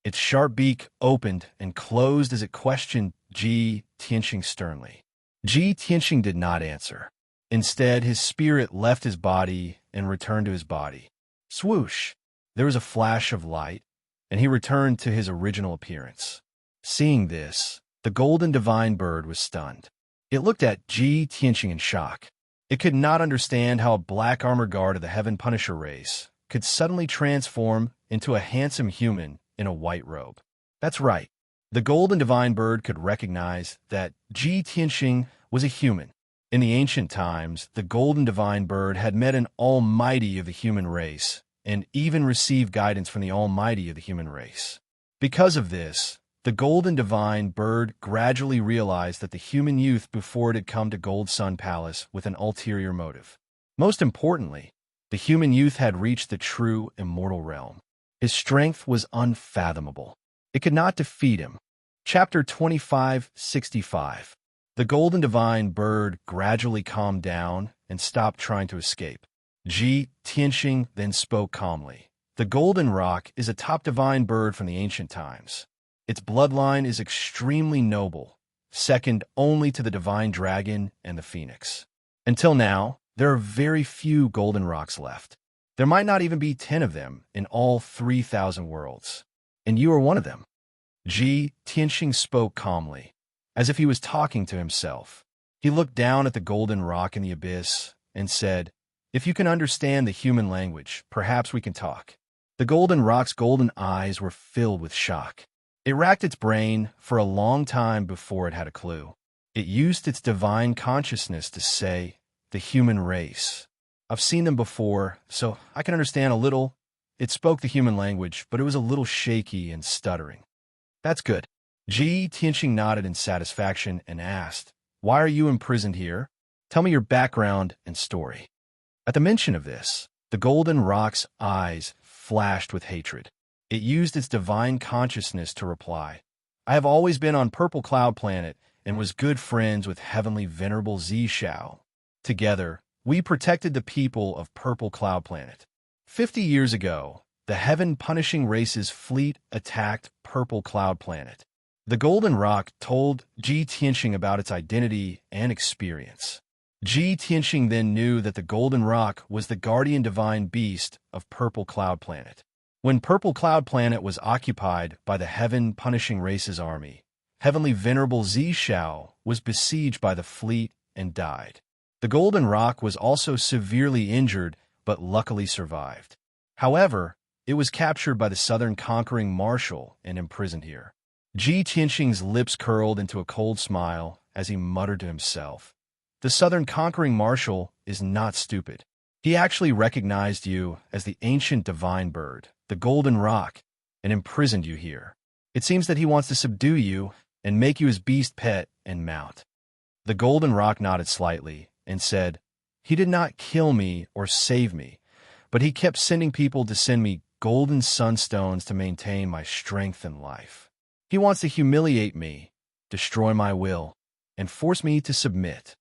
Its sharp beak opened and closed as it questioned Ji Tianxing sternly. Ji Tianxing did not answer. Instead, his spirit left his body and returned to his body. Swoosh! There was a flash of light, and he returned to his original appearance. Seeing this, the golden divine bird was stunned. It looked at Ji Tianxing in shock. It could not understand how a black armor guard of the Heaven Punisher race could suddenly transform into a handsome human in a white robe. That's right. The golden divine bird could recognize that Ji Tianxing was a human. In the ancient times, the golden divine bird had met an almighty of the human race and even received guidance from the almighty of the human race. Because of this, the golden divine bird gradually realized that the human youth before it had come to Gold Sun Palace with an ulterior motive. Most importantly, the human youth had reached the true immortal realm. His strength was unfathomable. It could not defeat him. Chapter 2565. The golden divine bird gradually calmed down and stopped trying to escape. Ji Tianxing then spoke calmly. The golden rock is a top divine bird from the ancient times. Its bloodline is extremely noble, second only to the divine dragon and the phoenix. Until now, there are very few golden rocks left. There might not even be 10 of them in all 3,000 worlds. And you are one of them. Ji Tianxing spoke calmly, as if he was talking to himself. He looked down at the golden rock in the abyss and said, "If you can understand the human language, perhaps we can talk." The golden rock's golden eyes were filled with shock. It racked its brain for a long time before it had a clue. It used its divine consciousness to say, "The human race. I've seen them before, so I can understand a little." It spoke the human language, but it was a little shaky and stuttering. That's good. Ji Tianxing nodded in satisfaction and asked, "Why are you imprisoned here? Tell me your background and story." At the mention of this, the golden rock's eyes flashed with hatred. It used its divine consciousness to reply, "I have always been on Purple Cloud Planet and was good friends with Heavenly Venerable Zishao. Together, we protected the people of Purple Cloud Planet. 50 years ago, the heaven-punishing race's fleet attacked Purple Cloud Planet. The Golden Rock told Ji Tianxing about its identity and experience. Ji Tianxing then knew that the Golden Rock was the guardian divine beast of Purple Cloud Planet. When Purple Cloud Planet was occupied by the heaven-punishing race's army, Heavenly Venerable Zishao was besieged by the fleet and died. The Golden Rock was also severely injured, but luckily survived. However, it was captured by the Southern Conquering Marshal and imprisoned here." Ji Tianxing's lips curled into a cold smile as he muttered to himself, "The Southern Conquering Marshal is not stupid. He actually recognized you as the ancient divine bird, the golden rock, and imprisoned you here. It seems that he wants to subdue you and make you his beast pet and mount. The golden rock nodded slightly and said, "He did not kill me or save me, but he kept sending people to send me golden sunstones to maintain my strength and life. He wants to humiliate me, destroy my will, and force me to submit."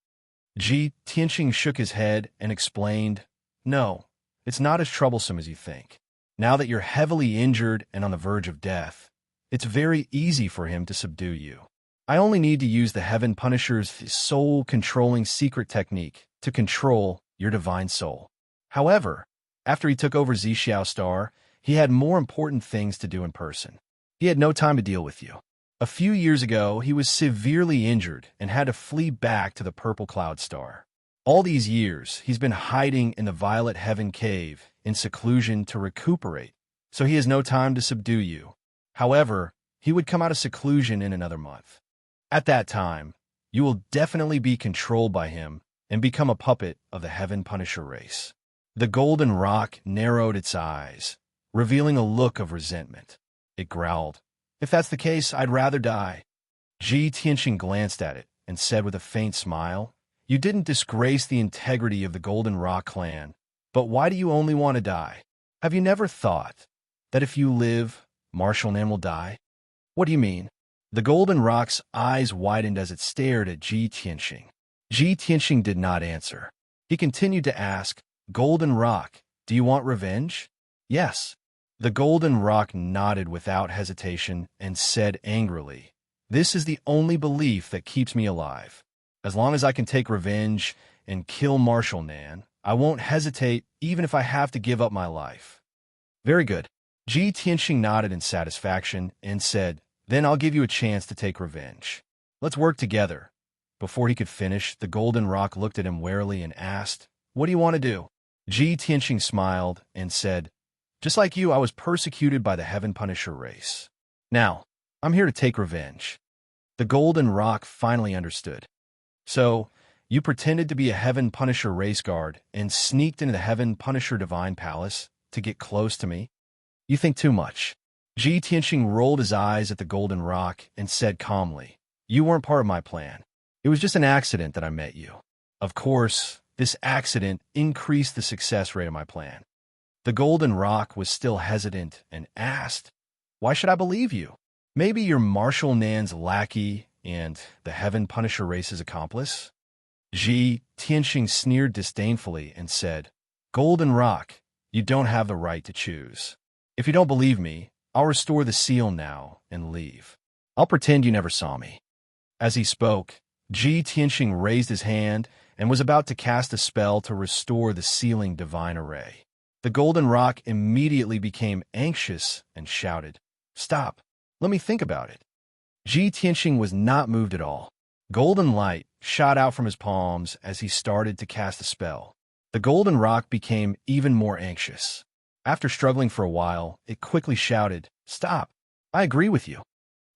Tianxing shook his head and explained, "No, it's not as troublesome as you think. Now that you're heavily injured and on the verge of death, it's very easy for him to subdue you. I only need to use the Heaven Punisher's soul-controlling secret technique to control your divine soul." However, after he took over Zixiao Star, he had more important things to do in person. He had no time to deal with you. A few years ago, he was severely injured and had to flee back to the Purple Cloud Star. All these years, he's been hiding in the Violet Heaven Cave in seclusion to recuperate, so he has no time to subdue you. However, he would come out of seclusion in another month. At that time, you will definitely be controlled by him and become a puppet of the Heaven Punisher race. The golden rock narrowed its eyes, revealing a look of resentment. It growled, "If that's the case, I'd rather die." Tianxing glanced at it and said with a faint smile, "You didn't disgrace the integrity of the Golden Rock clan, but why do you only want to die? Have you never thought that if you live, Marshall Nan will die?" "What do you mean?" The Golden Rock's eyes widened as it stared at Tianxing. Tianxing did not answer. He continued to ask, "Golden Rock, do you want revenge?" "Yes." The Golden Rock nodded without hesitation and said angrily, "This is the only belief that keeps me alive. As long as I can take revenge and kill Marshall Nan, I won't hesitate even if I have to give up my life." "Very good." Tianxing nodded in satisfaction and said, "Then I'll give you a chance to take revenge. Let's work together." Before he could finish, the Golden Rock looked at him warily and asked, "What do you want to do?" Tianxing smiled and said, "Just like you, I was persecuted by the Heaven Punisher race. Now, I'm here to take revenge." The Golden Rock finally understood. "So, you pretended to be a Heaven Punisher race guard and sneaked into the Heaven Punisher Divine Palace to get close to me? You think too much." Tianxing rolled his eyes at the Golden Rock and said calmly, "You weren't part of my plan. It was just an accident that I met you. Of course, this accident increased the success rate of my plan." The Golden Rock was still hesitant and asked, "Why should I believe you? Maybe you're Marshall Nan's lackey and the Heaven Punisher race's accomplice?" Tianxing sneered disdainfully and said, "Golden Rock, you don't have the right to choose. If you don't believe me, I'll restore the seal now and leave. I'll pretend you never saw me." As he spoke, Tianxing raised his hand and was about to cast a spell to restore the sealing divine array. The Golden Rock immediately became anxious and shouted, "Stop! Let me think about it." Tianxing was not moved at all. Golden light shot out from his palms as he started to cast a spell. The Golden Rock became even more anxious. After struggling for a while, it quickly shouted, "Stop! I agree with you."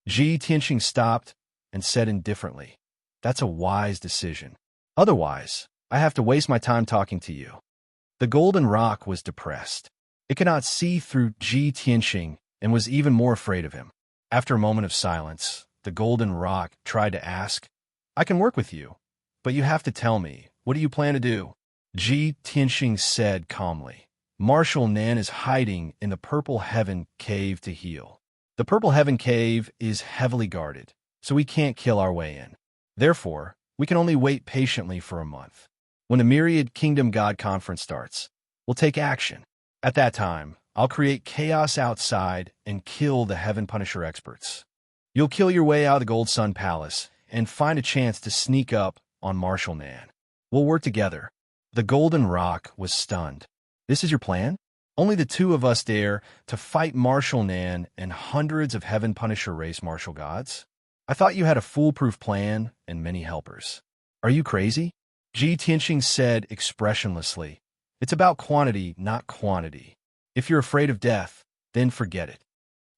Tianxing stopped and said indifferently, "That's a wise decision. Otherwise, I have to waste my time talking to you." The Golden Rock was depressed. It could not see through Tianxing and was even more afraid of him. After a moment of silence, the Golden Rock tried to ask, "I can work with you, but you have to tell me, what do you plan to do?" Tianxing said calmly, "Marshall Nan is hiding in the Purple Heaven Cave to heal. The Purple Heaven Cave is heavily guarded, so we can't kill our way in. Therefore, we can only wait patiently for a month. When the Myriad Kingdom God Conference starts, we'll take action. At that time, I'll create chaos outside and kill the Heaven Punisher experts. You'll kill your way out of the Gold Sun Palace and find a chance to sneak up on Marshall Nan. We'll work together." The Golden Rock was stunned. "This is your plan? Only the two of us dare to fight Marshall Nan and hundreds of Heaven Punisher race martial gods? I thought you had a foolproof plan and many helpers. Are you crazy?" Tianxing said expressionlessly, "It's about quantity, not quantity. If you're afraid of death, then forget it."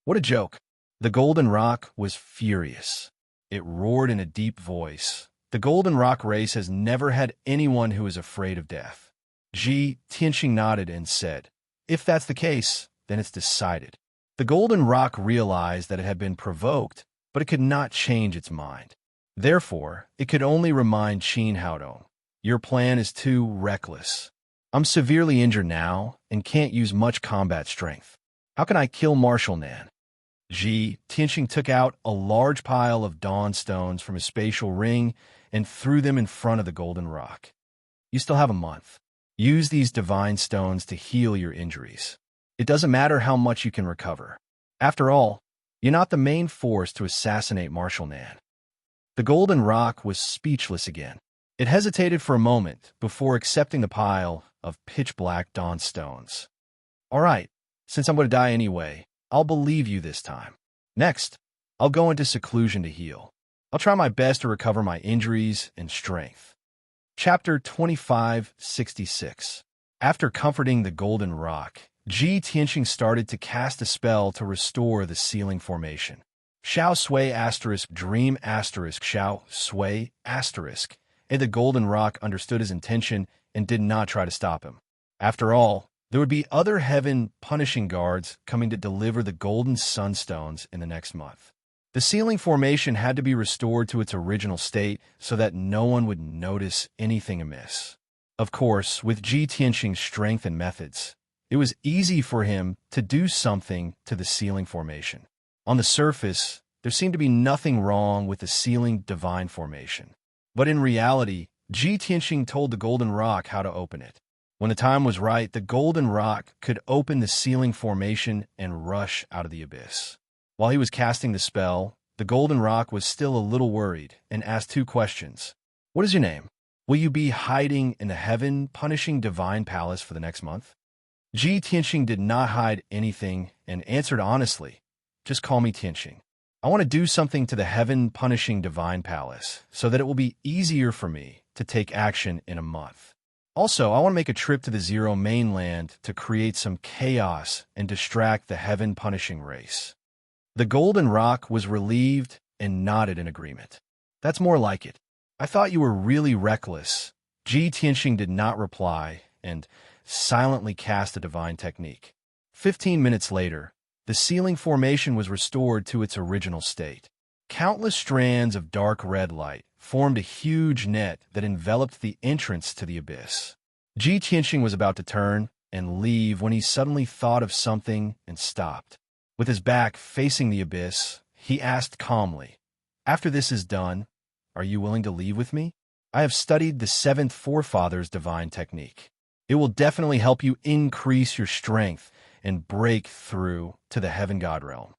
"What a joke." The Golden Rock was furious. It roared in a deep voice, "The Golden Rock race has never had anyone who is afraid of death. Ji Tianxing nodded and said, "If that's the case, then it's decided." The golden rock realized that it had been provoked, but it could not change its mind. Therefore, it could only remind Qin Haodong, "Your plan is too reckless. I'm severely injured now and can't use much combat strength. How can I kill Marshal Nan?" Ji Tianxing took out a large pile of dawn stones from his spatial ring and threw them in front of the golden rock. "You still have a month. Use these divine stones to heal your injuries. It doesn't matter how much you can recover. After all, you're not the main force to assassinate Marshal Nan." The golden rock was speechless again. It hesitated for a moment before accepting the pile of pitch-black dawn stones. "All right, since I'm going to die anyway, I'll believe you this time. Next, I'll go into seclusion to heal. I'll try my best to recover my injuries and strength." Chapter 2566. After comforting the golden rock, Ji Tianxing started to cast a spell to restore the ceiling formation. Xiao Sui * dream * Xiao Sui *, and the golden rock understood his intention and did not try to stop him. After all, there would be other heaven punishing guards coming to deliver the golden sunstones in the next month. The ceiling formation had to be restored to its original state so that no one would notice anything amiss. Of course, with Ji Tianxing's strength and methods, it was easy for him to do something to the ceiling formation. On the surface, there seemed to be nothing wrong with the ceiling divine formation. But in reality, Ji Tianxing told the golden rock how to open it. When the time was right, the golden rock could open the ceiling formation and rush out of the abyss. While he was casting the spell, the golden rock was still a little worried and asked 2 questions. "What is your name? Will you be hiding in the heaven-punishing divine palace for the next month?" Ji Tianxing did not hide anything and answered honestly, "Just call me Tianxing. I want to do something to the heaven-punishing divine palace so that it will be easier for me to take action in a month. Also, I want to make a trip to the Zero mainland to create some chaos and distract the heaven-punishing race." The golden rock was relieved and nodded in agreement. "That's more like it. I thought you were really reckless." Ji Tianxing did not reply and silently cast a divine technique. 15 minutes later, the ceiling formation was restored to its original state. Countless strands of dark red light formed a huge net that enveloped the entrance to the abyss. Ji Tianxing was about to turn and leave when he suddenly thought of something and stopped. With his back facing the abyss, he asked calmly, "After this is done, are you willing to leave with me? I have studied the 7th Forefather's divine technique. It will definitely help you increase your strength and break through to the heaven god realm."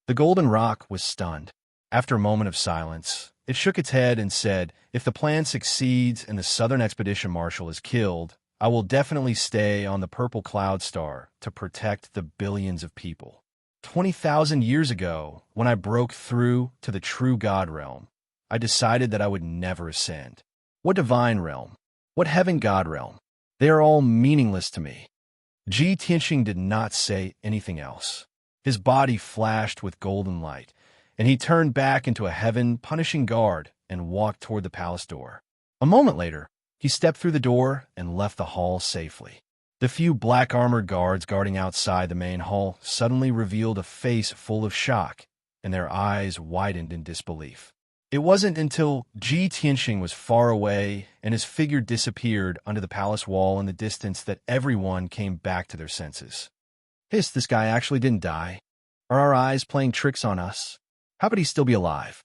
The golden rock was stunned. After a moment of silence, it shook its head and said, "If the plan succeeds and the Southern Expedition Marshal is killed, I will definitely stay on the Purple Cloud Star to protect the billions of people. 20,000 years ago, when I broke through to the true God realm, I decided that I would never ascend. What divine realm? What heaven god realm? They are all meaningless to me." Ji Tianxing did not say anything else. His body flashed with golden light, and he turned back into a heaven-punishing guard and walked toward the palace door. A moment later, he stepped through the door and left the hall safely. The few black-armored guards guarding outside the main hall suddenly revealed a face full of shock, and their eyes widened in disbelief. It wasn't until Ji Tianxing was far away and his figure disappeared under the palace wall in the distance that everyone came back to their senses. This guy actually didn't die. Are our eyes playing tricks on us? How could he still be alive?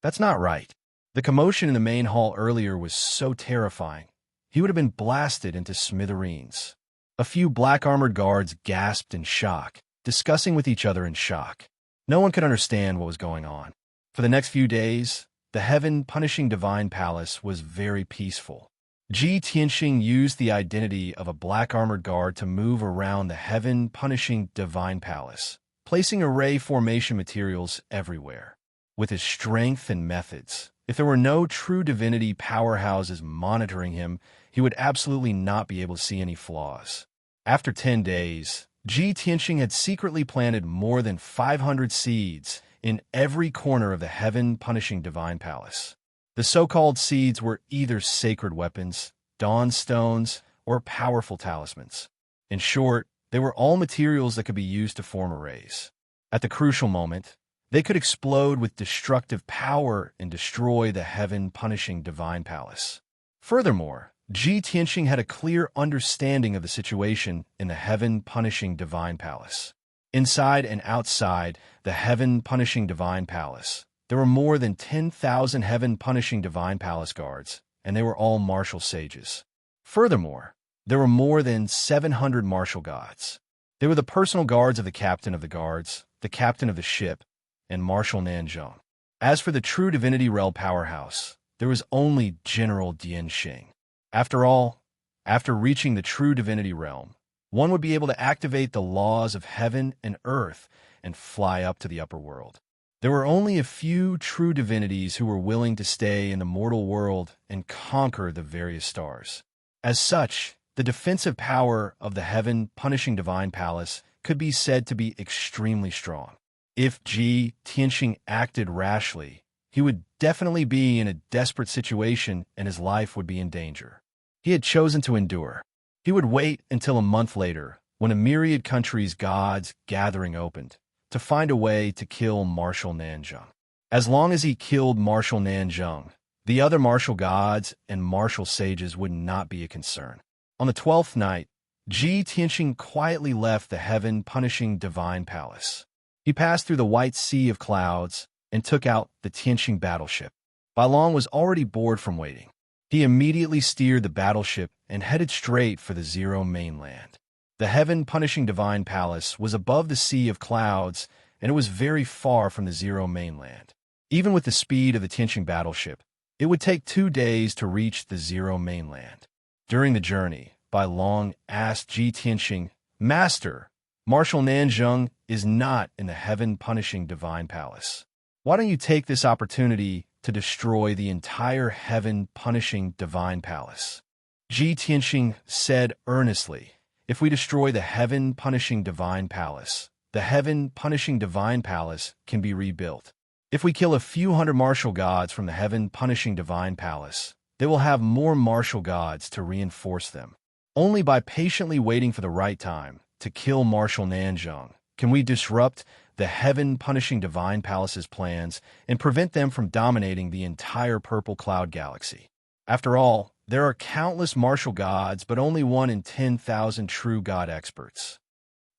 That's not right. The commotion in the main hall earlier was so terrifying. He would have been blasted into smithereens. A few black-armored guards gasped in shock, discussing with each other in shock. No one could understand what was going on. For the next few days, the heaven-punishing divine palace was very peaceful. Ji Tianxing used the identity of a black-armored guard to move around the heaven-punishing divine palace, placing array formation materials everywhere. With his strength and methods, if there were no true divinity powerhouses monitoring him, he would absolutely not be able to see any flaws. After 10 days, Ji Tianxing had secretly planted more than 500 seeds in every corner of the heaven-punishing divine palace. The so-called seeds were either sacred weapons, dawn stones, or powerful talismans. In short, they were all materials that could be used to form arrays. At the crucial moment, they could explode with destructive power and destroy the heaven-punishing divine palace. Furthermore, Ji Tianxing had a clear understanding of the situation in the heaven-punishing divine palace. Inside and outside the heaven-punishing divine palace, there were more than 10,000 heaven-punishing divine palace guards, and they were all martial sages. Furthermore, there were more than 700 martial gods. They were the personal guards of the captain of the guards, the captain of the ship, and Marshal Nanzheng. As for the true divinity realm powerhouse, there was only General Dianxing. After all, after reaching the true divinity realm, one would be able to activate the laws of heaven and earth and fly up to the upper world. There were only a few true divinities who were willing to stay in the mortal world and conquer the various stars. As such, the defensive power of the heaven-punishing divine palace could be said to be extremely strong. If Ji Tianxing acted rashly, he would definitely be in a desperate situation and his life would be in danger. He had chosen to endure. He would wait until a month later, when a myriad countries' gods' gathering opened, to find a way to kill Marshal Nanzheng. As long as he killed Marshal Nanzheng, the other martial gods and martial sages would not be a concern. On the 12th night, Ji Tianxing quietly left the heaven-punishing divine palace. He passed through the white sea of clouds and took out the Tianxing battleship. Bai Long was already bored from waiting. He immediately steered the battleship and headed straight for the Zero mainland. The heaven-punishing divine palace was above the sea of clouds, and it was very far from the Zero mainland. Even with the speed of the Tianxing battleship, it would take 2 days to reach the Zero mainland. During the journey, Bai Long asked Ji Tianxing, "Master, Marshal Nanzheng is not in the heaven-punishing divine palace. Why don't you take this opportunity to destroy the entire heaven-punishing divine palace?" Ji Tianxing said earnestly, "If we destroy the heaven-punishing divine palace, the heaven-punishing divine palace can be rebuilt. If we kill a few hundred martial gods from the heaven-punishing divine palace, they will have more martial gods to reinforce them. Only by patiently waiting for the right time to kill Marshal Nanzheng can we disrupt the heaven-punishing divine palace's plans and prevent them from dominating the entire purple cloud galaxy. After all, there are countless martial gods, but only 1 in 10,000 true god experts."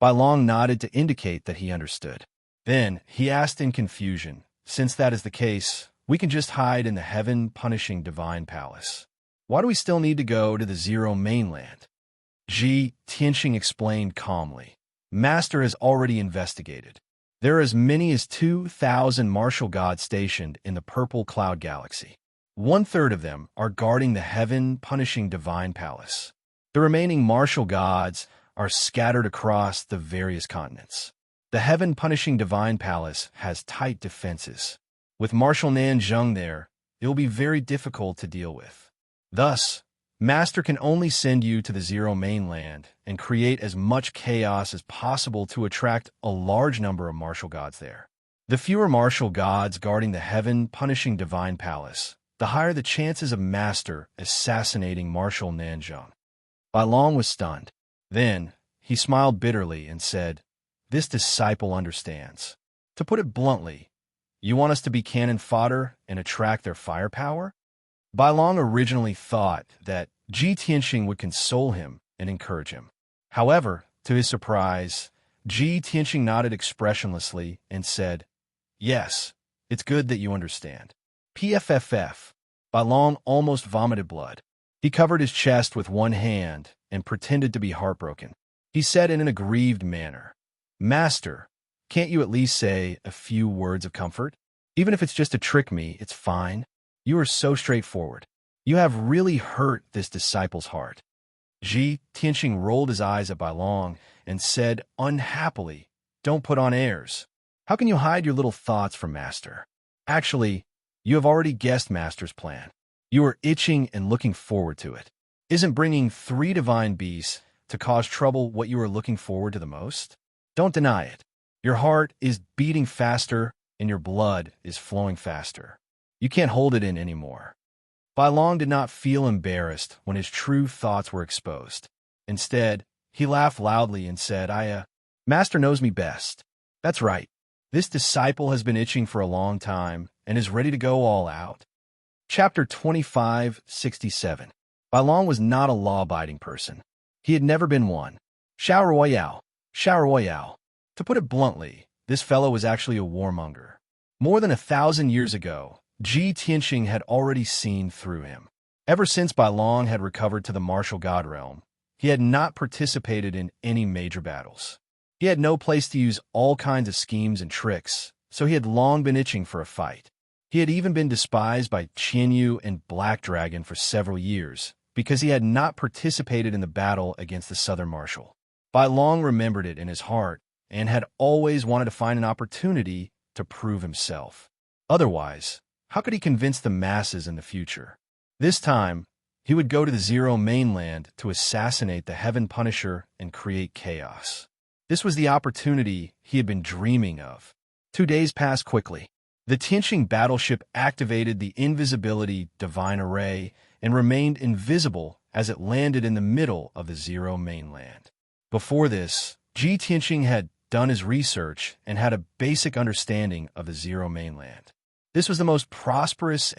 Bai Long nodded to indicate that he understood. Then he asked in confusion, "Since that is the case, we can just hide in the heaven-punishing divine palace. Why do we still need to go to the Zero mainland?" Ji Tianxing explained calmly, "Master has already investigated. There are as many as 2,000 martial gods stationed in the purple cloud galaxy. 1/3 of them are guarding the heaven-punishing divine palace. The remaining martial gods are scattered across the various continents. The heaven-punishing divine palace has tight defenses. With Marshal Nanzheng there, it will be very difficult to deal with. Thus, Master can only send you to the Zero mainland and create as much chaos as possible to attract a large number of martial gods there. The fewer martial gods guarding the heaven-punishing divine palace, the higher the chances of Master assassinating Marshal Nanzheng." Bai Long was stunned. Then, he smiled bitterly and said, "This disciple understands. To put it bluntly, you want us to be cannon fodder and attract their firepower?" Bai Long originally thought that Ji Tianxing would console him and encourage him. However, to his surprise, Ji Tianxing nodded expressionlessly and said, "Yes, it's good that you understand." PFFF. Bai Long almost vomited blood. He covered his chest with one hand and pretended to be heartbroken. He said in an aggrieved manner, "Master, can't you at least say a few words of comfort? Even if it's just to trick me, it's fine. You are so straightforward. You have really hurt this disciple's heart." Ji Tianxing rolled his eyes at Bai Long and said unhappily, "Don't put on airs. How can you hide your little thoughts from Master? Actually, you have already guessed Master's plan. You are itching and looking forward to it. Isn't bringing 3 divine beasts to cause trouble what you are looking forward to the most? Don't deny it. Your heart is beating faster and your blood is flowing faster. You can't hold it in anymore." Bai Long did not feel embarrassed when his true thoughts were exposed. Instead, he laughed loudly and said, Master knows me best. That's right. This disciple has been itching for a long time and is ready to go all out. Chapter 2567. Bai Long was not a law-abiding person. He had never been one. Xiao Royale. Xiao Royale. To put it bluntly, this fellow was actually a warmonger. More than 1,000 years ago, Ji Tianxing had already seen through him. Ever since Bai Long had recovered to the martial god realm, he had not participated in any major battles. He had no place to use all kinds of schemes and tricks, so he had long been itching for a fight. He had even been despised by Qianyu and Black Dragon for several years, because he had not participated in the battle against the Southern Marshal. Bai Long remembered it in his heart and had always wanted to find an opportunity to prove himself. Otherwise, how could he convince the masses in the future? This time, he would go to the Zero mainland to assassinate the Heaven Punisher and create chaos. This was the opportunity he had been dreaming of. 2 days passed quickly. The Tianxing battleship activated the invisibility divine array and remained invisible as it landed in the middle of the Zero mainland. Before this, Ji Tianxing had done his research and had a basic understanding of the Zero mainland. This was the most prosperous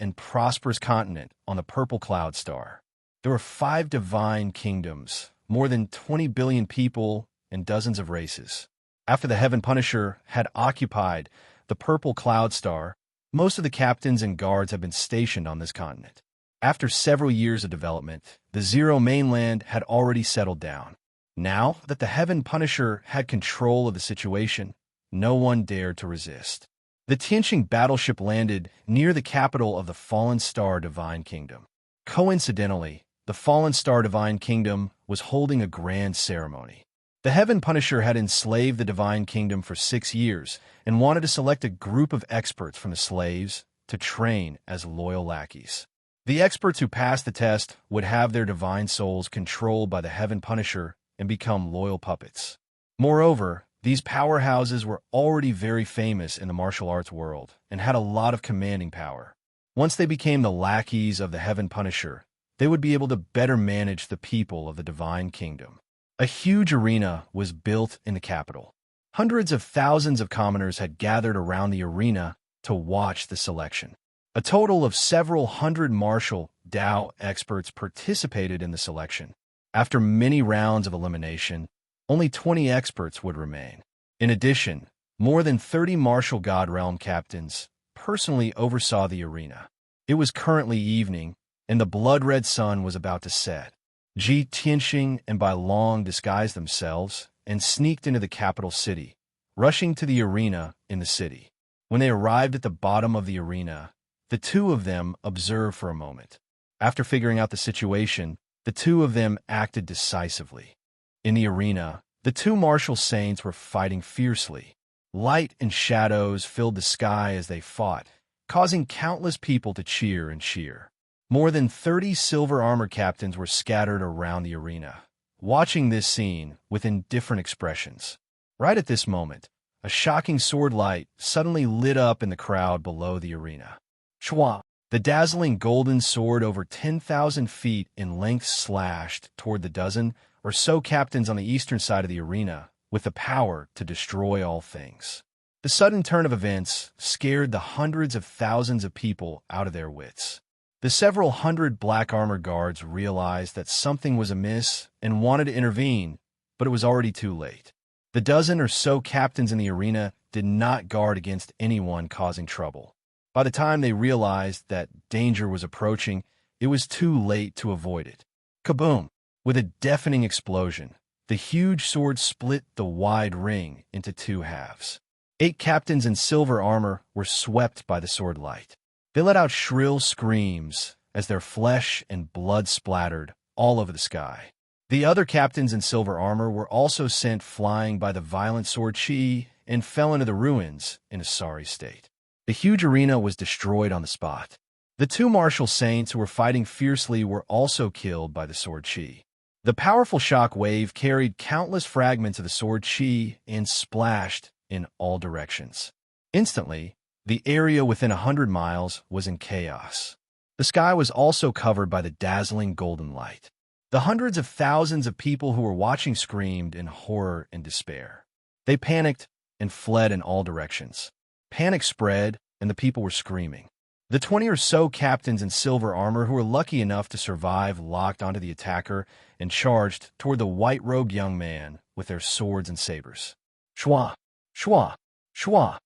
continent on the purple cloud star. There were 5 divine kingdoms, more than 20 billion people, and dozens of races. After the Heaven Punisher had occupied the purple cloud star, most of the captains and guards had been stationed on this continent. After several years of development, the Zero mainland had already settled down. Now that the Heaven Punisher had control of the situation, no one dared to resist. The Tianxing battleship landed near the capital of the Fallen Star Divine Kingdom. Coincidentally, the Fallen Star Divine Kingdom was holding a grand ceremony. The Heaven Punisher had enslaved the Divine Kingdom for 6 years and wanted to select a group of experts from the slaves to train as loyal lackeys. The experts who passed the test would have their divine souls controlled by the Heaven Punisher and become loyal puppets. Moreover, these powerhouses were already very famous in the martial arts world and had a lot of commanding power. Once they became the lackeys of the Heaven Punisher, they would be able to better manage the people of the Divine Kingdom. A huge arena was built in the capital. Hundreds of thousands of commoners had gathered around the arena to watch the selection. A total of several hundred martial Dao experts participated in the selection. After many rounds of elimination, only 20 experts would remain. In addition, more than 30 martial god realm captains personally oversaw the arena. It was currently evening, and the blood-red sun was about to set. Ji Tianxing and Bai Long disguised themselves and sneaked into the capital city, rushing to the arena in the city. When they arrived at the bottom of the arena, the two of them observed for a moment. After figuring out the situation, the two of them acted decisively. In the arena, the 2 martial saints were fighting fiercely. Light and shadows filled the sky as they fought, causing countless people to cheer and cheer. More than 30 silver armor captains were scattered around the arena, watching this scene with indifferent expressions. Right at this moment, a shocking sword light suddenly lit up in the crowd below the arena. Shua! The dazzling golden sword over 10,000 feet in length slashed toward the dozen or so captains on the eastern side of the arena with the power to destroy all things. The sudden turn of events scared the hundreds of thousands of people out of their wits. The several hundred black armor guards realized that something was amiss and wanted to intervene, but it was already too late. The dozen or so captains in the arena did not guard against anyone causing trouble. By the time they realized that danger was approaching, it was too late to avoid it. Kaboom! With a deafening explosion, the huge sword split the wide ring into 2 halves. 8 captains in silver armor were swept by the sword light. They let out shrill screams as their flesh and blood splattered all over the sky. The other captains in silver armor were also sent flying by the violent sword chi and fell into the ruins in a sorry state. The huge arena was destroyed on the spot. The 2 martial saints who were fighting fiercely were also killed by the sword chi. The powerful shock wave carried countless fragments of the sword chi and splashed in all directions. Instantly, the area within 100 miles was in chaos. The sky was also covered by the dazzling golden light. The hundreds of thousands of people who were watching screamed in horror and despair. They panicked and fled in all directions. Panic spread, and the people were screaming. The 20 or so captains in silver armor who were lucky enough to survive locked onto the attacker and charged toward the white-robed young man with their swords and sabers. Shwa! Shwa! Shwa!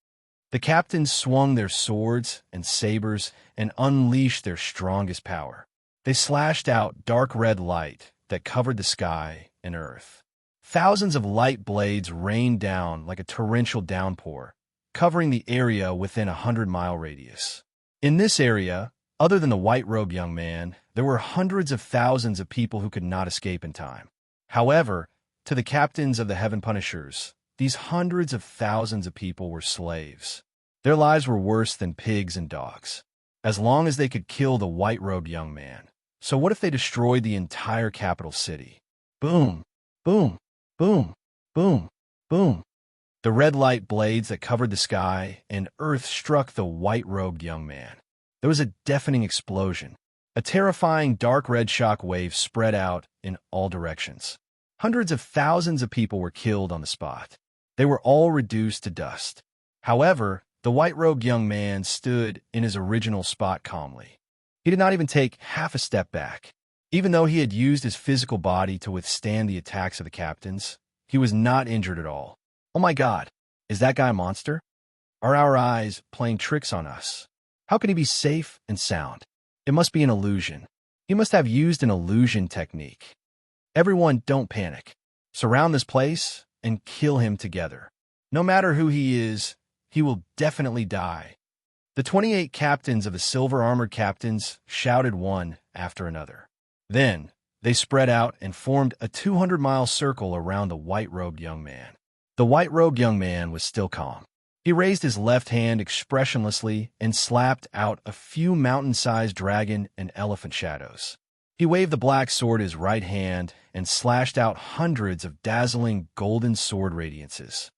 The captains swung their swords and sabers and unleashed their strongest power. They slashed out dark red light that covered the sky and earth. Thousands of light blades rained down like a torrential downpour, covering the area within a 100-mile radius. In this area, other than the white-robed young man, there were hundreds of thousands of people who could not escape in time. However, to the captains of the Heaven Punishers, these hundreds of thousands of people were slaves. Their lives were worse than pigs and dogs, as long as they could kill the white-robed young man. So what if they destroyed the entire capital city? Boom, boom, boom, boom, boom. The red light blades that covered the sky and earth struck the white-robed young man. There was a deafening explosion. A terrifying dark red shock wave spread out in all directions. Hundreds of thousands of people were killed on the spot. They were all reduced to dust. However, the white-robed young man stood in his original spot calmly. He did not even take half a step back. Even though he had used his physical body to withstand the attacks of the captains, he was not injured at all. Oh my God, is that guy a monster? Are our eyes playing tricks on us? How can he be safe and sound? It must be an illusion. He must have used an illusion technique. Everyone, don't panic. Surround this place and kill him together. No matter who he is, he will definitely die. The 28 captains of the silver-armored captains shouted one after another. Then, they spread out and formed a 200-mile circle around the white-robed young man. The white-robed young man was still calm. He raised his left hand expressionlessly and slapped out a few mountain-sized dragon and elephant shadows. He waved the black sword in his right hand and slashed out hundreds of dazzling golden sword radiances.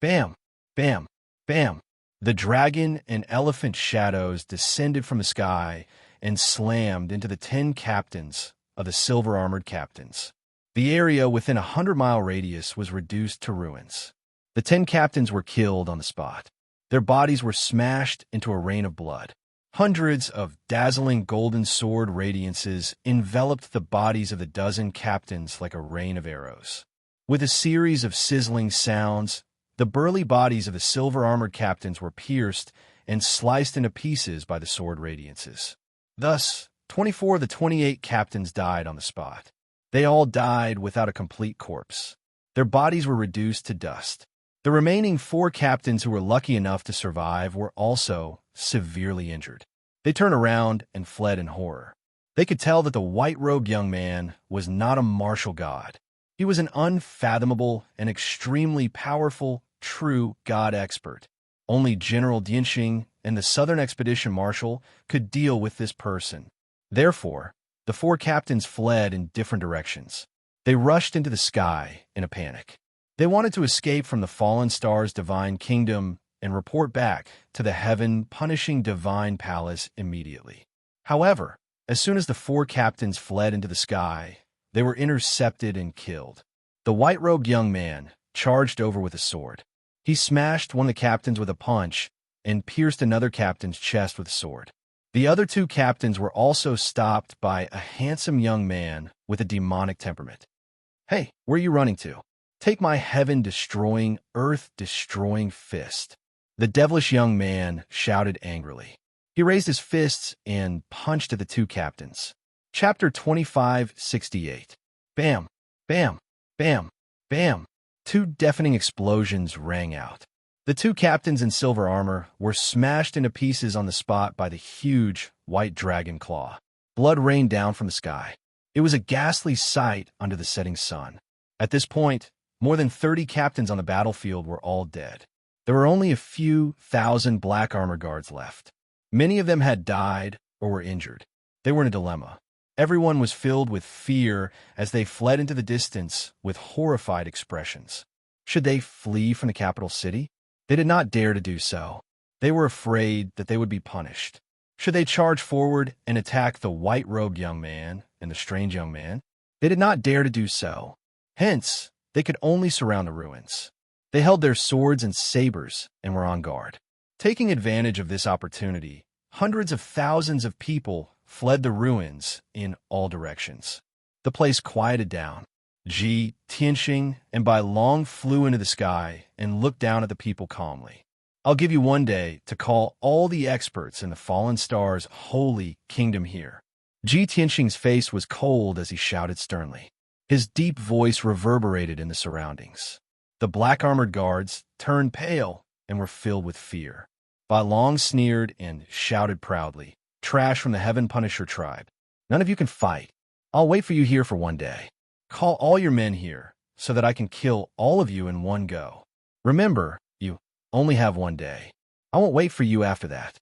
Bam! Bam! Bam! The dragon and elephant shadows descended from the sky and slammed into the 10 captains of the silver-armored captains. The area within a 100-mile radius was reduced to ruins. The 10 captains were killed on the spot. Their bodies were smashed into a rain of blood. Hundreds of dazzling golden sword radiances enveloped the bodies of the dozen captains like a rain of arrows. With a series of sizzling sounds, the burly bodies of the silver-armored captains were pierced and sliced into pieces by the sword radiances. Thus, 24 of the 28 captains died on the spot. They all died without a complete corpse. Their bodies were reduced to dust. The remaining 4 captains who were lucky enough to survive were also severely injured. They turned around and fled in horror. They could tell that the white-robed young man was not a martial god. He was an unfathomable and extremely powerful, true god expert. Only General Dianxing and the Southern Expedition Marshal could deal with this person. Therefore, the 4 captains fled in different directions. They rushed into the sky in a panic. They wanted to escape from the fallen star's divine kingdom and report back to the heaven-punishing divine palace immediately. However, as soon as the 4 captains fled into the sky, they were intercepted and killed. The white-robed young man charged over with a sword. He smashed one of the captains with a punch and pierced another captain's chest with a sword. The other 2 captains were also stopped by a handsome young man with a demonic temperament. "Hey, where are you running to? Take my heaven-destroying, earth-destroying fist." The devilish young man shouted angrily. He raised his fists and punched at the 2 captains. Chapter 25:68. Bam! Bam! Bam! Bam! 2 deafening explosions rang out. The 2 captains in silver armor were smashed into pieces on the spot by the huge white dragon claw. Blood rained down from the sky. It was a ghastly sight under the setting sun. At this point, more than 30 captains on the battlefield were all dead. There were only a few thousand black armor guards left. Many of them had died or were injured. They were in a dilemma. Everyone was filled with fear as they fled into the distance with horrified expressions. Should they flee from the capital city? They did not dare to do so. They were afraid that they would be punished. Should they charge forward and attack the white-robed young man and the strange young man? They did not dare to do so. Hence, they could only surround the ruins. They held their swords and sabers and were on guard. Taking advantage of this opportunity, hundreds of thousands of people fled the ruins in all directions. The place quieted down. Ji Tianxing and Bai Long flew into the sky and looked down at the people calmly. I'll give you one day to call all the experts in the fallen star's holy kingdom here. Ji Tianxing's face was cold as he shouted sternly. His deep voice reverberated in the surroundings. The black-armored guards turned pale and were filled with fear. Bai Long sneered and shouted proudly, "Trash from the Heaven Punisher tribe. None of you can fight. I'll wait for you here for one day. Call all your men here so that I can kill all of you in one go. Remember, you only have one day. I won't wait for you after that."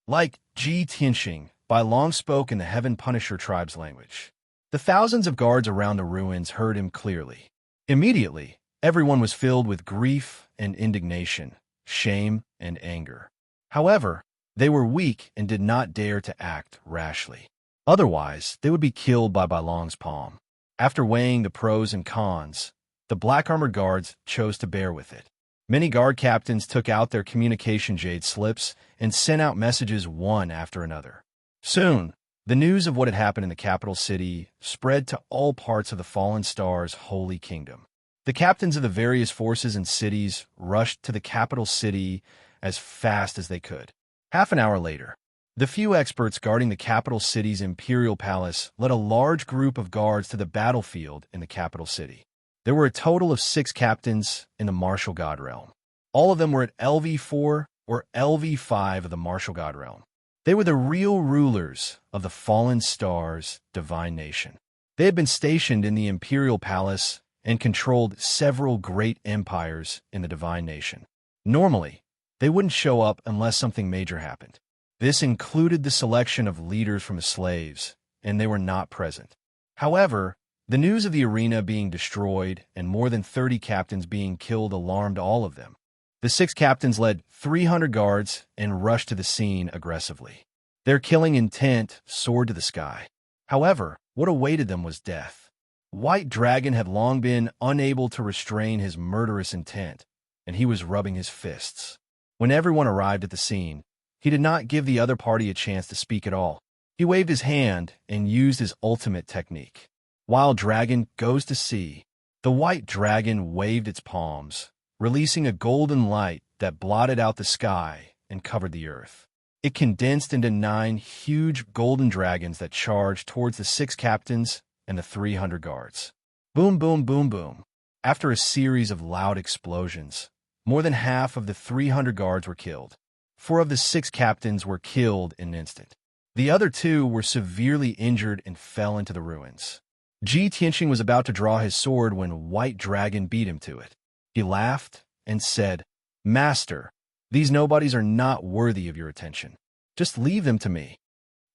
Like Ji Tianxing, Bai Long spoke in the Heaven Punisher tribe's language. The thousands of guards around the ruins heard him clearly. Immediately, everyone was filled with grief and indignation, shame and anger. However, they were weak and did not dare to act rashly. Otherwise, they would be killed by Bai Long's palm. After weighing the pros and cons, the black-armored guards chose to bear with it. Many guard captains took out their communication jade slips and sent out messages one after another. Soon, the news of what had happened in the capital city spread to all parts of the fallen star's holy kingdom. The captains of the various forces and cities rushed to the capital city as fast as they could. Half an hour later, the few experts guarding the capital city's imperial palace led a large group of guards to the battlefield in the capital city. There were a total of 6 captains in the martial god realm. All of them were at LV4 or LV5 of the martial god realm. They were the real rulers of the fallen star's divine nation. They had been stationed in the imperial palace and controlled several great empires in the divine nation. Normally, they wouldn't show up unless something major happened. This included the selection of leaders from the slaves, and they were not present. However, the news of the arena being destroyed and more than 30 captains being killed alarmed all of them. The 6 captains led 300 guards and rushed to the scene aggressively. Their killing intent soared to the sky. However, what awaited them was death. White Dragon had long been unable to restrain his murderous intent, and he was rubbing his fists. When everyone arrived at the scene, he did not give the other party a chance to speak at all. He waved his hand and used his ultimate technique. While Dragon goes to sea, the White Dragon waved its palms, releasing a golden light that blotted out the sky and covered the earth. It condensed into 9 huge golden dragons that charged towards the 6 captains and the 300 guards. Boom, boom, boom, boom. After a series of loud explosions, more than half of the 300 guards were killed. 4 of the 6 captains were killed in an instant. The other 2 were severely injured and fell into the ruins. Ji Tianxing was about to draw his sword when White Dragon beat him to it. He laughed and said, "Master, these nobodies are not worthy of your attention. Just leave them to me."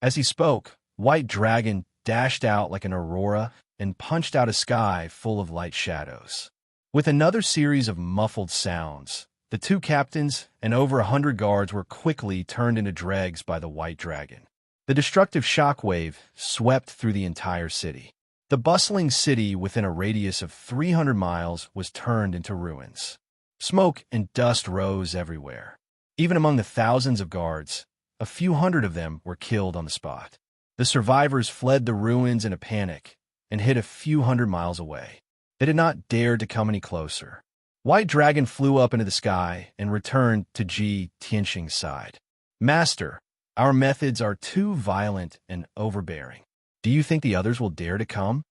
As he spoke, White Dragon dashed out like an aurora and punched out a sky full of light shadows. With another series of muffled sounds, the 2 captains and over 100 guards were quickly turned into dregs by the White Dragon. The destructive shockwave swept through the entire city. The bustling city within a radius of 300 miles was turned into ruins. Smoke and dust rose everywhere. Even among the thousands of guards, a few hundred of them were killed on the spot. The survivors fled the ruins in a panic and hid a few hundred miles away. They did not dare to come any closer. White Dragon flew up into the sky and returned to Ji Tianxing's side. "Master, our methods are too violent and overbearing. Do you think the others will dare to come?"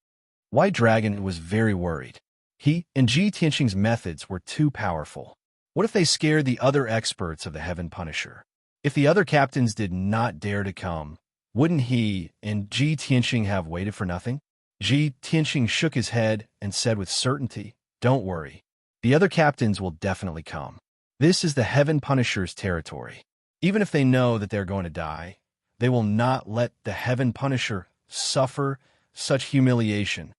White Dragon was very worried. He and Ji Tianxing's methods were too powerful. What if they scared the other experts of the Heaven Punisher? If the other captains did not dare to come, wouldn't he and Ji Tianxing have waited for nothing? Ji Tianxing shook his head and said with certainty, "Don't worry. The other captains will definitely come. This is the Heaven Punisher's territory. Even if they know that they're going to die, they will not let the Heaven Punisher suffer such humiliation."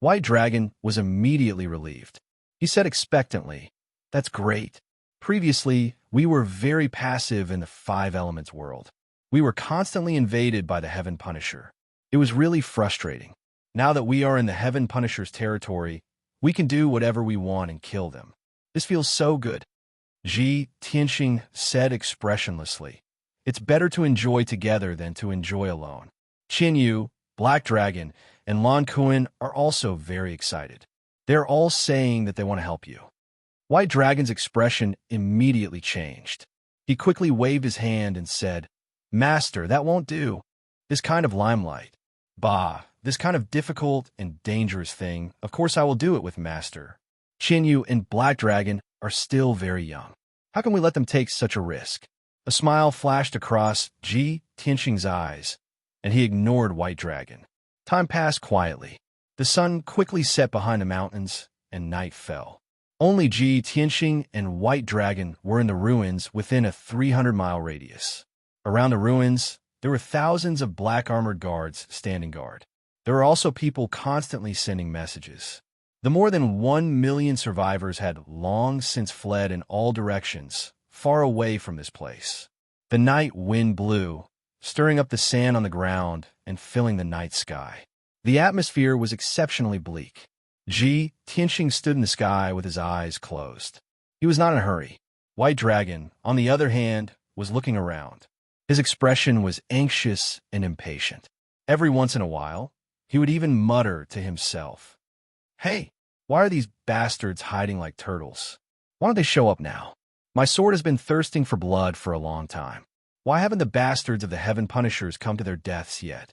White Dragon was immediately relieved. He said expectantly, "That's great. Previously, we were very passive in the 5 elements world. We were constantly invaded by the Heaven Punisher. It was really frustrating. Now that we are in the Heaven Punisher's territory, we can do whatever we want and kill them. This feels so good. Ji Tianxing said expressionlessly. It's better to enjoy together than to enjoy alone. Qin Yu, Black Dragon, and Lan Kuan are also very excited. They're all saying that they want to help you. White Dragon's expression immediately changed. He quickly waved his hand and said, Master, that won't do. This kind of limelight. Bah, this kind of difficult and dangerous thing, of course I will do it with Master. Qin Yu and Black Dragon are still very young. How can we let them take such a risk? A smile flashed across Ji Tianxing's eyes, and he ignored White Dragon. Time passed quietly. The sun quickly set behind the mountains, and night fell. Only Ji Tianxing and White Dragon were in the ruins within a 300-mile radius. Around the ruins, there were thousands of black-armored guards standing guard. There were also people constantly sending messages. The more than 1 million survivors had long since fled in all directions, far away from this place. The night wind blew, stirring up the sand on the ground and filling the night sky. The atmosphere was exceptionally bleak. Ji Tianxing stood in the sky with his eyes closed. He was not in a hurry. White Dragon, on the other hand, was looking around. His expression was anxious and impatient. Every once in a while, he would even mutter to himself, Hey, why are these bastards hiding like turtles? Why don't they show up now? My sword has been thirsting for blood for a long time. Why haven't the bastards of the Heaven Punishers come to their deaths yet?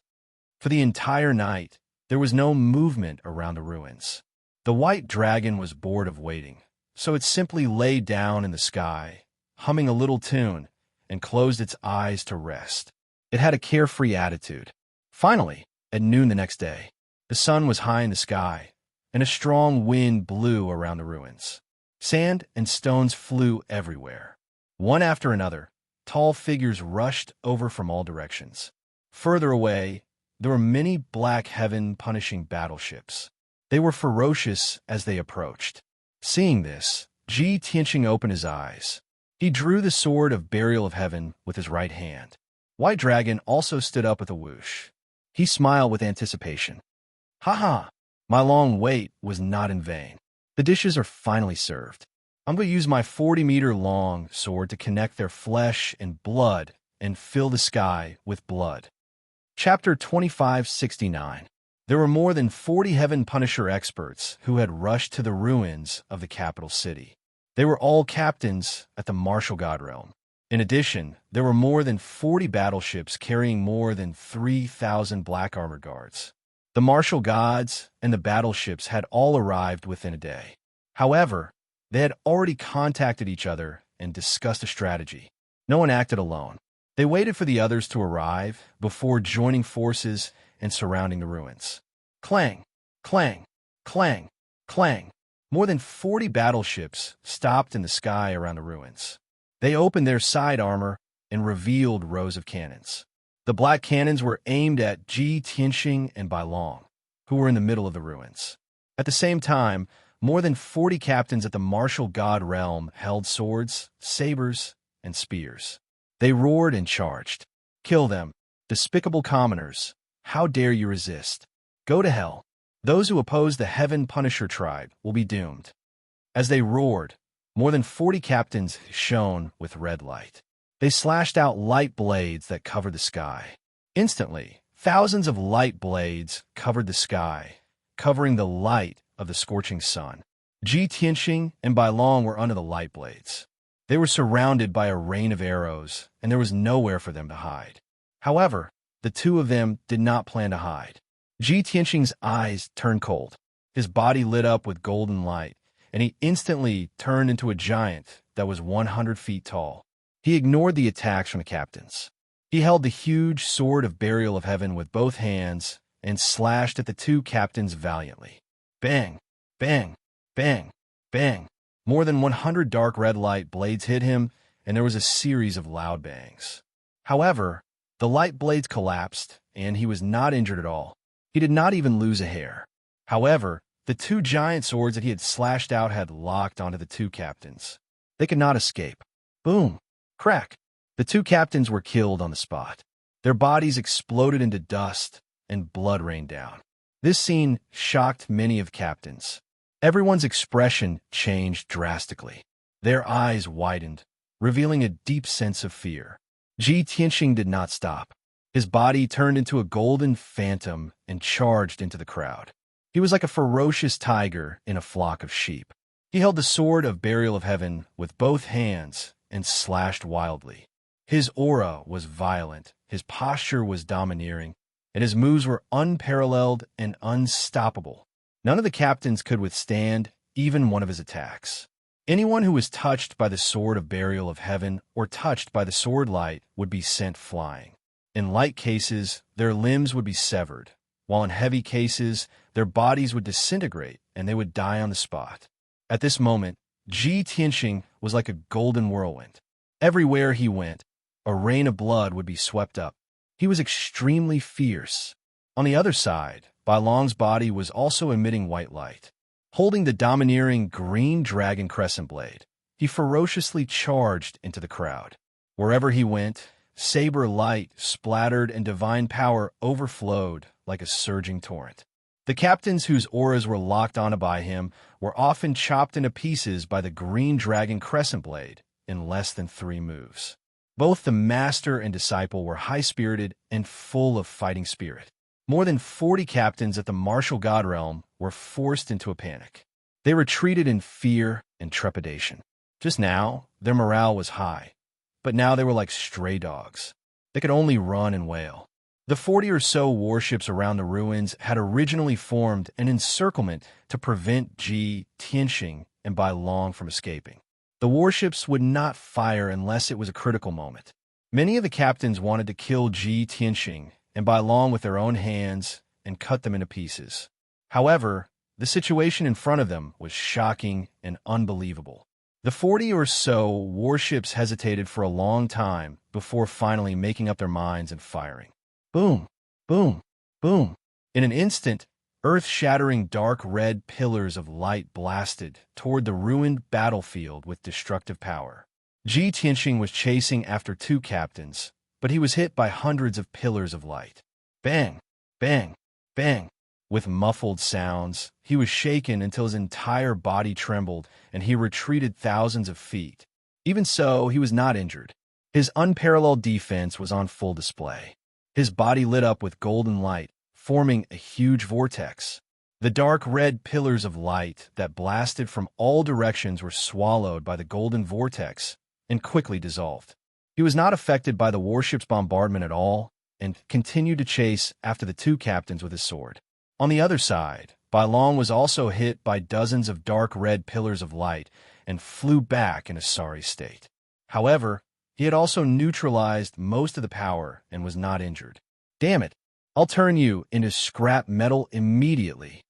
For the entire night, there was no movement around the ruins. The White Dragon was bored of waiting, so it simply lay down in the sky, humming a little tune, and closed its eyes to rest. It had a carefree attitude. Finally, at noon the next day, the sun was high in the sky, and a strong wind blew around the ruins. Sand and stones flew everywhere. One after another, tall figures rushed over from all directions. Further away, there were many black heaven-punishing battleships. They were ferocious as they approached. Seeing this, Ji Tianxing opened his eyes. He drew the sword of Burial of Heaven with his right hand. White Dragon also stood up with a whoosh. He smiled with anticipation. Ha ha! My long wait was not in vain. The dishes are finally served. I'm going to use my 40-meter-long sword to connect their flesh and blood and fill the sky with blood. Chapter 2569. There were more than 40 Heaven Punisher experts who had rushed to the ruins of the capital city. They were all captains at the martial god realm. In addition, there were more than 40 battleships carrying more than 3,000 black armored guards. The martial gods and the battleships had all arrived within a day. However, they had already contacted each other and discussed a strategy. No one acted alone. They waited for the others to arrive before joining forces and surrounding the ruins. Clang, clang, clang, clang. More than 40 battleships stopped in the sky around the ruins. They opened their side armor and revealed rows of cannons. The black cannons were aimed at Ji Tianxing and Bai Long, who were in the middle of the ruins. At the same time, more than 40 captains at the martial god realm held swords, sabers, and spears. They roared and charged. Kill them, despicable commoners. How dare you resist? Go to hell. Those who oppose the Heaven Punisher tribe will be doomed. As they roared, more than 40 captains shone with red light. They slashed out light blades that covered the sky. Instantly, thousands of light blades covered the sky, covering the light of the scorching sun. Ji Tianxing and Bai Long were under the light blades. They were surrounded by a rain of arrows, and there was nowhere for them to hide. However, the two of them did not plan to hide. Ji Tianxing's eyes turned cold. His body lit up with golden light, and he instantly turned into a giant that was 100 feet tall. He ignored the attacks from the captains. He held the huge sword of Burial of Heaven with both hands and slashed at the two captains valiantly. Bang, bang, bang, bang. More than 100 dark red light blades hit him, and there was a series of loud bangs. However, the light blades collapsed, and he was not injured at all. He did not even lose a hair. However, the two giant swords that he had slashed out had locked onto the two captains. They could not escape. Boom! Crack! The two captains were killed on the spot. Their bodies exploded into dust, and blood rained down. This scene shocked many of the captains. Everyone's expression changed drastically. Their eyes widened, revealing a deep sense of fear. Ji Tianxing did not stop. His body turned into a golden phantom and charged into the crowd. He was like a ferocious tiger in a flock of sheep. He held the sword of burial of heaven with both hands and slashed wildly. His aura was violent, his posture was domineering, and his moves were unparalleled and unstoppable. None of the captains could withstand even one of his attacks. Anyone who was touched by the sword of burial of heaven or touched by the sword light would be sent flying. In light cases, their limbs would be severed, while in heavy cases, their bodies would disintegrate and they would die on the spot. At this moment, Ji Tianxing was like a golden whirlwind. Everywhere he went, a rain of blood would be swept up. He was extremely fierce. On the other side, Bai Long's body was also emitting white light. Holding the domineering green dragon crescent blade, he ferociously charged into the crowd. Wherever he went, saber light splattered and divine power overflowed like a surging torrent. The captains whose auras were locked onto by him were often chopped into pieces by the green dragon crescent blade in less than 3 moves. Both the master and disciple were high-spirited and full of fighting spirit. More than 40 captains at the martial god realm were forced into a panic. They retreated in fear and trepidation. Just now, their morale was high, but now they were like stray dogs. They could only run and wail. The 40 or so warships around the ruins had originally formed an encirclement to prevent Ji Tianxing and Bai Long from escaping. The warships would not fire unless it was a critical moment. Many of the captains wanted to kill Ji Tianxing and Bai Long with their own hands and cut them into pieces. However, the situation in front of them was shocking and unbelievable. The 40 or so warships hesitated for a long time before finally making up their minds and firing. Boom, boom, boom. In an instant, earth-shattering dark red pillars of light blasted toward the ruined battlefield with destructive power. Ji Tianxing was chasing after 2 captains, but he was hit by hundreds of pillars of light. Bang, bang, bang. With muffled sounds, he was shaken until his entire body trembled and he retreated thousands of feet. Even so, he was not injured. His unparalleled defense was on full display. His body lit up with golden light, forming a huge vortex. The dark red pillars of light that blasted from all directions were swallowed by the golden vortex and quickly dissolved. He was not affected by the warship's bombardment at all and continued to chase after the 2 captains with his sword. On the other side, Bai Long was also hit by dozens of dark red pillars of light and flew back in a sorry state. However, he had also neutralized most of the power and was not injured. Damn it, I'll turn you into scrap metal immediately.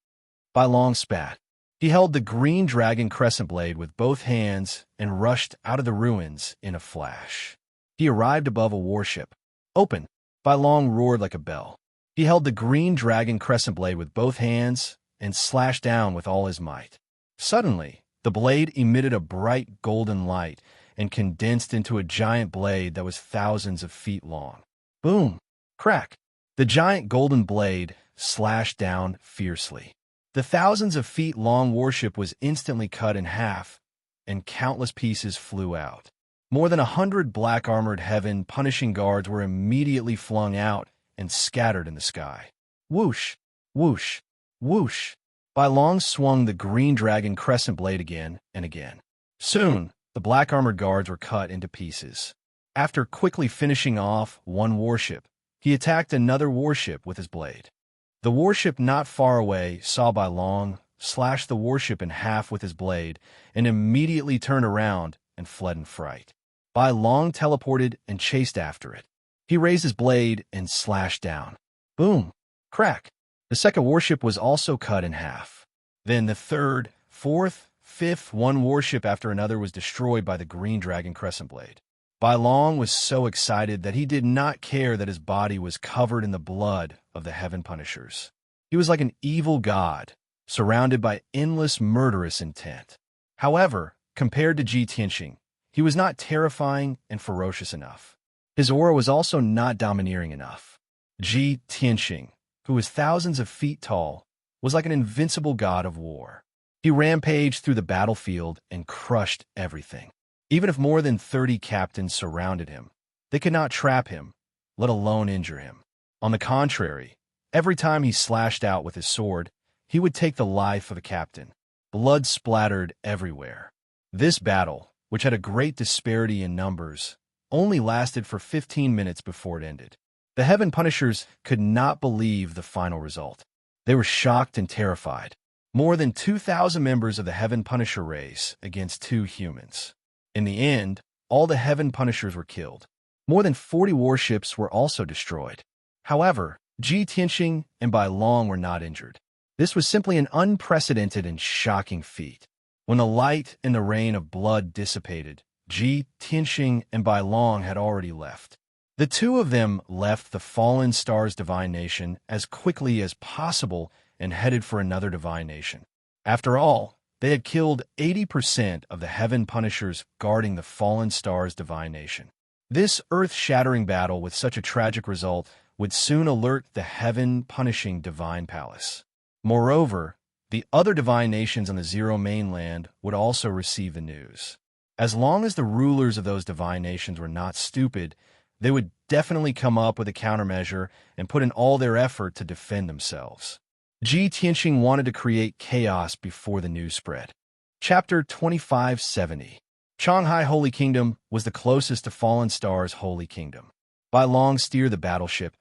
Bai Long spat. He held the green dragon crescent blade with both hands and rushed out of the ruins in a flash. He arrived above a warship. Open! Bai Long roared like a bell. He held the green dragon crescent blade with both hands and slashed down with all his might. Suddenly, the blade emitted a bright golden light and condensed into a giant blade that was thousands of feet long. Boom! Crack! The giant golden blade slashed down fiercely. The thousands of feet long warship was instantly cut in half, and countless pieces flew out. More than 100 black-armored heaven punishing guards were immediately flung out and scattered in the sky. Whoosh! Whoosh! Whoosh! Bai Long swung the green dragon crescent blade again and again. Soon, the black-armored guards were cut into pieces. After quickly finishing off one warship, he attacked another warship with his blade. The warship not far away saw Bai Long slash the warship in half with his blade and immediately turned around and fled in fright. Bai Long teleported and chased after it. He raised his blade and slashed down. Boom! Crack! The second warship was also cut in half. Then the third, fourth, fifth, one warship after another was destroyed by the green dragon crescent blade. Bai Long was so excited that he did not care that his body was covered in the blood of the heaven punishers. He was like an evil god, surrounded by endless murderous intent. However, compared to Ji Tianxing, he was not terrifying and ferocious enough. His aura was also not domineering enough. Ji Tianxing, who was thousands of feet tall, was like an invincible god of war. He rampaged through the battlefield and crushed everything. Even if more than 30 captains surrounded him, they could not trap him, let alone injure him. On the contrary, every time he slashed out with his sword, he would take the life of a captain. Blood splattered everywhere. This battle, which had a great disparity in numbers, only lasted for 15 minutes before it ended. The Heaven Punishers could not believe the final result. They were shocked and terrified. More than 2,000 members of the Heaven Punisher race against 2 humans. In the end, all the Heaven Punishers were killed. More than 40 warships were also destroyed. However, Ji Tianxing and Bai Long were not injured. This was simply an unprecedented and shocking feat. When the light and the rain of blood dissipated, Ji Tianxing and Bai Long had already left. The two of them left the Fallen Stars Divine Nation as quickly as possible and headed for another divine nation. After all, they had killed 80% of the Heaven Punishers guarding the Fallen Stars Divine Nation. This earth-shattering battle with such a tragic result would soon alert the Heaven-punishing Divine Palace. Moreover, the other divine nations on the Zero mainland would also receive the news. As long as the rulers of those divine nations were not stupid, they would definitely come up with a countermeasure and put in all their effort to defend themselves. Ji Tianxing wanted to create chaos before the news spread. Chapter 2570. Shanghai Holy Kingdom was the closest to Fallen Star's Holy Kingdom. Bai Long steered the battleship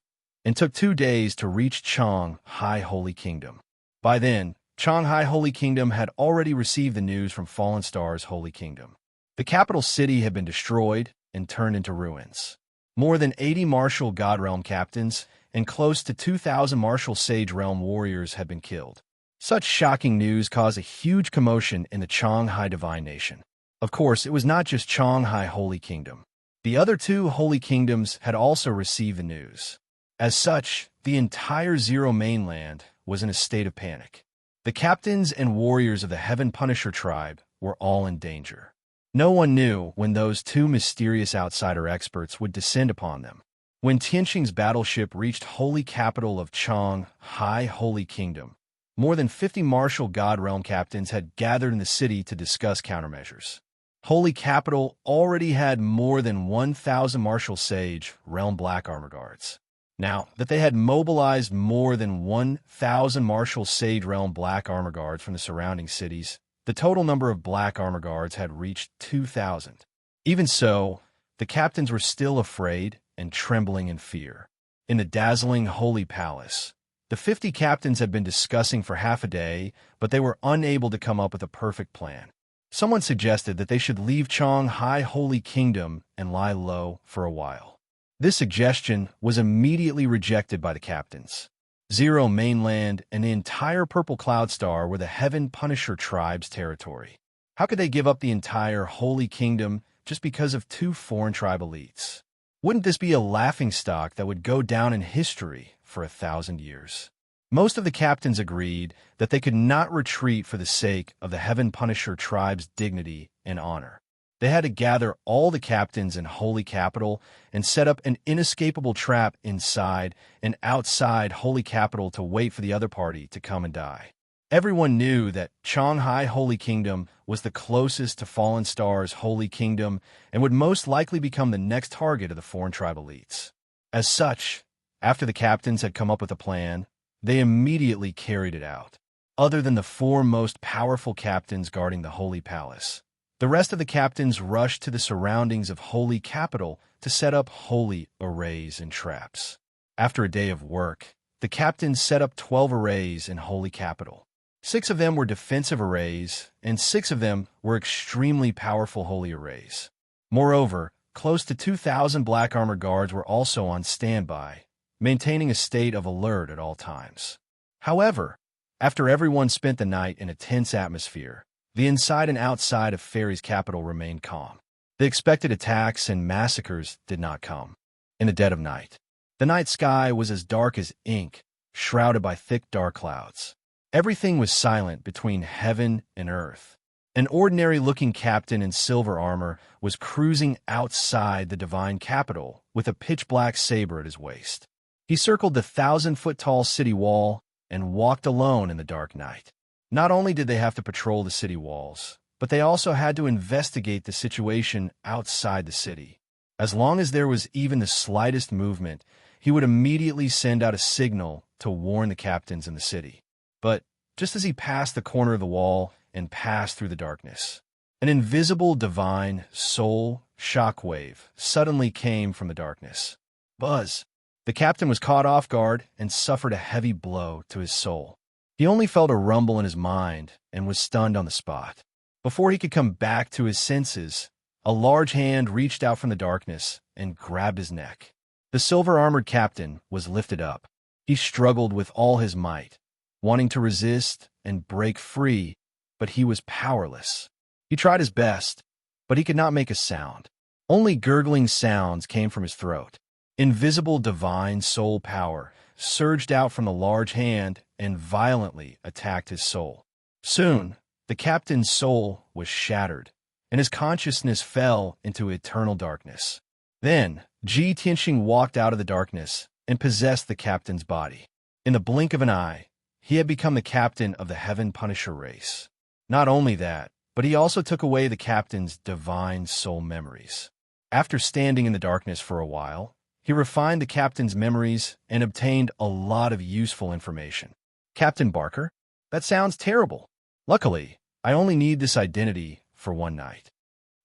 and took 2 days to reach Shanghai Holy Kingdom. By then, Shanghai Holy Kingdom had already received the news from Fallen Star's Holy Kingdom. The capital city had been destroyed and turned into ruins. More than 80 martial God Realm captains and close to 2,000 martial Sage Realm warriors had been killed. Such shocking news caused a huge commotion in the Shanghai Divine Nation. Of course, it was not just Shanghai Holy Kingdom. The other 2 Holy Kingdoms had also received the news. As such, the entire Zero mainland was in a state of panic. The captains and warriors of the Heaven Punisher tribe were all in danger. No one knew when those 2 mysterious outsider experts would descend upon them. When Tianxing's battleship reached holy capital of Shanghai Holy Kingdom, more than 50 martial God Realm captains had gathered in the city to discuss countermeasures. Holy Capital already had more than 1,000 martial Sage Realm Black Armor Guards. Now that they had mobilized more than 1,000 martial Sage Realm Black Armor Guards from the surrounding cities, the total number of Black Armor Guards had reached 2,000. Even so, the captains were still afraid and trembling in fear. In the dazzling Holy Palace, the 50 captains had been discussing for half a day, but they were unable to come up with a perfect plan. Someone suggested that they should leave Shanghai Holy Kingdom and lie low for a while. This suggestion was immediately rejected by the captains. Zero mainland and the entire Purple Cloud Star were the Heaven Punisher tribe's territory. How could they give up the entire Holy Kingdom just because of 2 foreign tribe elites? Wouldn't this be a laughingstock that would go down in history for 1,000 years? Most of the captains agreed that they could not retreat for the sake of the Heaven Punisher tribe's dignity and honor. They had to gather all the captains in Holy Capital and set up an inescapable trap inside and outside Holy Capital to wait for the other party to come and die. Everyone knew that Shanghai Holy Kingdom was the closest to Fallen Star's Holy Kingdom and would most likely become the next target of the foreign tribe elites. As such, after the captains had come up with a plan, they immediately carried it out. Other than the 4 most powerful captains guarding the Holy Palace, the rest of the captains rushed to the surroundings of Holy Capital to set up holy arrays and traps. After a day of work, the captains set up 12 arrays in Holy Capital. 6 of them were defensive arrays, and 6 of them were extremely powerful holy arrays. Moreover, close to 2,000 Black Armor Guards were also on standby, maintaining a state of alert at all times. However, after everyone spent the night in a tense atmosphere, the inside and outside of Fairy's capital remained calm. The expected attacks and massacres did not come. In the dead of night, the night sky was as dark as ink, shrouded by thick dark clouds. Everything was silent between heaven and earth. An ordinary-looking captain in silver armor was cruising outside the divine capital with a pitch-black saber at his waist. He circled the 1,000-foot-tall city wall and walked alone in the dark night. Not only did they have to patrol the city walls, but they also had to investigate the situation outside the city. As long as there was even the slightest movement, he would immediately send out a signal to warn the captains in the city. But just as he passed the corner of the wall and passed through the darkness, an invisible divine soul shockwave suddenly came from the darkness. Buzz! The captain was caught off guard and suffered a heavy blow to his soul. He only felt a rumble in his mind and was stunned on the spot. Before he could come back to his senses, a large hand reached out from the darkness and grabbed his neck. The silver-armored captain was lifted up. He struggled with all his might, wanting to resist and break free, but he was powerless. He tried his best, but he could not make a sound. Only gurgling sounds came from his throat. Invisible divine soul power surged out from the large hand and violently attacked his soul. Soon, the captain's soul was shattered, and his consciousness fell into eternal darkness. Then, Ji Tianxing walked out of the darkness and possessed the captain's body. In the blink of an eye, he had become the captain of the Heaven Punisher race. Not only that, but he also took away the captain's divine soul memories. After standing in the darkness for a while, he refined the captain's memories and obtained a lot of useful information. Captain Barker? That sounds terrible. Luckily, I only need this identity for one night.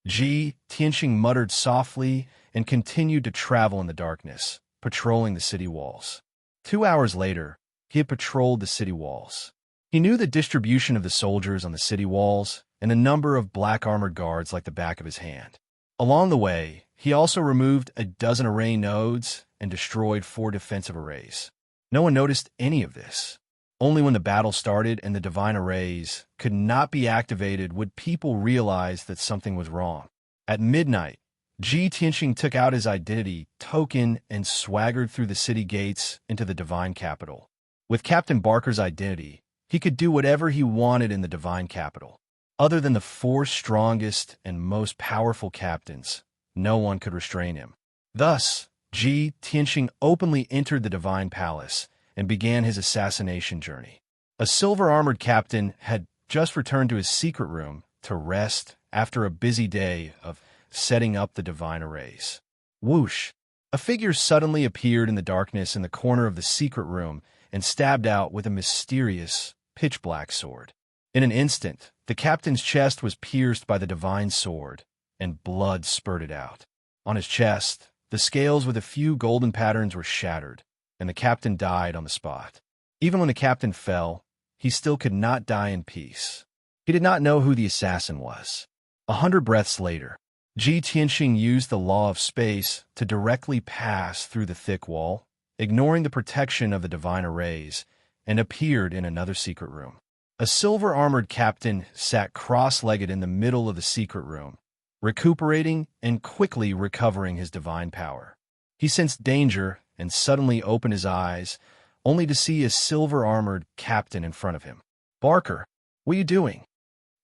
Ji Tianxing muttered softly and continued to travel in the darkness, patrolling the city walls. 2 hours later, he had patrolled the city walls. He knew the distribution of the soldiers on the city walls and the number of black-armored guards like the back of his hand. Along the way, he also removed a dozen array nodes and destroyed 4 defensive arrays. No one noticed any of this. Only when the battle started and the divine arrays could not be activated would people realize that something was wrong. At midnight, Ji Tianxing took out his identity token and swaggered through the city gates into the divine capital. With Captain Barker's identity, he could do whatever he wanted in the divine capital. Other than the 4 strongest and most powerful captains, no one could restrain him. Thus, Ji Tianxing openly entered the divine palace and began his assassination journey. A silver-armored captain had just returned to his secret room to rest after a busy day of setting up the divine arrays. Whoosh! A figure suddenly appeared in the darkness in the corner of the secret room and stabbed out with a mysterious, pitch-black sword. In an instant, the captain's chest was pierced by the divine sword, and blood spurted out. On his chest, the scales with a few golden patterns were shattered, and the captain died on the spot. Even when the captain fell, he still could not die in peace. He did not know who the assassin was. 100 breaths later, Ji Tianxing used the law of space to directly pass through the thick wall, ignoring the protection of the divine arrays, and appeared in another secret room. A silver-armored captain sat cross-legged in the middle of the secret room, recuperating and quickly recovering his divine power. He sensed danger and suddenly opened his eyes, only to see a silver-armored captain in front of him. "Barker, what are you doing?"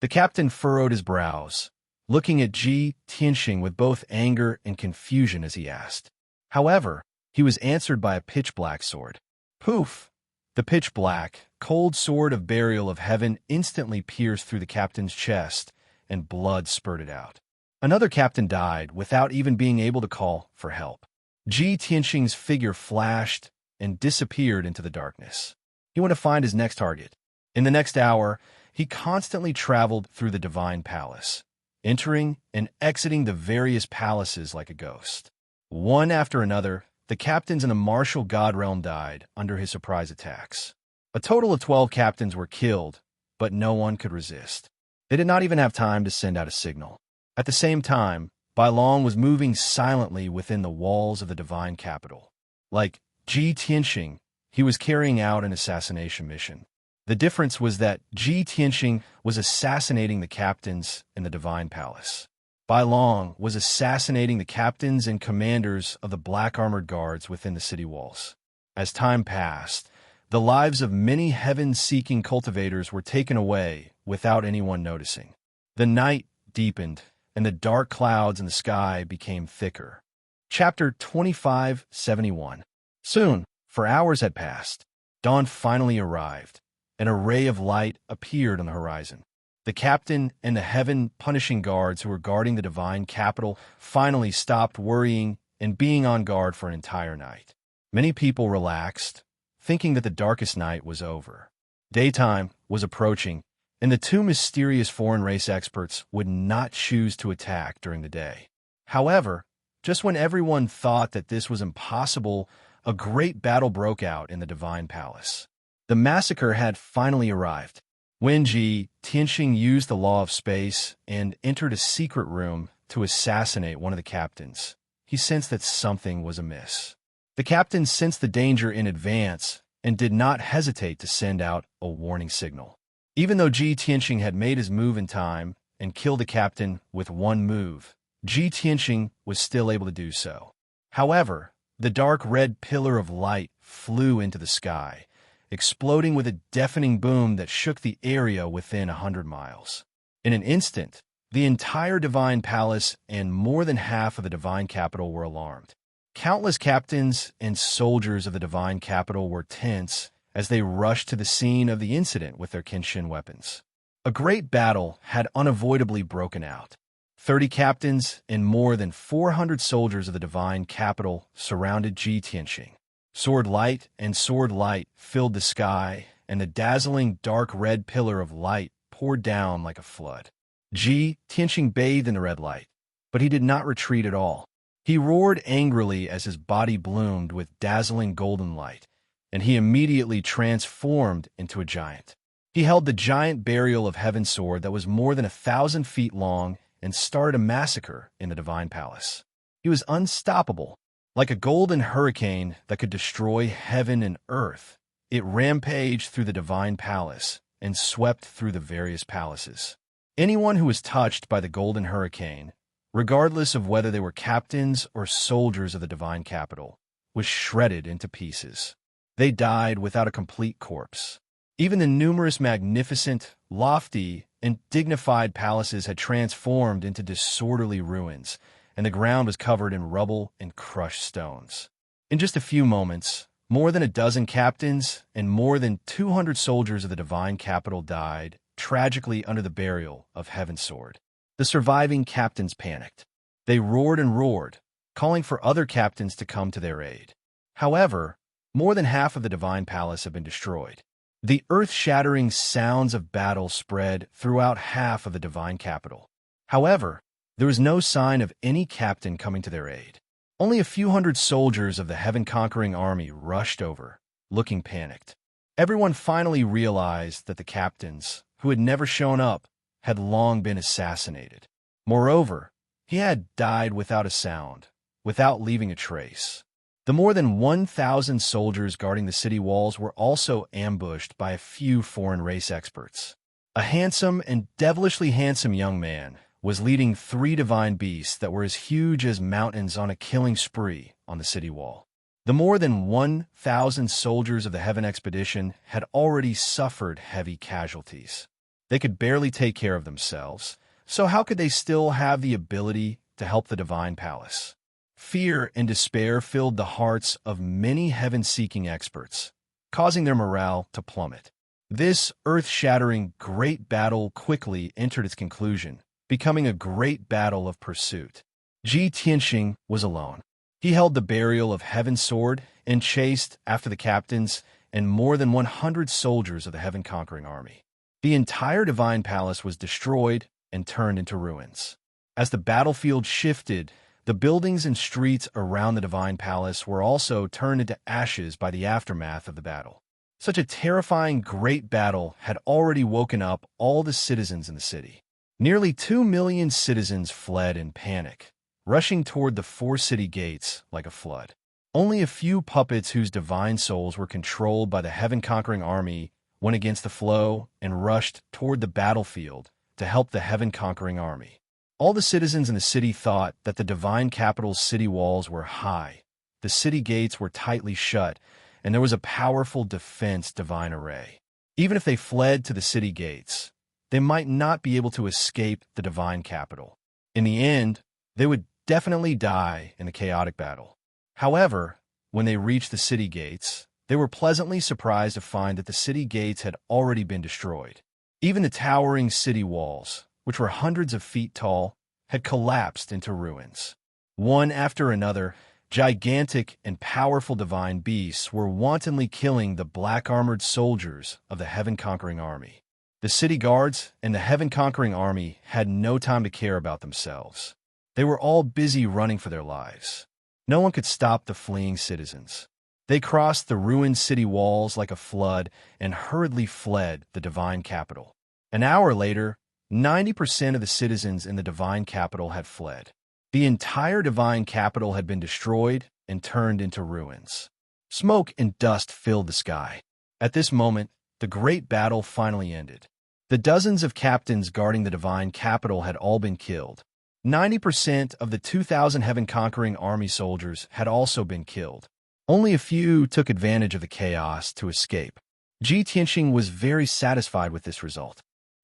The captain furrowed his brows, looking at Ji Tianxing with both anger and confusion as he asked. However, he was answered by a pitch-black sword. Poof! The pitch-black, cold sword of burial of heaven instantly pierced through the captain's chest, and blood spurted out. Another captain died without even being able to call for help. Ji Tianxing's figure flashed and disappeared into the darkness. He went to find his next target. In the next hour, he constantly traveled through the divine palace, entering and exiting the various palaces like a ghost. One after another, the captains in the martial god realm died under his surprise attacks. A total of 12 captains were killed, but no one could resist. They did not even have time to send out a signal. At the same time, Bai Long was moving silently within the walls of the divine capital. Like Ji Tianxing, he was carrying out an assassination mission. The difference was that Ji Tianxing was assassinating the captains in the divine palace. Bai Long was assassinating the captains and commanders of the black-armored guards within the city walls. As time passed, the lives of many heaven-seeking cultivators were taken away without anyone noticing. The night deepened, and the dark clouds in the sky became thicker. Chapter 2571. Soon, for hours had passed, dawn finally arrived. An array of light appeared on the horizon. The captain and the heaven-punishing guards who were guarding the divine capital finally stopped worrying and being on guard for an entire night. Many people relaxed, thinking that the darkest night was over. Daytime was approaching, and the two mysterious foreign race experts would not choose to attack during the day. However, just when everyone thought that this was impossible, a great battle broke out in the divine palace. The massacre had finally arrived. When Ji Tianxing used the law of space and entered a secret room to assassinate one of the captains, he sensed that something was amiss. The captain sensed the danger in advance and did not hesitate to send out a warning signal. Even though Ji Tianxing had made his move in time and killed the captain with one move, Ji Tianxing was still able to do so. However, the dark red pillar of light flew into the sky, exploding with a deafening boom that shook the area within 100 miles. In an instant, the entire divine palace and more than half of the divine capital were alarmed. Countless captains and soldiers of the divine capital were tense as they rushed to the scene of the incident with their Kenshin weapons. A great battle had unavoidably broken out. 30 captains and more than 400 soldiers of the divine capital surrounded Ji Tianxing. Sword light and sword light filled the sky, and the dazzling dark red pillar of light poured down like a flood. Ji Tianxing bathed in the red light, but he did not retreat at all. He roared angrily as his body bloomed with dazzling golden light, and he immediately transformed into a giant. He held the giant burial of heaven sword that was more than 1,000 feet long and started a massacre in the divine palace. He was unstoppable. Like a golden hurricane that could destroy heaven and earth, it rampaged through the divine palace and swept through the various palaces. Anyone who was touched by the golden hurricane, regardless of whether they were captains or soldiers of the divine capital, was shredded into pieces. They died without a complete corpse. Even the numerous magnificent, lofty, and dignified palaces had transformed into disorderly ruins, and the ground was covered in rubble and crushed stones. In just a few moments, more than a dozen captains and more than 200 soldiers of the divine capital died tragically under the burial of Heaven's sword. The surviving captains panicked. They roared and roared, calling for other captains to come to their aid. However, more than half of the divine palace had been destroyed. The earth-shattering sounds of battle spread throughout half of the divine capital. However, there was no sign of any captain coming to their aid. Only a few hundred soldiers of the heaven-conquering army rushed over, looking panicked. Everyone finally realized that the captains, who had never shown up, had long been assassinated. Moreover, he had died without a sound, without leaving a trace. The more than 1,000 soldiers guarding the city walls were also ambushed by a few foreign race experts. A handsome and devilishly handsome young man was leading 3 divine beasts that were as huge as mountains on a killing spree on the city wall. The more than 1,000 soldiers of the Heaven Expedition had already suffered heavy casualties. They could barely take care of themselves, so how could they still have the ability to help the divine palace? Fear and despair filled the hearts of many heaven-seeking experts, causing their morale to plummet. This earth-shattering great battle quickly entered its conclusion, becoming a great battle of pursuit. Ji Tianxing was alone. He held the burial of Heaven's sword and chased after the captains and more than 100 soldiers of the heaven-conquering army. The entire divine palace was destroyed and turned into ruins. As the battlefield shifted, the buildings and streets around the divine palace were also turned into ashes by the aftermath of the battle. Such a terrifying great battle had already woken up all the citizens in the city. Nearly 2 million citizens fled in panic, rushing toward the 4 city gates like a flood. Only a few puppets whose divine souls were controlled by the heaven-conquering army went against the flow and rushed toward the battlefield to help the heaven-conquering army. All the citizens in the city thought that the divine capital's city walls were high, the city gates were tightly shut, and there was a powerful defense divine array. Even if they fled to the city gates, they might not be able to escape the divine capital. In the end, they would definitely die in the chaotic battle. However, when they reached the city gates, they were pleasantly surprised to find that the city gates had already been destroyed. Even the towering city walls, which were hundreds of feet tall, had collapsed into ruins. One after another, gigantic and powerful divine beasts were wantonly killing the black-armored soldiers of the heaven-conquering army. The city guards and the heaven-conquering army had no time to care about themselves. They were all busy running for their lives. No one could stop the fleeing citizens. They crossed the ruined city walls like a flood and hurriedly fled the divine capital. An hour later, 90% of the citizens in the divine capital had fled. The entire divine capital had been destroyed and turned into ruins. Smoke and dust filled the sky. At this moment, the great battle finally ended. The dozens of captains guarding the divine capital had all been killed. 90% of the 2,000 heaven-conquering army soldiers had also been killed. Only a few took advantage of the chaos to escape. Ji Tianxing was very satisfied with this result.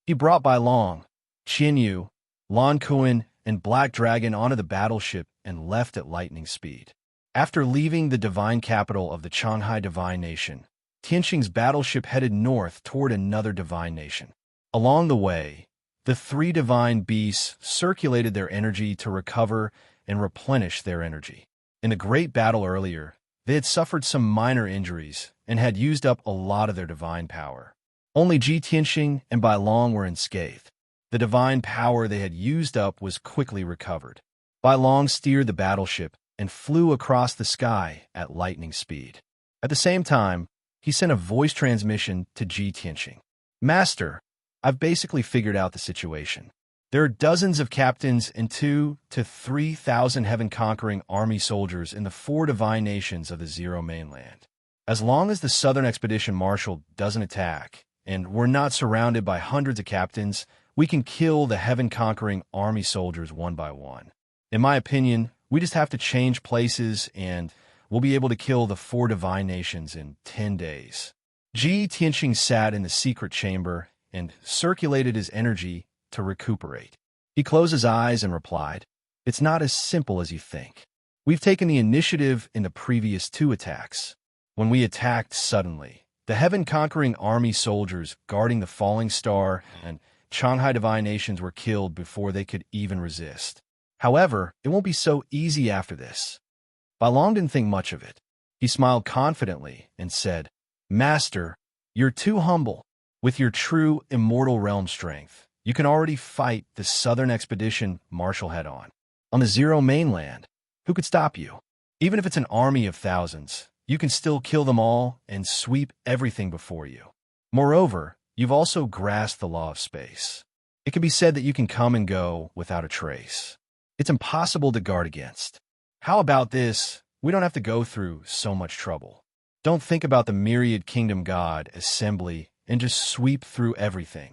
He brought Bai Long, Qian Yu, Lan Kuan, and Black Dragon onto the battleship and left at lightning speed. After leaving the divine capital of the Changhai Divine Nation, Tianxing's battleship headed north toward another divine nation. Along the way, the three divine beasts circulated their energy to recover and replenish their energy. In the great battle earlier, they had suffered some minor injuries and had used up a lot of their divine power. Only Ji Tianxing and Bai Long were unscathed. The divine power they had used up was quickly recovered. Bai Long steered the battleship and flew across the sky at lightning speed. At the same time, he sent a voice transmission to Ji Tianxing. "Master, I've basically figured out the situation. There are dozens of captains and 2,000 to 3,000 heaven-conquering army soldiers in the 4 divine nations of the Zero Mainland. As long as the Southern Expedition Marshal doesn't attack, and we're not surrounded by hundreds of captains, we can kill the heaven-conquering army soldiers one by one. In my opinion, we just have to change places and we'll be able to kill the 4 divine nations in 10 days. Ji Tianxing sat in the secret chamber and circulated his energy to recuperate. He closed his eyes and replied, "It's not as simple as you think. We've taken the initiative in the previous 2 attacks. When we attacked suddenly, the heaven-conquering army soldiers guarding the falling star and Changhai Divine Nations were killed before they could even resist. However, it won't be so easy after this." Bai Long didn't think much of it. He smiled confidently and said, "Master, you're too humble. With your true immortal realm strength, you can already fight the Southern Expedition Marshal head-on. On the Zero Mainland, who could stop you? Even if it's an army of thousands, you can still kill them all and sweep everything before you. Moreover, you've also grasped the law of space. It can be said that you can come and go without a trace. It's impossible to guard against. How about this? We don't have to go through so much trouble. Don't think about the myriad kingdom god assembly and just sweep through everything."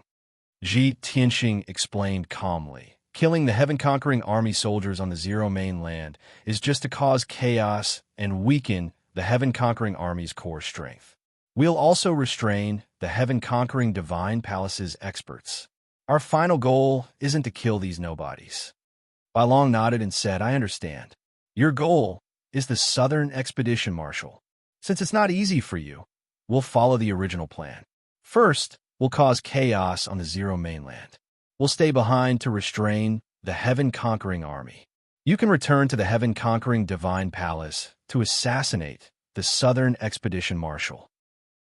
Ji Tianxing explained calmly. "Killing the heaven-conquering army soldiers on the Zero Mainland is just to cause chaos and weaken the heaven-conquering army's core strength. We'll also restrain the heaven-conquering divine palace's experts. Our final goal isn't to kill these nobodies." Bai Long nodded and said, "I understand. Your goal is the Southern Expedition Marshal. Since it's not easy for you, we'll follow the original plan. First, we'll cause chaos on the Zero Mainland. We'll stay behind to restrain the heaven-conquering army. You can return to the heaven-conquering divine palace to assassinate the Southern Expedition Marshal."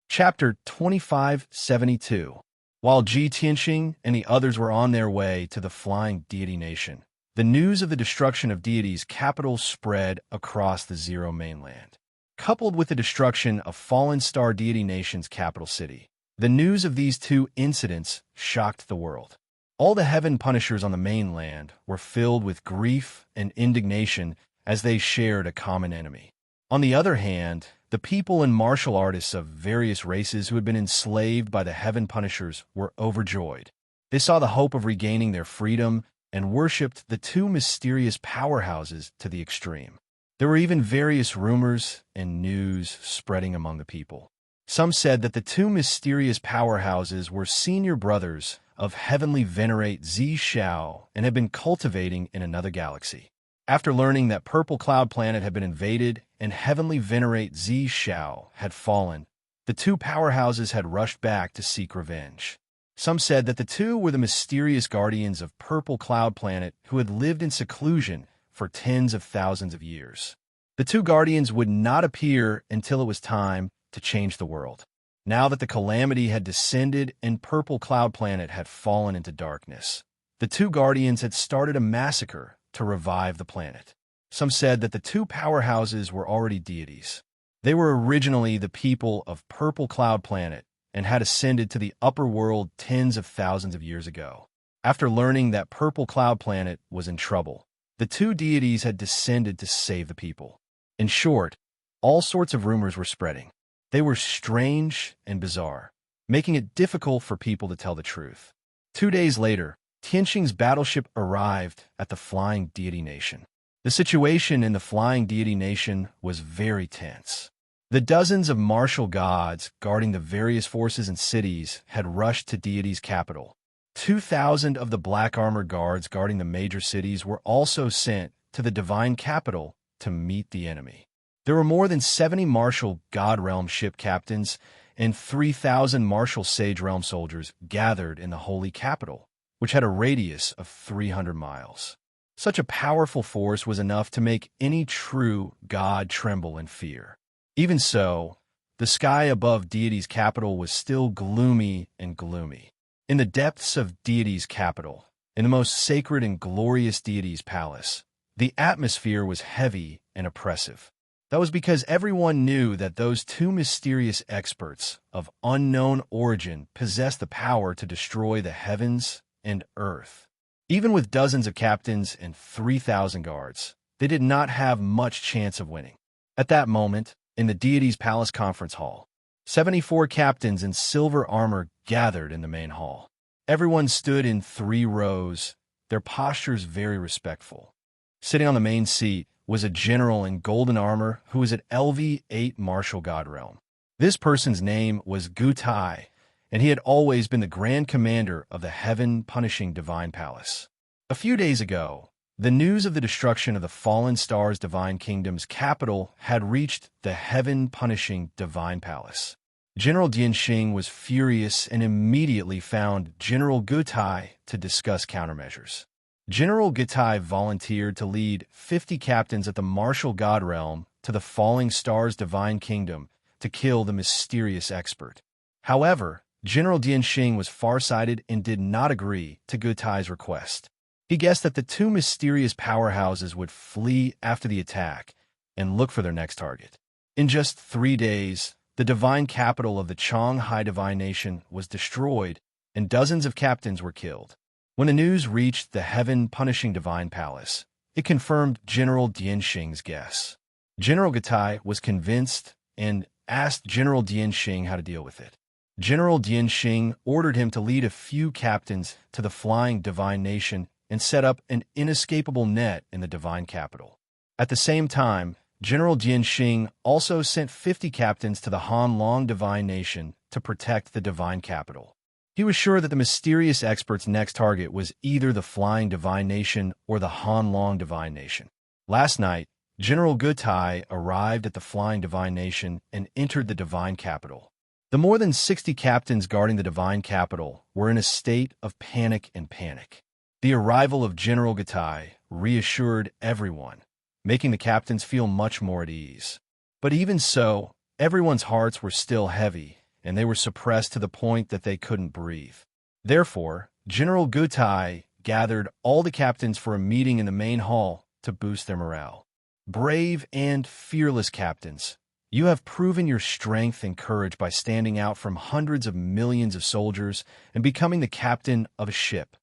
Chapter 2572. While Ji Tianxing and the others were on their way to the Flying Deity Nation, the news of the destruction of deities' capital spread across the Zero Mainland. Coupled with the destruction of Fallen Star Deity Nation's capital city, the news of these 2 incidents shocked the world. All the heaven punishers on the mainland were filled with grief and indignation as they shared a common enemy. On the other hand, the people and martial artists of various races who had been enslaved by the heaven punishers were overjoyed. They saw the hope of regaining their freedom and worshipped the 2 mysterious powerhouses to the extreme. There were even various rumors and news spreading among the people. Some said that the 2 mysterious powerhouses were senior brothers of heavenly venerate Zi Xiao and had been cultivating in another galaxy. After learning that Purple Cloud Planet had been invaded and heavenly venerate Zi Xiao had fallen, the two powerhouses had rushed back to seek revenge. Some said that the two were the mysterious guardians of Purple Cloud Planet who had lived in seclusion for tens of thousands of years. The two guardians would not appear until it was time to change the world. Now that the calamity had descended and Purple Cloud Planet had fallen into darkness, the two guardians had started a massacre to revive the planet. Some said that the two powerhouses were already deities. They were originally the people of Purple Cloud Planet and had ascended to the upper world tens of thousands of years ago. After learning that Purple Cloud Planet was in trouble, the two deities had descended to save the people. In short, all sorts of rumors were spreading. They were strange and bizarre, making it difficult for people to tell the truth. 2 days later, Tianxing's battleship arrived at the Flying Deity Nation. The situation in the Flying Deity Nation was very tense. The dozens of martial gods guarding the various forces and cities had rushed to deity's capital. 2,000 of the black armor guards guarding the major cities were also sent to the divine capital to meet the enemy. There were more than 70 martial god realm ship captains and 3,000 martial sage realm soldiers gathered in the holy capital, which had a radius of 300 miles. Such a powerful force was enough to make any true god tremble in fear. Even so, the sky above deity's capital was still gloomy and gloomy. In the depths of deity's capital, in the most sacred and glorious deity's palace, the atmosphere was heavy and oppressive. That was because everyone knew that those two mysterious experts of unknown origin possessed the power to destroy the heavens and earth. Even with dozens of captains and 3,000 guards, they did not have much chance of winning. At that moment, in the deity's palace conference hall, 74 captains in silver armor gathered in the main hall. Everyone stood in 3 rows, their postures very respectful. Sitting on the main seat was a general in golden armor who was at LV8 Martial God Realm. This person's name was Gu Tai, and he had always been the Grand Commander of the Heaven-Punishing Divine Palace. A few days ago, the news of the destruction of the Fallen Stars Divine Kingdom's capital had reached the Heaven-Punishing Divine Palace. General Dianxing was furious and immediately found General Gutai to discuss countermeasures. General Gutai volunteered to lead 50 captains at the Martial God Realm to the Falling Stars Divine Kingdom to kill the mysterious expert. However, General Dianxing was farsighted and did not agree to Gutai's request. He guessed that the two mysterious powerhouses would flee after the attack and look for their next target. In just 3 days, the divine capital of the Changhai Divine Nation was destroyed and dozens of captains were killed. When the news reached the Heaven-Punishing Divine Palace, it confirmed General Dianxing's guess. General Gutai was convinced and asked General Dianxing how to deal with it. General Dianxing ordered him to lead a few captains to the Flying Divine Nation and set up an inescapable net in the divine capital. At the same time, General Dianxing also sent 50 captains to the Han Long Divine Nation to protect the divine capital. He was sure that the mysterious expert's next target was either the Flying Divine Nation or the Han Long Divine Nation. Last night, General Gutai arrived at the Flying Divine Nation and entered the divine capital. The more than 60 captains guarding the divine capital were in a state of panic and panic. The arrival of General Gutai reassured everyone, making the captains feel much more at ease. But even so, everyone's hearts were still heavy, and they were suppressed to the point that they couldn't breathe. Therefore, General Gutai gathered all the captains for a meeting in the main hall to boost their morale. Brave and fearless captains, you have proven your strength and courage by standing out from hundreds of millions of soldiers and becoming the captain of a ship.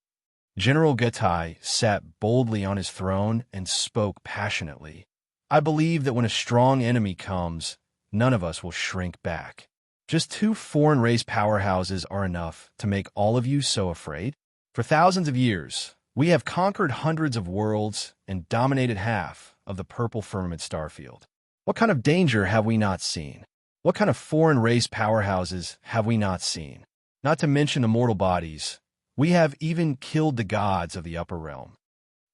General Gutai sat boldly on his throne and spoke passionately. I believe that when a strong enemy comes, none of us will shrink back. Just 2 foreign race powerhouses are enough to make all of you so afraid. For thousands of years, we have conquered hundreds of worlds and dominated half of the purple firmament starfield. What kind of danger have we not seen? What kind of foreign race powerhouses have we not seen? Not to mention the mortal bodies. We have even killed the gods of the upper realm."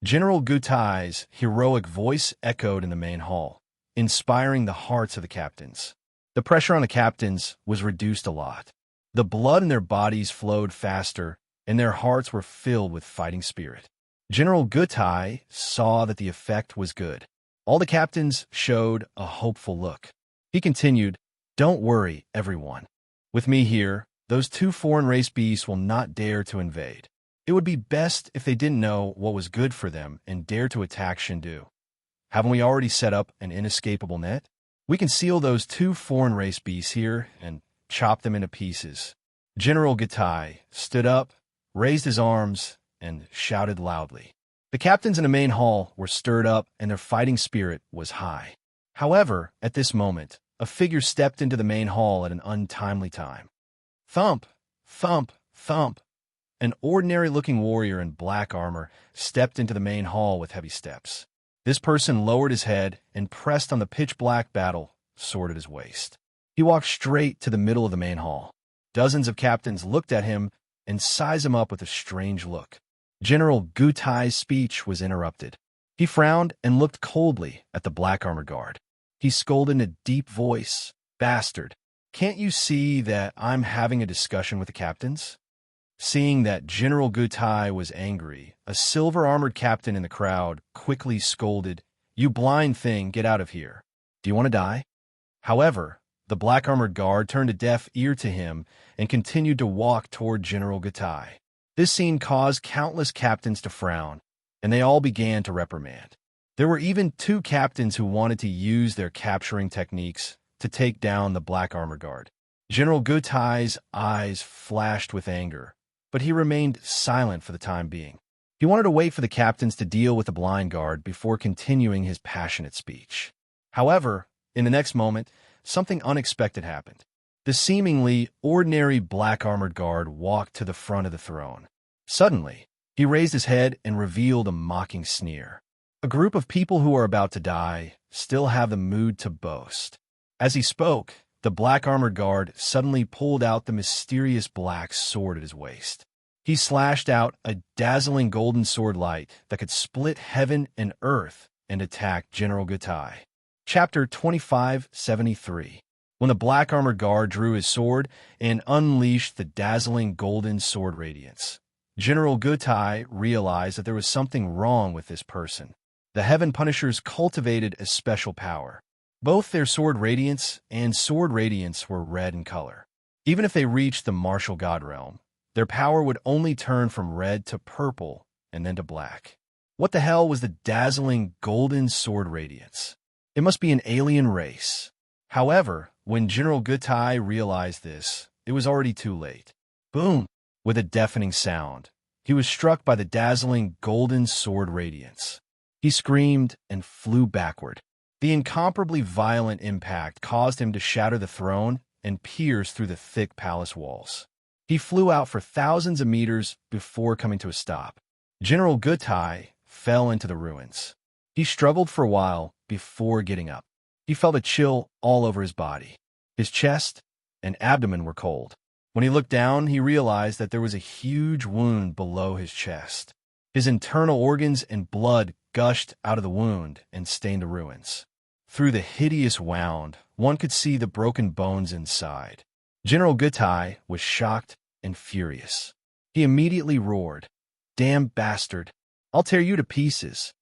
General Gutai's heroic voice echoed in the main hall, inspiring the hearts of the captains. The pressure on the captains was reduced a lot. The blood in their bodies flowed faster, and their hearts were filled with fighting spirit. General Gutai saw that the effect was good. All the captains showed a hopeful look. He continued, "Don't worry, everyone. With me here, those two foreign race beasts will not dare to invade. It would be best if they didn't know what was good for them and dare to attack Shindu. Haven't we already set up an inescapable net? We can seal those two foreign race beasts here and chop them into pieces." General Gutai stood up, raised his arms, and shouted loudly. The captains in the main hall were stirred up, and their fighting spirit was high. However, at this moment, a figure stepped into the main hall at an untimely time. Thump, thump, thump. An ordinary-looking warrior in black armor stepped into the main hall with heavy steps. This person lowered his head and pressed on the pitch-black battle sword at his waist. He walked straight to the middle of the main hall. Dozens of captains looked at him and sized him up with a strange look. General Gutai's speech was interrupted. He frowned and looked coldly at the black armor guard. He scolded in a deep voice, "Bastard, can't you see that I'm having a discussion with the captains?" Seeing that General Gutai was angry, a silver-armored captain in the crowd quickly scolded, "You blind thing, get out of here. Do you want to die?" However, the black-armored guard turned a deaf ear to him and continued to walk toward General Gutai. This scene caused countless captains to frown, and they all began to reprimand. There were even two captains who wanted to use their capturing techniques to take down the black-armored guard. General Gutai's eyes flashed with anger, but he remained silent for the time being. He wanted to wait for the captains to deal with the blind guard before continuing his passionate speech. However, in the next moment, something unexpected happened. The seemingly ordinary black-armored guard walked to the front of the throne. Suddenly, he raised his head and revealed a mocking sneer. A group of people who are about to die still have the mood to boast. As he spoke, the black-armored guard suddenly pulled out the mysterious black sword at his waist. He slashed out a dazzling golden sword light that could split heaven and earth and attack General Gutai. Chapter 2573. When the black-armored guard drew his sword and unleashed the dazzling golden sword radiance, General Gutai realized that there was something wrong with this person. The Heaven Punishers cultivated a special power. Both their sword radiance and sword radiance were red in color. Even if they reached the martial god realm, their power would only turn from red to purple and then to black. What the hell was the dazzling golden sword radiance? It must be an alien race. However, when General Gutai realized this, it was already too late. Boom! With a deafening sound, he was struck by the dazzling golden sword radiance. He screamed and flew backward. The incomparably violent impact caused him to shatter the throne and pierce through the thick palace walls. He flew out for thousands of meters before coming to a stop. General Gutai fell into the ruins. He struggled for a while before getting up. He felt a chill all over his body. His chest and abdomen were cold. When he looked down, he realized that there was a huge wound below his chest. His internal organs and blood gushed out of the wound and stained the ruins. Through the hideous wound, one could see the broken bones inside. General Gutai was shocked and furious. He immediately roared, "Damn bastard! I'll tear you to pieces."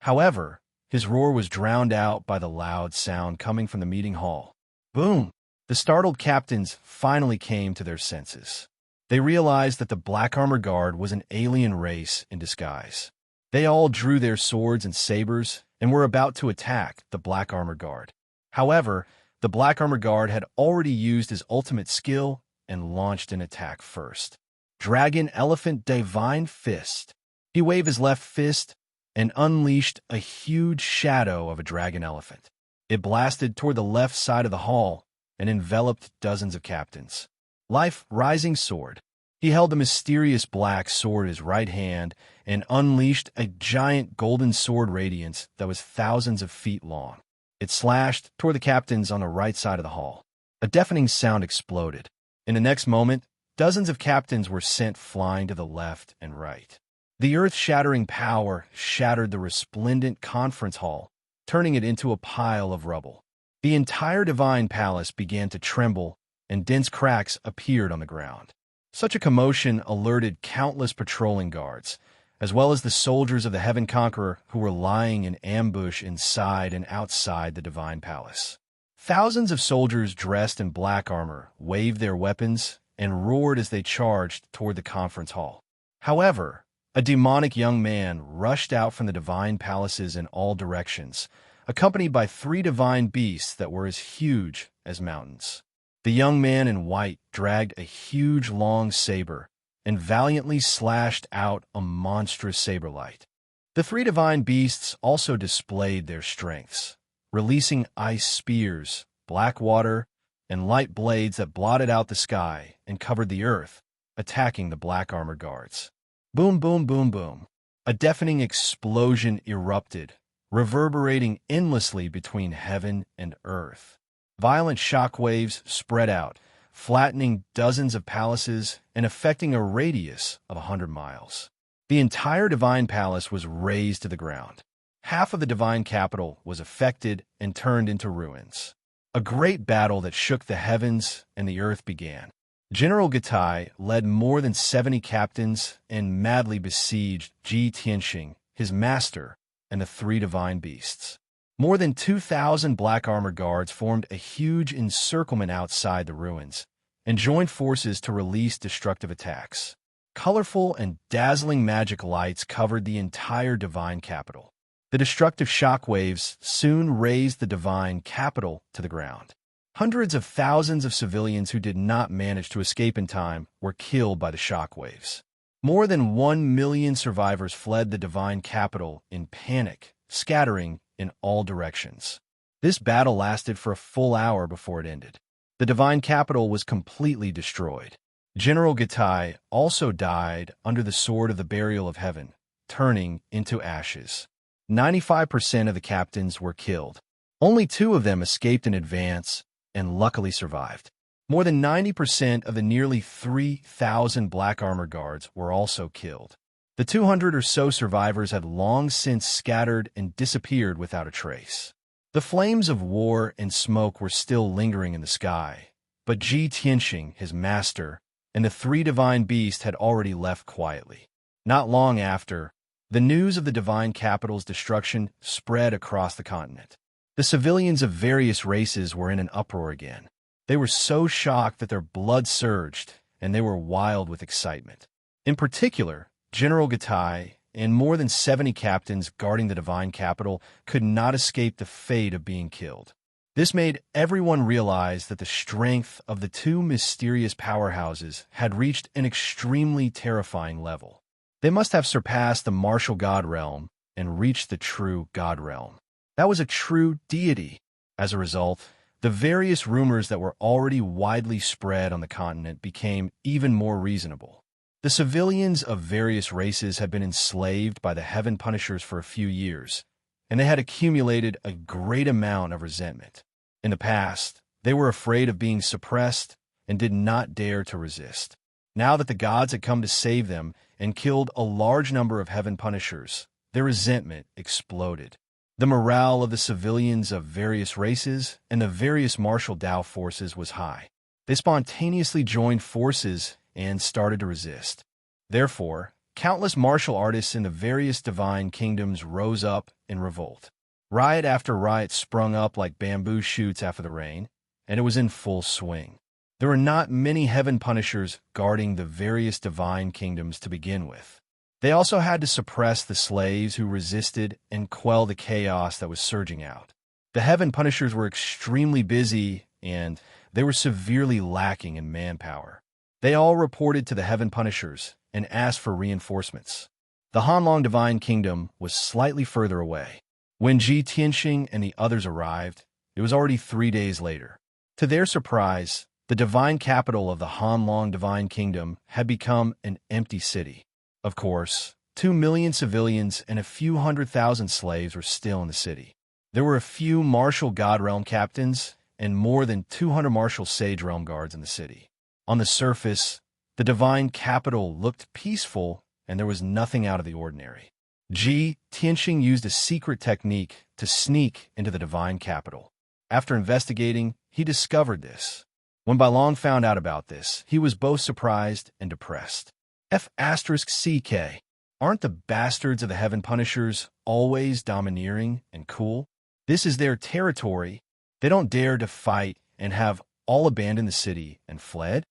However, his roar was drowned out by the loud sound coming from the meeting hall. Boom! The startled captains finally came to their senses. They realized that the Black Armor Guard was an alien race in disguise. They all drew their swords and sabers and were about to attack the Black Armor Guard. However, the Black Armor Guard had already used his ultimate skill and launched an attack first. Dragon Elephant Divine Fist. He waved his left fist and unleashed a huge shadow of a dragon elephant. It blasted toward the left side of the hall and enveloped dozens of captains. Life Rising Sword. He held the mysterious black sword in his right hand and unleashed a giant golden sword radiance that was thousands of feet long. It slashed toward the captains on the right side of the hall. A deafening sound exploded. In the next moment, Dozens of captains were sent flying to the left and right. The earth-shattering power shattered the resplendent conference hall, turning it into a pile of rubble. The entire divine palace began to tremble, and dense cracks appeared on the ground. Such a commotion alerted countless patrolling guards, as well as the soldiers of the Heaven Conqueror who were lying in ambush inside and outside the divine palace. Thousands of soldiers dressed in black armor waved their weapons and roared as they charged toward the conference hall. However, a demonic young man rushed out from the divine palaces in all directions, accompanied by 3 divine beasts that were as huge as mountains. The young man in white dragged a huge long saber and valiantly slashed out a monstrous saber-light. The 3 divine beasts also displayed their strengths, releasing ice spears, black water, and light blades that blotted out the sky and covered the earth, attacking the black armored guards. Boom, boom, boom, boom. A deafening explosion erupted, reverberating endlessly between heaven and earth. Violent shock waves spread out, flattening dozens of palaces and affecting a radius of 100 miles. The entire divine palace was razed to the ground. Half of the divine capital was affected and turned into ruins. A great battle that shook the heavens and the earth began. General Gatai led more than 70 captains and madly besieged Ji Tianxing, his master, and the 3 divine beasts. More than 2,000 black armored guards formed a huge encirclement outside the ruins and joined forces to release destructive attacks. Colorful and dazzling magic lights covered the entire divine capital. The destructive shockwaves soon razed the divine capital to the ground. Hundreds of thousands of civilians who did not manage to escape in time were killed by the shockwaves. More than 1 million survivors fled the divine capital in panic, scattering in all directions. This battle lasted for a full hour before it ended. The divine capital was completely destroyed. General Gatai also died under the sword of the burial of heaven, turning into ashes. 95% of the captains were killed. Only 2 of them escaped in advance and luckily survived. More than 90% of the nearly 3,000 black armor guards were also killed. The 200 or so survivors had long since scattered and disappeared without a trace. The flames of war and smoke were still lingering in the sky, but Ji Tianxing, his master, and the 3 divine beasts had already left quietly. Not long after, the news of the divine capital's destruction spread across the continent. The civilians of various races were in an uproar again. They were so shocked that their blood surged, and they were wild with excitement. In particular, General Gatai and more than 70 captains guarding the divine capital could not escape the fate of being killed. This made everyone realize that the strength of the 2 mysterious powerhouses had reached an extremely terrifying level. They must have surpassed the martial god realm and reached the true god realm. That was a true deity. As a result, the various rumors that were already widely spread on the continent became even more reasonable. The civilians of various races had been enslaved by the Heaven Punishers for a few years, and they had accumulated a great amount of resentment. In the past, they were afraid of being suppressed and did not dare to resist. Now that the gods had come to save them and killed a large number of Heaven Punishers, their resentment exploded. The morale of the civilians of various races and the various martial Dao forces was high. They spontaneously joined forces and started to resist. Therefore, countless martial artists in the various divine kingdoms rose up in revolt. Riot after riot sprung up like bamboo shoots after the rain, and it was in full swing. There were not many Heaven Punishers guarding the various divine kingdoms to begin with. They also had to suppress the slaves who resisted and quell the chaos that was surging out. The Heaven Punishers were extremely busy, and they were severely lacking in manpower. They all reported to the Heaven Punishers and asked for reinforcements. The Hanlong Divine Kingdom was slightly further away. When Ji Tianxing and the others arrived, it was already 3 days later. To their surprise, the divine capital of the Hanlong Divine Kingdom had become an empty city. Of course, 2 million civilians and a few 100,000 slaves were still in the city. There were a few martial God Realm captains and more than 200 martial Sage Realm guards in the city. On the surface, The divine capital looked peaceful, and there was nothing out of the ordinary. Tianxing used a secret technique to sneak into the divine capital. After investigating, he discovered this. When Bailong found out about this, he was both surprised and depressed. F***CK. Aren't the bastards of the Heaven Punishers always domineering and cool? This is their territory. They don't dare to fight and have all abandoned the city and fled?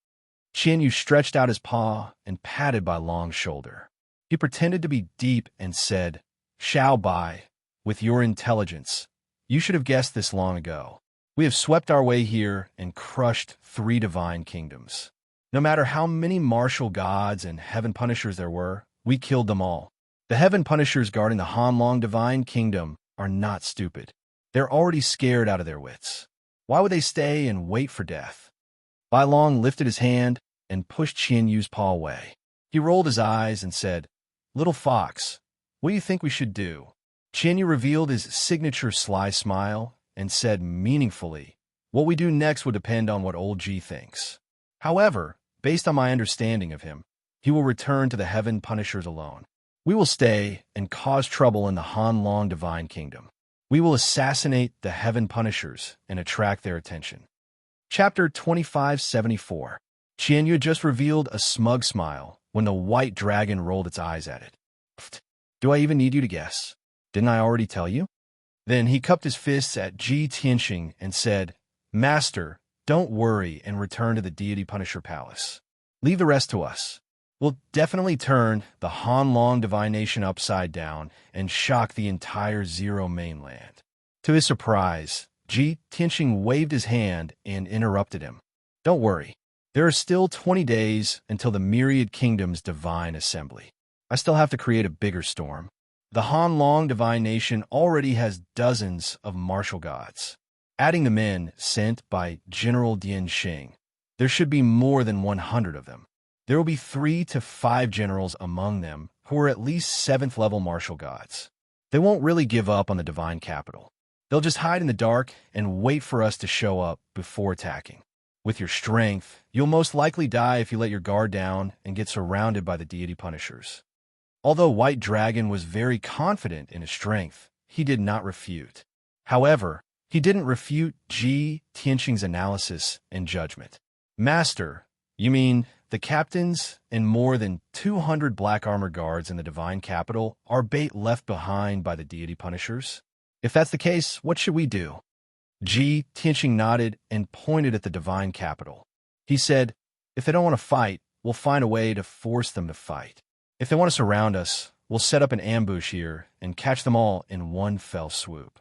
Qianyu stretched out his paw and patted Bailong's shoulder. He pretended to be deep and said, "Xiao Bai, with your intelligence, you should have guessed this long ago. We have swept our way here and crushed 3 divine kingdoms. No matter how many martial gods and Heaven Punishers there were, we killed them all. The Heaven Punishers guarding the Hanlong Divine Kingdom are not stupid. They're already scared out of their wits. Why would they stay and wait for death?" Bailong lifted his hand and pushed Qianyu's paw away. He rolled his eyes and said, "Little fox, what do you think we should do?" Qianyu revealed his signature sly smile and said meaningfully, "What we do next would depend on what old Ji thinks. However, based on my understanding of him, he will return to the Heaven Punishers alone. We will stay and cause trouble in the Hanlong Divine Kingdom. We will assassinate the Heaven Punishers and attract their attention." Chapter 2574. Qianyu just revealed a smug smile when the white dragon rolled its eyes at it. "Pfft, do I even need you to guess? Didn't I already tell you?" Then he cupped his fists at Tianxing and said, "Master, don't worry and return to the Deity Punisher Palace. Leave the rest to us. We'll definitely turn the Hanlong Divine Nation upside down and shock the entire Zero mainland." To his surprise, Tianxing waved his hand and interrupted him. "Don't worry. There are still 20 days until the Myriad Kingdom's Divine Assembly. I still have to create a bigger storm. The Hanlong Divine Nation already has dozens of martial gods. Adding the men sent by General Dian Xing, there should be more than 100 of them. There will be 3 to 5 generals among them who are at least 7th-level martial gods. They won't really give up on the divine capital. They'll just hide in the dark and wait for us to show up before attacking. With your strength, you'll most likely die if you let your guard down and get surrounded by the Deity Punishers." Although White Dragon was very confident in his strength, he did not refute. However, he didn't refute Tianxing's analysis and judgment. "Master, you mean the captains and more than 200 black armor guards in the divine capital are bait left behind by the Deity Punishers? If that's the case, what should we do?" Tianxing nodded and pointed at the divine capital. He said, "If they don't want to fight, we'll find a way to force them to fight. If they want to surround us, we'll set up an ambush here and catch them all in one fell swoop."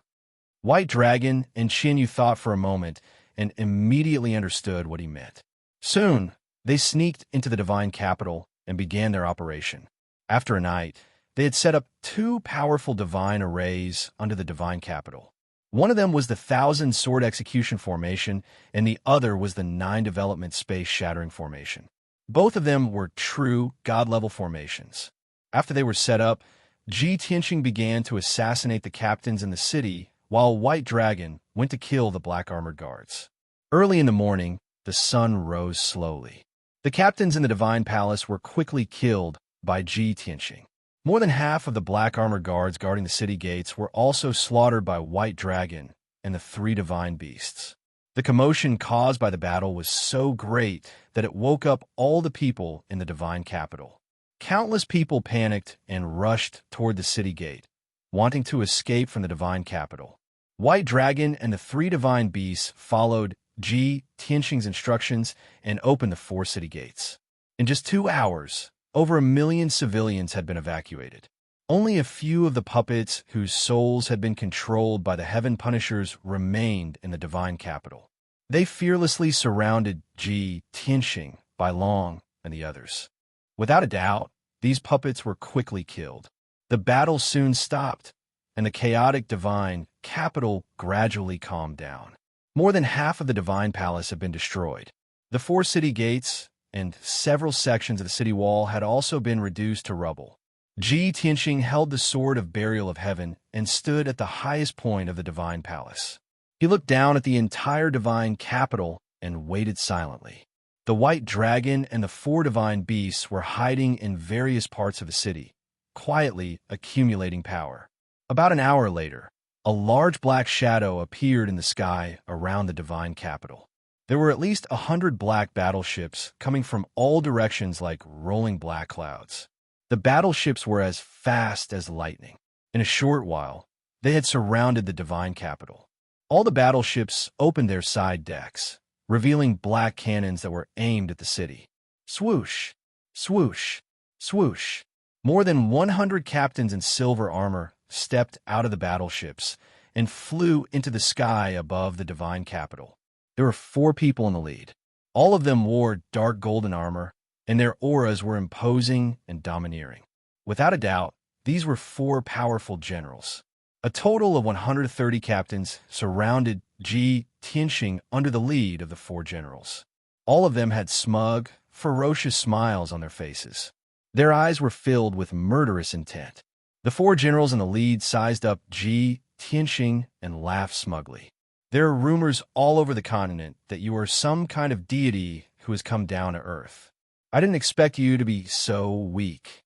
White Dragon and Qianyu thought for a moment and immediately understood what he meant. Soon, they sneaked into the divine capital and began their operation. After a night, they had set up 2 powerful divine arrays under the divine capital. One of them was the 1,000 Sword Execution Formation, and the other was the 9 Development Space Shattering Formation. Both of them were true God-level formations. After they were set up, Tianxing began to assassinate the captains in the city, while White Dragon went to kill the black armored guards. Early in the morning, the sun rose slowly. The captains in the Divine Palace were quickly killed by Tianxing. More than half of the black armored guards guarding the city gates were also slaughtered by White Dragon and the 3 divine beasts. The commotion caused by the battle was so great that it woke up all the people in the divine capital. Countless people panicked and rushed toward the city gate, wanting to escape from the divine capital. White Dragon and the 3 divine beasts followed Tianxing's instructions and opened the 4 city gates. In just 2 hours, over 1 million civilians had been evacuated. Only a few of the puppets whose souls had been controlled by the Heaven Punishers remained in the divine capital. They fearlessly surrounded Tianxing, Bailong, and the others. Without a doubt, these puppets were quickly killed. The battle soon stopped, and the chaotic divine capital gradually calmed down. More than half of the divine palace had been destroyed. The 4 city gates and several sections of the city wall had also been reduced to rubble. Tianxing held the Sword of Burial of Heaven and stood at the highest point of the divine palace. He looked down at the entire divine capital and waited silently. The white dragon and the 4 divine beasts were hiding in various parts of the city, quietly accumulating power. About an hour later, a large black shadow appeared in the sky around the divine capital. There were at least 100 black battleships coming from all directions like rolling black clouds. The battleships were as fast as lightning. In a short while, they had surrounded the divine capital. All the battleships opened their side decks, revealing black cannons that were aimed at the city. Swoosh, swoosh, swoosh. More than 100 captains in silver armor stepped out of the battleships and flew into the sky above the divine capital. There were 4 people in the lead. All of them wore dark golden armor, and their auras were imposing and domineering. Without a doubt, these were 4 powerful generals. A total of 130 captains surrounded Ji Tianxing under the lead of the 4 generals. All of them had smug, ferocious smiles on their faces. Their eyes were filled with murderous intent. The 4 generals in the lead sized up Ji Tianxing and laughed smugly. There are rumors all over the continent that you are some kind of deity who has come down to earth. I didn't expect you to be so weak.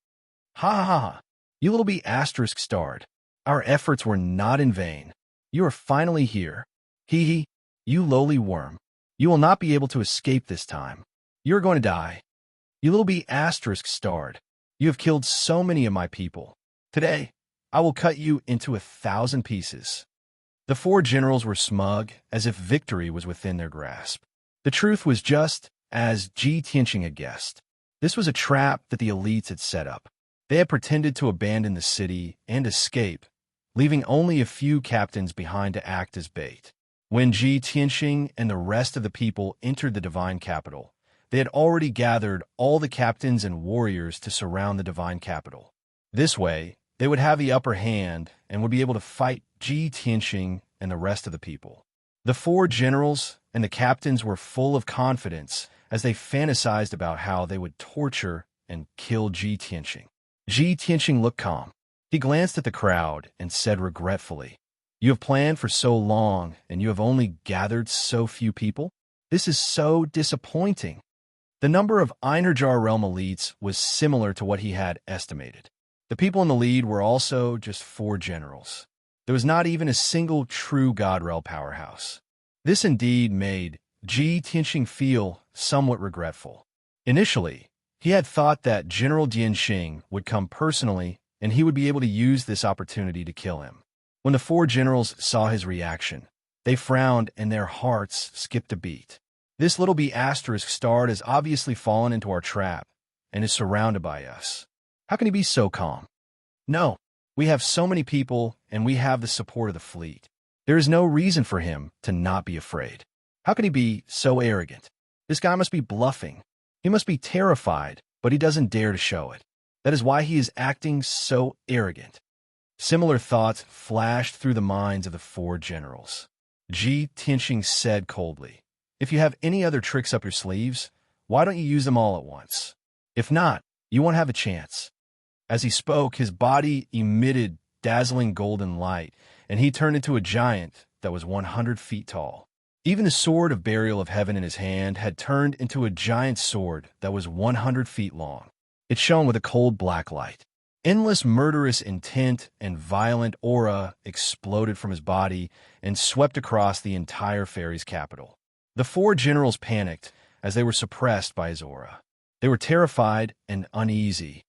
Ha ha ha. You little be asterisk starred. Our efforts were not in vain. You are finally here. Hee hee. You lowly worm. You will not be able to escape this time. You are going to die. You little be asterisk starred. You have killed so many of my people. Today, I will cut you into 1,000 pieces. The 4 generals were smug, as if victory was within their grasp. The truth was just as Ji Tianxing had guessed. This was a trap that the elites had set up. They had pretended to abandon the city and escape, leaving only a few captains behind to act as bait. When Ji Tianxing and the rest of the people entered the divine capital, they had already gathered all the captains and warriors to surround the divine capital. This way, they would have the upper hand and would be able to fight Ji Tianxing and the rest of the people. The 4 generals and the captains were full of confidence as they fantasized about how they would torture and kill Ji Tianxing. Ji Tianxing looked calm. He glanced at the crowd and said regretfully, "You have planned for so long, and you have only gathered so few people? This is so disappointing." The number of Einherjar realm elites was similar to what he had estimated. The people in the lead were also just 4 generals. There was not even a single true God realm powerhouse. This indeed made Ji Tianxing feel somewhat regretful. Initially, he had thought that General Dianxing would come personally and he would be able to use this opportunity to kill him. When the 4 generals saw his reaction, they frowned and their hearts skipped a beat. This little b asterisk starred has obviously fallen into our trap and is surrounded by us. How can he be so calm? No, we have so many people and we have the support of the fleet. There is no reason for him to not be afraid. How can he be so arrogant? This guy must be bluffing. He must be terrified, but he doesn't dare to show it. That is why he is acting so arrogant. Similar thoughts flashed through the minds of the 4 generals. Ji Tianxing said coldly, "If you have any other tricks up your sleeves, why don't you use them all at once? If not, you won't have a chance." As he spoke, his body emitted dazzling golden light, and he turned into a giant that was 100 feet tall. Even the sword of burial of heaven in his hand had turned into a giant sword that was 100 feet long. It shone with a cold black light. Endless murderous intent and violent aura exploded from his body and swept across the entire fairy's capital. The 4 generals panicked as they were suppressed by his aura. They were terrified and uneasy.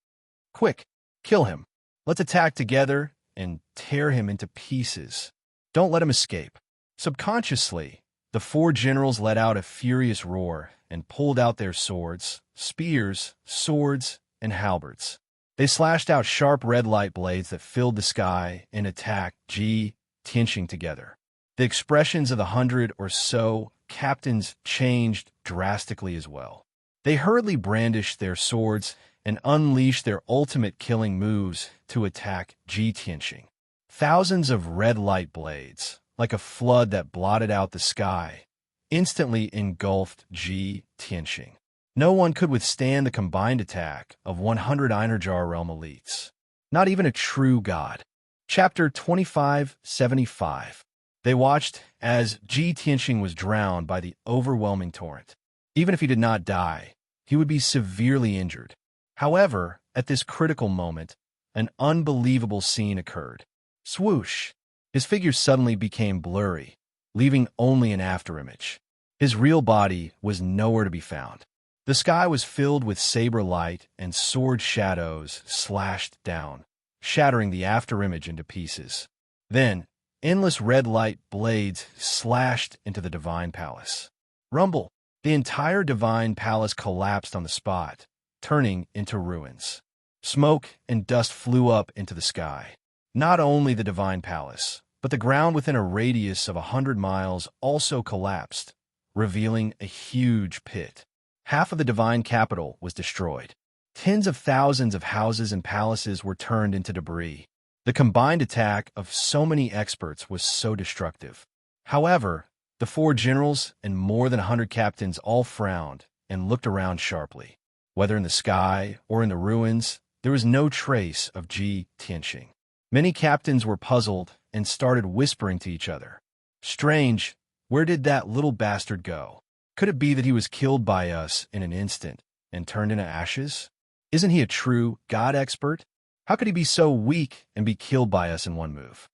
"Quick, kill him. Let's attack together and tear him into pieces. Don't let him escape." Subconsciously, the 4 generals let out a furious roar and pulled out their swords, spears, swords, and halberds. They slashed out sharp red light blades that filled the sky and attacked Ji Tianxing together. The expressions of the 100 or so captains changed drastically as well. They hurriedly brandished their swords and unleashed their ultimate killing moves to attack Ji Tianxing. Thousands of red light blades, like a flood that blotted out the sky, instantly engulfed Ji Tianxing. No one could withstand the combined attack of 100 Einherjar realm elites. Not even a true god. Chapter 2575. They watched as Ji Tianxing was drowned by the overwhelming torrent. Even if he did not die, he would be severely injured. However, at this critical moment, an unbelievable scene occurred. Swoosh! His figure suddenly became blurry, leaving only an afterimage. His real body was nowhere to be found. The sky was filled with saber light and sword shadows slashed down, shattering the afterimage into pieces. Then, endless red light blades slashed into the divine palace. Rumble! The entire divine palace collapsed on the spot, turning into ruins. Smoke and dust flew up into the sky. Not only the divine palace, but the ground within a radius of 100 miles also collapsed, revealing a huge pit. Half of the divine capital was destroyed. Tens of thousands of houses and palaces were turned into debris. The combined attack of so many experts was so destructive. However, the 4 generals and more than 100 captains all frowned and looked around sharply. Whether in the sky or in the ruins, there was no trace of Ji Tianxing. Many captains were puzzled and started whispering to each other. Strange, where did that little bastard go? Could it be that he was killed by us in an instant and turned into ashes? Isn't he a true god expert? How could he be so weak and be killed by us in one move?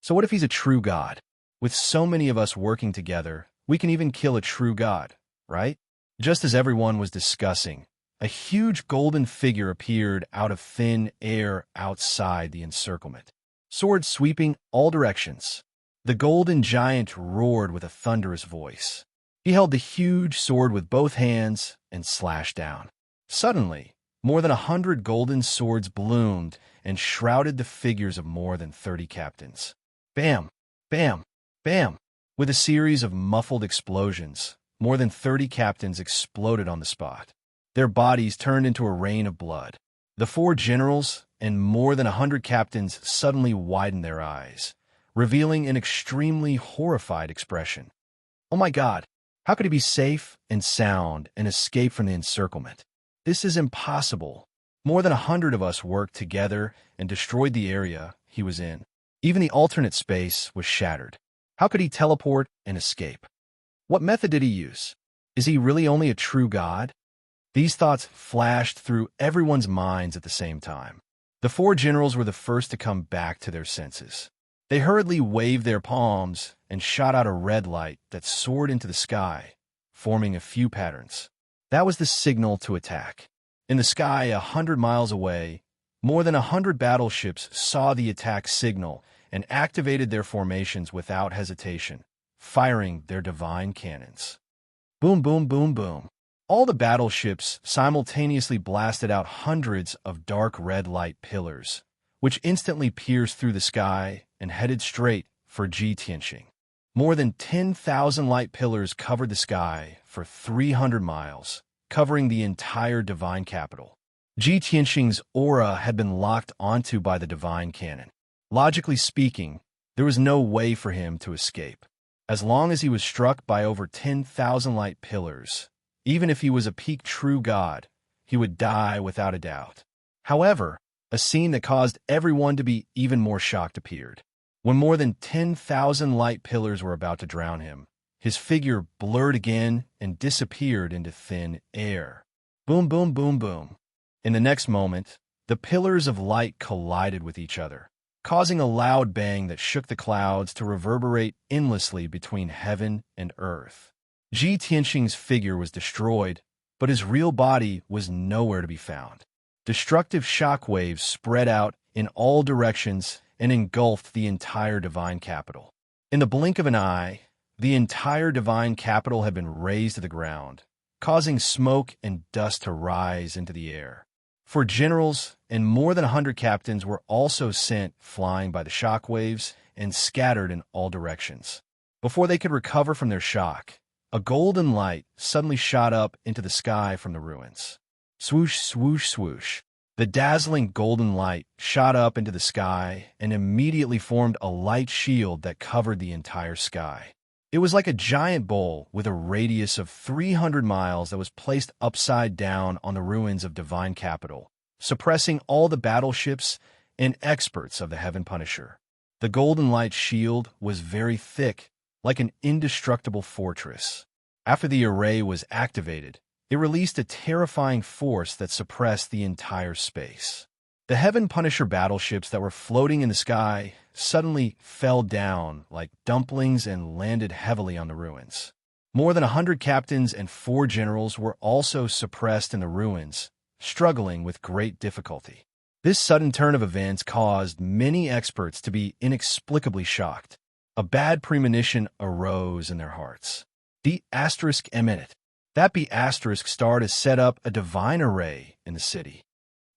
So what if he's a true god? With so many of us working together, we can even kill a true god, right? Just as everyone was discussing, a huge golden figure appeared out of thin air outside the encirclement, sword sweeping all directions. The golden giant roared with a thunderous voice. He held the huge sword with both hands and slashed down. Suddenly, more than 100 golden swords bloomed and shrouded the figures of more than 30 captains. Bam! Bam! Bam! With a series of muffled explosions, more than 30 captains exploded on the spot. Their bodies turned into a rain of blood. The 4 generals and more than 100 captains suddenly widened their eyes, revealing an extremely horrified expression. Oh my God! How could he be safe and sound and escape from the encirclement? This is impossible. More than 100 of us worked together and destroyed the area he was in. Even the alternate space was shattered. How could he teleport and escape? What method did he use? Is he really only a true god? These thoughts flashed through everyone's minds at the same time. The 4 generals were the first to come back to their senses. They hurriedly waved their palms and shot out a red light that soared into the sky, forming a few patterns. That was the signal to attack. In the sky 100 miles away, more than 100 battleships saw the attack signal and activated their formations without hesitation, firing their divine cannons. Boom, boom, boom, boom. All the battleships simultaneously blasted out hundreds of dark red light pillars, which instantly pierced through the sky and headed straight for Ji Tianxing. More than 10,000 light pillars covered the sky for 300 miles, covering the entire divine capital. Ji Tianxing's aura had been locked onto by the divine cannon. Logically speaking, there was no way for him to escape. As long as he was struck by over 10,000 light pillars, even if he was a peak true god, he would die without a doubt. However, a scene that caused everyone to be even more shocked appeared. When more than 10,000 light pillars were about to drown him, his figure blurred again and disappeared into thin air. Boom, boom, boom, boom. In the next moment, the pillars of light collided with each other, causing a loud bang that shook the clouds to reverberate endlessly between heaven and earth. Ji Tianxing's figure was destroyed, but his real body was nowhere to be found. Destructive shockwaves spread out in all directions and engulfed the entire divine capital. In the blink of an eye, the entire divine capital had been razed to the ground, causing smoke and dust to rise into the air. 4 generals and more than 100 captains were also sent flying by the shockwaves and scattered in all directions. Before they could recover from their shock, a golden light suddenly shot up into the sky from the ruins. Swoosh, swoosh, swoosh. The dazzling golden light shot up into the sky and immediately formed a light shield that covered the entire sky. It was like a giant bowl with a radius of 300 miles that was placed upside down on the ruins of Divine Capital, suppressing all the battleships and experts of the Heaven Punisher. The golden light shield was very thick, like an indestructible fortress. After the array was activated, it released a terrifying force that suppressed the entire space. The Heaven Punisher battleships that were floating in the sky suddenly fell down like dumplings and landed heavily on the ruins. More than 100 captains and 4 generals were also suppressed in the ruins, struggling with great difficulty. This sudden turn of events caused many experts to be inexplicably shocked. A bad premonition arose in their hearts. The asterisk eminent. That be asterisk star to set up a divine array in the city.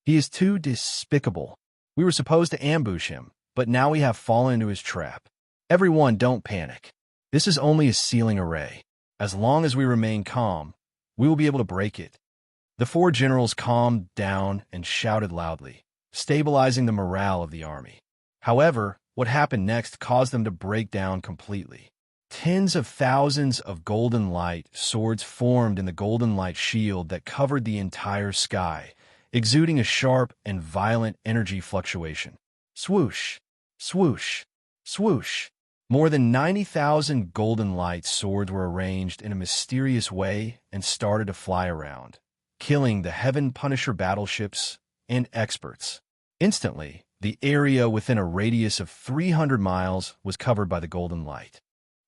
He is too despicable. We were supposed to ambush him, but now we have fallen into his trap. Everyone, don't panic. This is only a ceiling array. As long as we remain calm, we will be able to break it. The 4 generals calmed down and shouted loudly, stabilizing the morale of the army. However, what happened next caused them to break down completely. Tens of thousands of golden light swords formed in the golden light shield that covered the entire sky, exuding a sharp and violent energy fluctuation. Swoosh, swoosh, swoosh. More than 90,000 golden light swords were arranged in a mysterious way and started to fly around, killing the Heaven Punisher battleships and experts. Instantly, the area within a radius of 300 miles was covered by the golden light.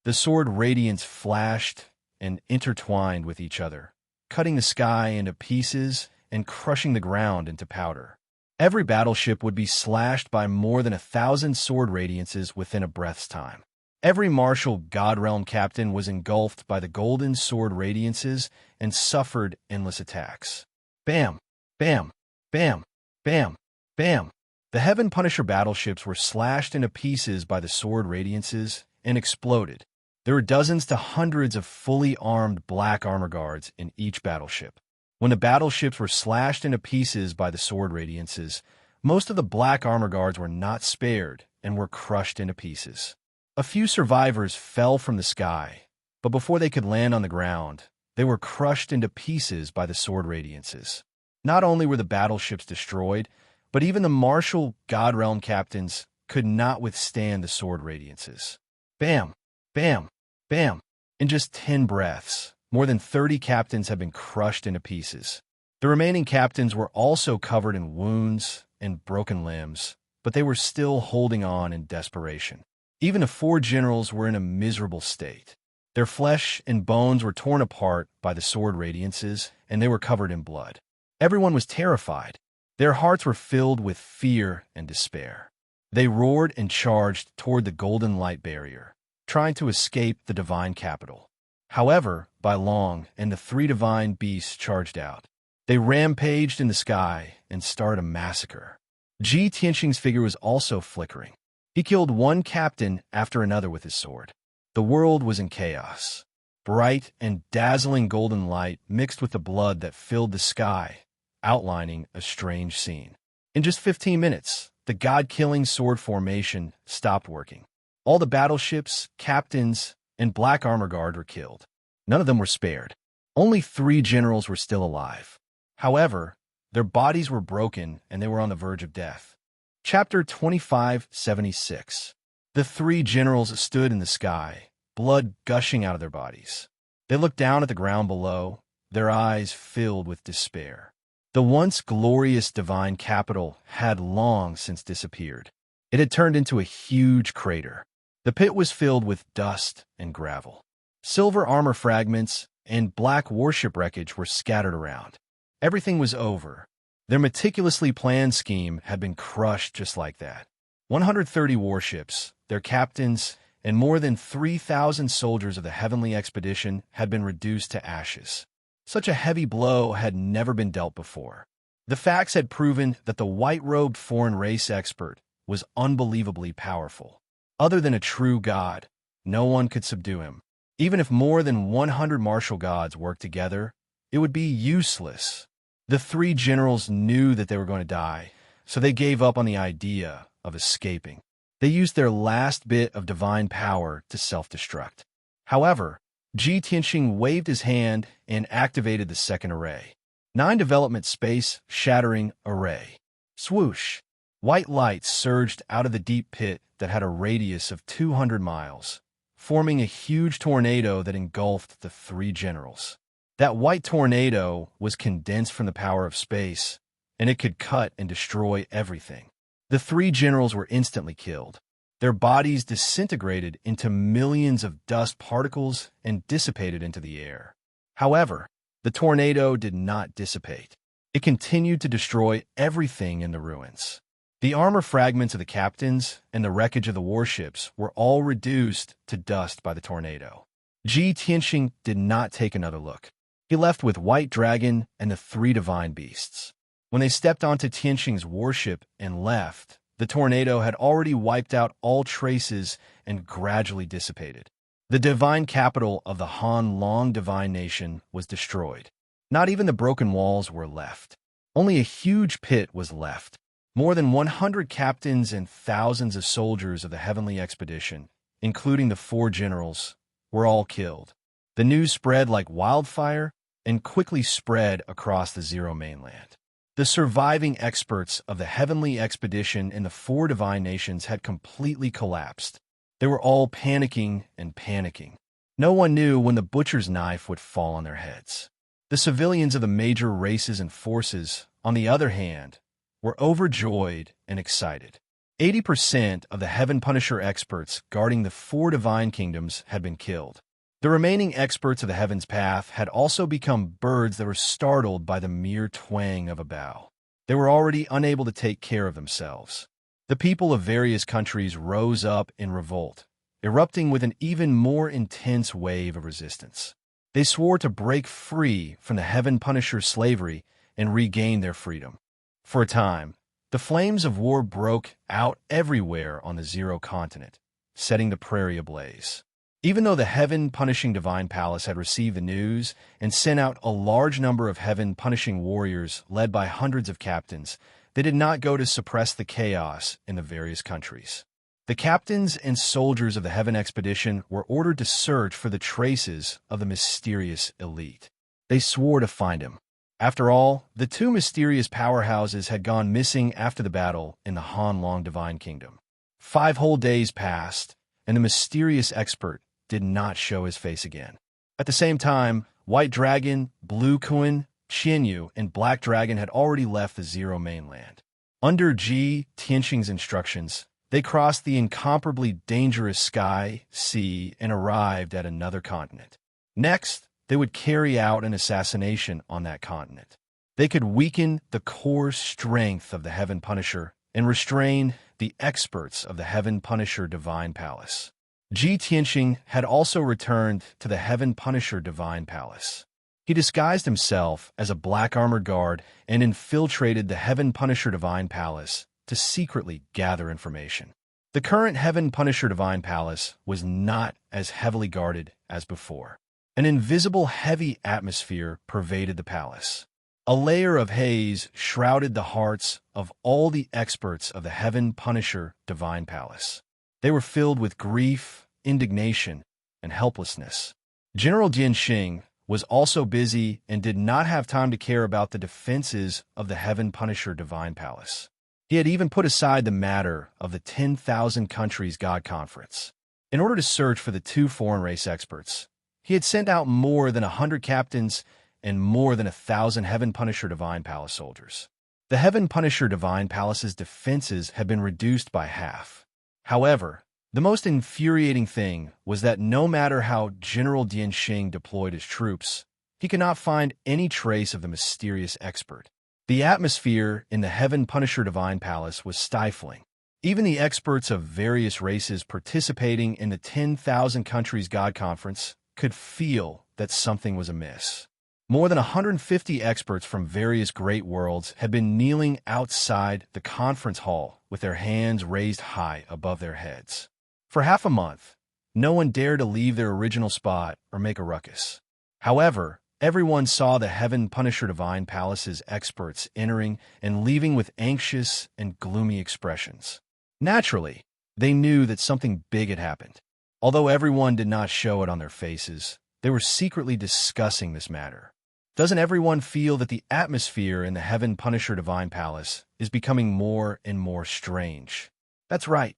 The sword radiance flashed and intertwined with each other, cutting the sky into pieces and crushing the ground into powder. Every battleship would be slashed by more than 1,000 sword radiances within a breath's time. Every martial Godrealm captain was engulfed by the golden sword radiances and suffered endless attacks. Bam! Bam! Bam! Bam! Bam! The Heaven Punisher battleships were slashed into pieces by the sword radiances and exploded. There were dozens to hundreds of fully armed black armor guards in each battleship. When the battleships were slashed into pieces by the sword radiances, most of the black armor guards were not spared and were crushed into pieces. A few survivors fell from the sky, but before they could land on the ground, they were crushed into pieces by the sword radiances. Not only were the battleships destroyed, but even the martial Godrealm captains could not withstand the sword radiances. Bam! Bam! Bam! In just 10 breaths, more than 30 captains have been crushed into pieces. The remaining captains were also covered in wounds and broken limbs, but they were still holding on in desperation. Even the 4 generals were in a miserable state. Their flesh and bones were torn apart by the sword radiances, and they were covered in blood. Everyone was terrified. Their hearts were filled with fear and despair. They roared and charged toward the golden light barrier, trying to escape the divine capital. However, Bai Long and the 3 divine beasts charged out. They rampaged in the sky and started a massacre. Ji Tianxing's figure was also flickering. He killed one captain after another with his sword. The world was in chaos. Bright and dazzling golden light mixed with the blood that filled the sky, outlining a strange scene. In just 15 minutes, the god-killing sword formation stopped working. All the battleships, captains, and black armor guard were killed. None of them were spared. Only 3 generals were still alive. However, their bodies were broken and they were on the verge of death. Chapter 2576. The 3 generals stood in the sky, blood gushing out of their bodies. They looked down at the ground below, their eyes filled with despair. The once glorious divine capital had long since disappeared. It had turned into a huge crater. The pit was filled with dust and gravel. Silver armor fragments and black warship wreckage were scattered around. Everything was over. Their meticulously planned scheme had been crushed just like that. 130 warships, their captains, and more than 3,000 soldiers of the heavenly expedition had been reduced to ashes. Such a heavy blow had never been dealt before. The facts had proven that the white-robed foreign race expert was unbelievably powerful. Other than a true god, no one could subdue him. Even if more than 100 martial gods worked together, it would be useless. The 3 generals knew that they were going to die, so they gave up on the idea of escaping. They used their last bit of divine power to self-destruct. However, Ji Tianxing waved his hand and activated the second array. 9 development space shattering array. Swoosh! White light surged out of the deep pit that had a radius of 200 miles, forming a huge tornado that engulfed the three generals. That white tornado was condensed from the power of space, and it could cut and destroy everything. The three generals were instantly killed. Their bodies disintegrated into millions of dust particles and dissipated into the air. However, the tornado did not dissipate. It continued to destroy everything in the ruins. The armor fragments of the captains and the wreckage of the warships were all reduced to dust by the tornado. Ji Tianxing did not take another look. He left with White Dragon and the three divine beasts. When they stepped onto Tianxing's warship and left, the tornado had already wiped out all traces and gradually dissipated. The divine capital of the Han Long divine nation was destroyed. Not even the broken walls were left. Only a huge pit was left. More than 100 captains and thousands of soldiers of the heavenly expedition, including the four generals, were all killed. The news spread like wildfire and quickly spread across the Zero mainland. The surviving experts of the heavenly expedition and the four divine nations had completely collapsed. They were all panicking and panicking. No one knew when the butcher's knife would fall on their heads. The civilians of the major races and forces, on the other hand, were overjoyed and excited. 80% of the Heaven Punisher experts guarding the four divine kingdoms had been killed. The remaining experts of the Heaven's Path had also become birds that were startled by the mere twang of a bow. They were already unable to take care of themselves. The people of various countries rose up in revolt, erupting with an even more intense wave of resistance. They swore to break free from the Heaven Punisher's slavery and regain their freedom. For a time, the flames of war broke out everywhere on the Zero continent, setting the prairie ablaze. Even though the Heaven-Punishing Divine Palace had received the news and sent out a large number of Heaven-Punishing warriors led by hundreds of captains, they did not go to suppress the chaos in the various countries. The captains and soldiers of the Heaven Expedition were ordered to search for the traces of the mysterious elite. They swore to find him. After all, the two mysterious powerhouses had gone missing after the battle in the Han Long Divine Kingdom. 5 whole days passed, and the mysterious expert did not show his face again. At the same time, White Dragon, Blue Kuan, Qianyu, and Black Dragon had already left the Zero mainland. Under Ji Tianxing's instructions, they crossed the incomparably dangerous sky, sea, and arrived at another continent. Next, they would carry out an assassination on that continent. They could weaken the core strength of the Heaven Punisher and restrain the experts of the Heaven Punisher Divine Palace. Ji Tianxing had also returned to the Heaven Punisher Divine Palace. He disguised himself as a black armored guard and infiltrated the Heaven Punisher Divine Palace to secretly gather information. The current Heaven Punisher Divine Palace was not as heavily guarded as before. An invisible heavy atmosphere pervaded the palace. A layer of haze shrouded the hearts of all the experts of the Heaven Punisher Divine Palace. They were filled with grief, indignation, and helplessness. General Jianxing was also busy and did not have time to care about the defenses of the Heaven Punisher Divine Palace. He had even put aside the matter of the 10,000 Countries God Conference. In order to search for the two foreign race experts, he had sent out more than 100 captains and more than 1,000 Heaven Punisher Divine Palace soldiers. The Heaven Punisher Divine Palace's defenses had been reduced by half. However, the most infuriating thing was that no matter how General Jianxing deployed his troops, he could not find any trace of the mysterious expert. The atmosphere in the Heaven Punisher Divine Palace was stifling. Even the experts of various races participating in the 10,000 Countries God Conference could feel that something was amiss. More than 150 experts from various great worlds had been kneeling outside the conference hall with their hands raised high above their heads. For half a month, no one dared to leave their original spot or make a ruckus. However, everyone saw the Heaven Punisher Divine Palace's experts entering and leaving with anxious and gloomy expressions. Naturally, they knew that something big had happened. Although everyone did not show it on their faces, they were secretly discussing this matter. Doesn't everyone feel that the atmosphere in the Heaven Punisher Divine Palace is becoming more and more strange? That's right.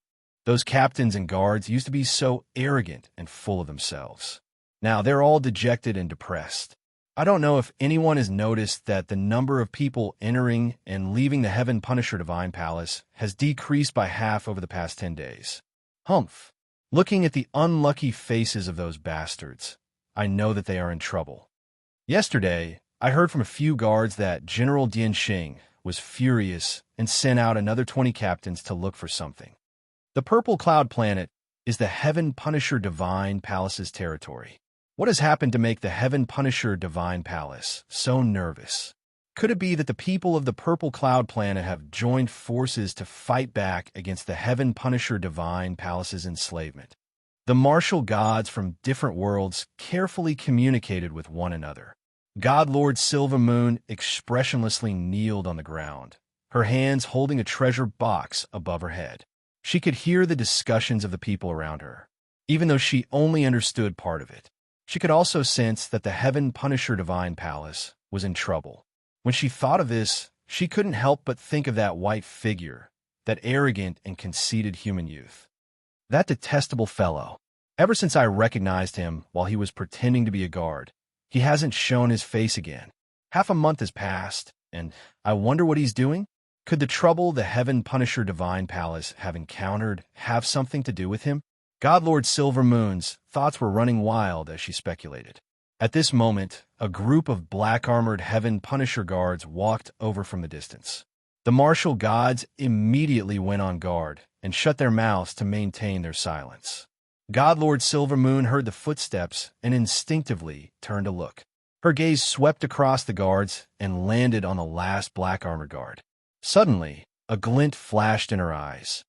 Those captains and guards used to be so arrogant and full of themselves. Now they're all dejected and depressed. I don't know if anyone has noticed that the number of people entering and leaving the Heaven Punisher Divine Palace has decreased by half over the past 10 days. Humph. Looking at the unlucky faces of those bastards, I know that they are in trouble. Yesterday, I heard from a few guards that General Dianxing was furious and sent out another 20 captains to look for something. The Purple Cloud Planet is the Heaven Punisher Divine Palace's territory. What has happened to make the Heaven Punisher Divine Palace so nervous? Could it be that the people of the Purple Cloud Planet have joined forces to fight back against the Heaven Punisher Divine Palace's enslavement? The martial gods from different worlds carefully communicated with one another. God Lord Silvermoon expressionlessly kneeled on the ground, her hands holding a treasure box above her head. She could hear the discussions of the people around her, even though she only understood part of it. She could also sense that the Heaven Punisher Divine Palace was in trouble. When she thought of this, she couldn't help but think of that white figure, that arrogant and conceited human youth. That detestable fellow. Ever since I recognized him while he was pretending to be a guard, he hasn't shown his face again. Half a month has passed, and I wonder what he's doing? Could the trouble the Heaven Punisher Divine Palace have encountered have something to do with him? God Lord Silvermoon's thoughts were running wild as she speculated. At this moment, a group of black-armored Heaven Punisher guards walked over from the distance. The martial gods immediately went on guard and shut their mouths to maintain their silence. God Lord Silvermoon heard the footsteps and instinctively turned to look. Her gaze swept across the guards and landed on the last black-armored guard. Suddenly, a glint flashed in her eyes.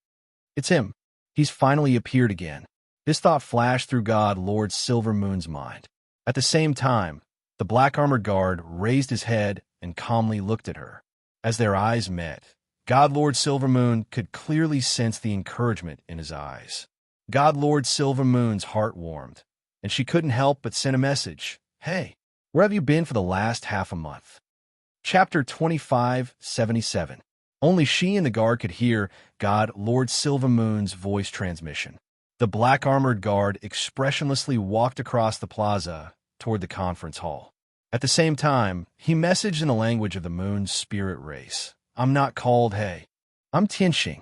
It's him. He's finally appeared again. This thought flashed through God Lord Silvermoon's mind. At the same time, the black-armored guard raised his head and calmly looked at her. As their eyes met, God Lord Silvermoon could clearly sense the encouragement in his eyes. God Lord Silvermoon's heart warmed, and she couldn't help but send a message. Hey, where have you been for the last half a month? Chapter 2577. Only she and the guard could hear God Lord Silvermoon's voice transmission. The black-armored guard expressionlessly walked across the plaza toward the conference hall. At the same time, he messaged in the language of the moon's spirit race. I'm not called Hey. I'm Tianxing.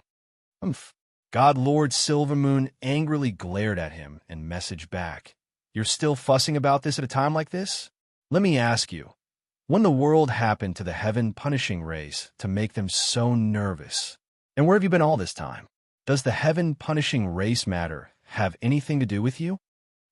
Humph. God Lord Silvermoon angrily glared at him and messaged back. You're still fussing about this at a time like this? Let me ask you, when the world happened to the Heaven Punishing race to make them so nervous? And where have you been all this time? Does the Heaven Punishing race matter have anything to do with you?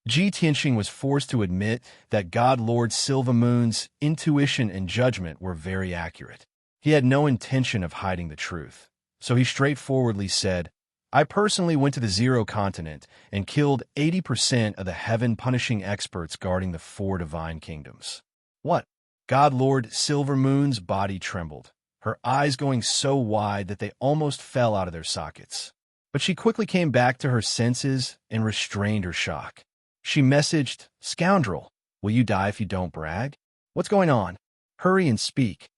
Tianxing was forced to admit that God Lord Silvermoon's intuition and judgment were very accurate. He had no intention of hiding the truth, so he straightforwardly said, I personally went to the Zero Continent and killed 80% of the Heaven Punishing experts guarding the 4 divine kingdoms. What? God Lord Silvermoon's body trembled, her eyes going so wide that they almost fell out of their sockets. But she quickly came back to her senses and restrained her shock. She messaged, Scoundrel, will you die if you don't brag? What's going on? Hurry and speak.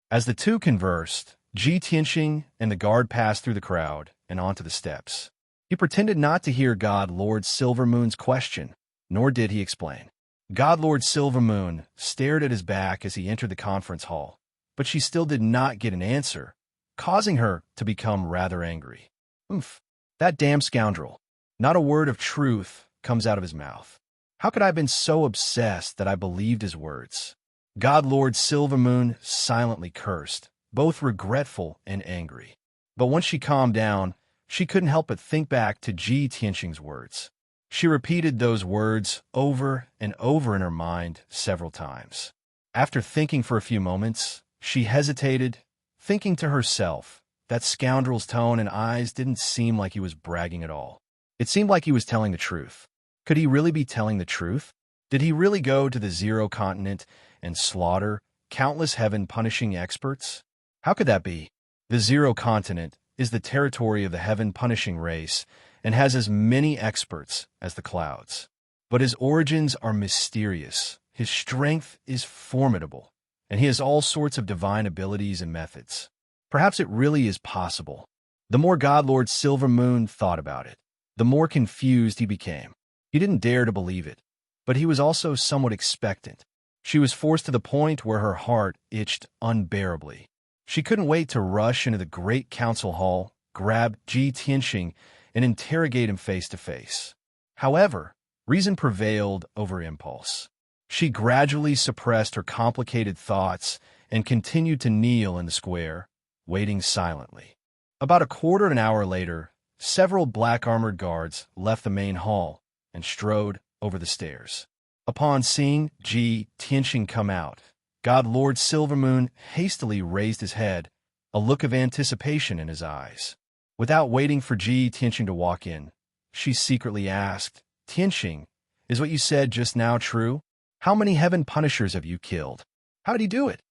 As the two conversed, Tianxing and the guard passed through the crowd and onto the steps. He pretended not to hear God Lord Silvermoon's question, nor did he explain. God Lord Silvermoon stared at his back as he entered the conference hall, but she still did not get an answer, causing her to become rather angry. Oof, that damn scoundrel. Not a word of truth comes out of his mouth. How could I have been so obsessed that I believed his words? God Lord Silvermoon silently cursed, both regretful and angry. But once she calmed down, she couldn't help but think back to Tianxing's words. She repeated those words over and over in her mind several times. After thinking for a few moments, she hesitated, thinking to herself, that scoundrel's tone and eyes didn't seem like he was bragging at all. It seemed like he was telling the truth. Could he really be telling the truth? Did he really go to the Zero Continent and slaughter countless Heaven-punishing experts? How could that be? The Zero Continent is the territory of the Heaven-punishing race and has as many experts as the clouds. But his origins are mysterious, his strength is formidable, and he has all sorts of divine abilities and methods. Perhaps it really is possible. The more God Lord Silvermoon thought about it, the more confused he became. He didn't dare to believe it, but he was also somewhat expectant. She was forced to the point where her heart itched unbearably. She couldn't wait to rush into the great council hall, grab Ji Tianxing, and interrogate him face to face. However, reason prevailed over impulse. She gradually suppressed her complicated thoughts and continued to kneel in the square, waiting silently. About a quarter of an hour later, several black-armored guards left the main hall and strode over the stairs. Upon seeing Ji Tianxing come out, God Lord Silvermoon hastily raised his head, a look of anticipation in his eyes. Without waiting for Ji Tianxing to walk in, she secretly asked, "Tianxing, is what you said just now true? How many heaven punishers have you killed? How'd you do it?"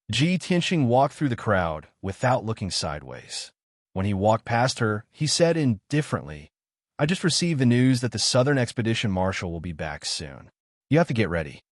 Ji Tianxing walked through the crowd without looking sideways. When he walked past her, he said indifferently, "I just received the news that the Southern Expedition Marshal will be back soon. You have to get ready."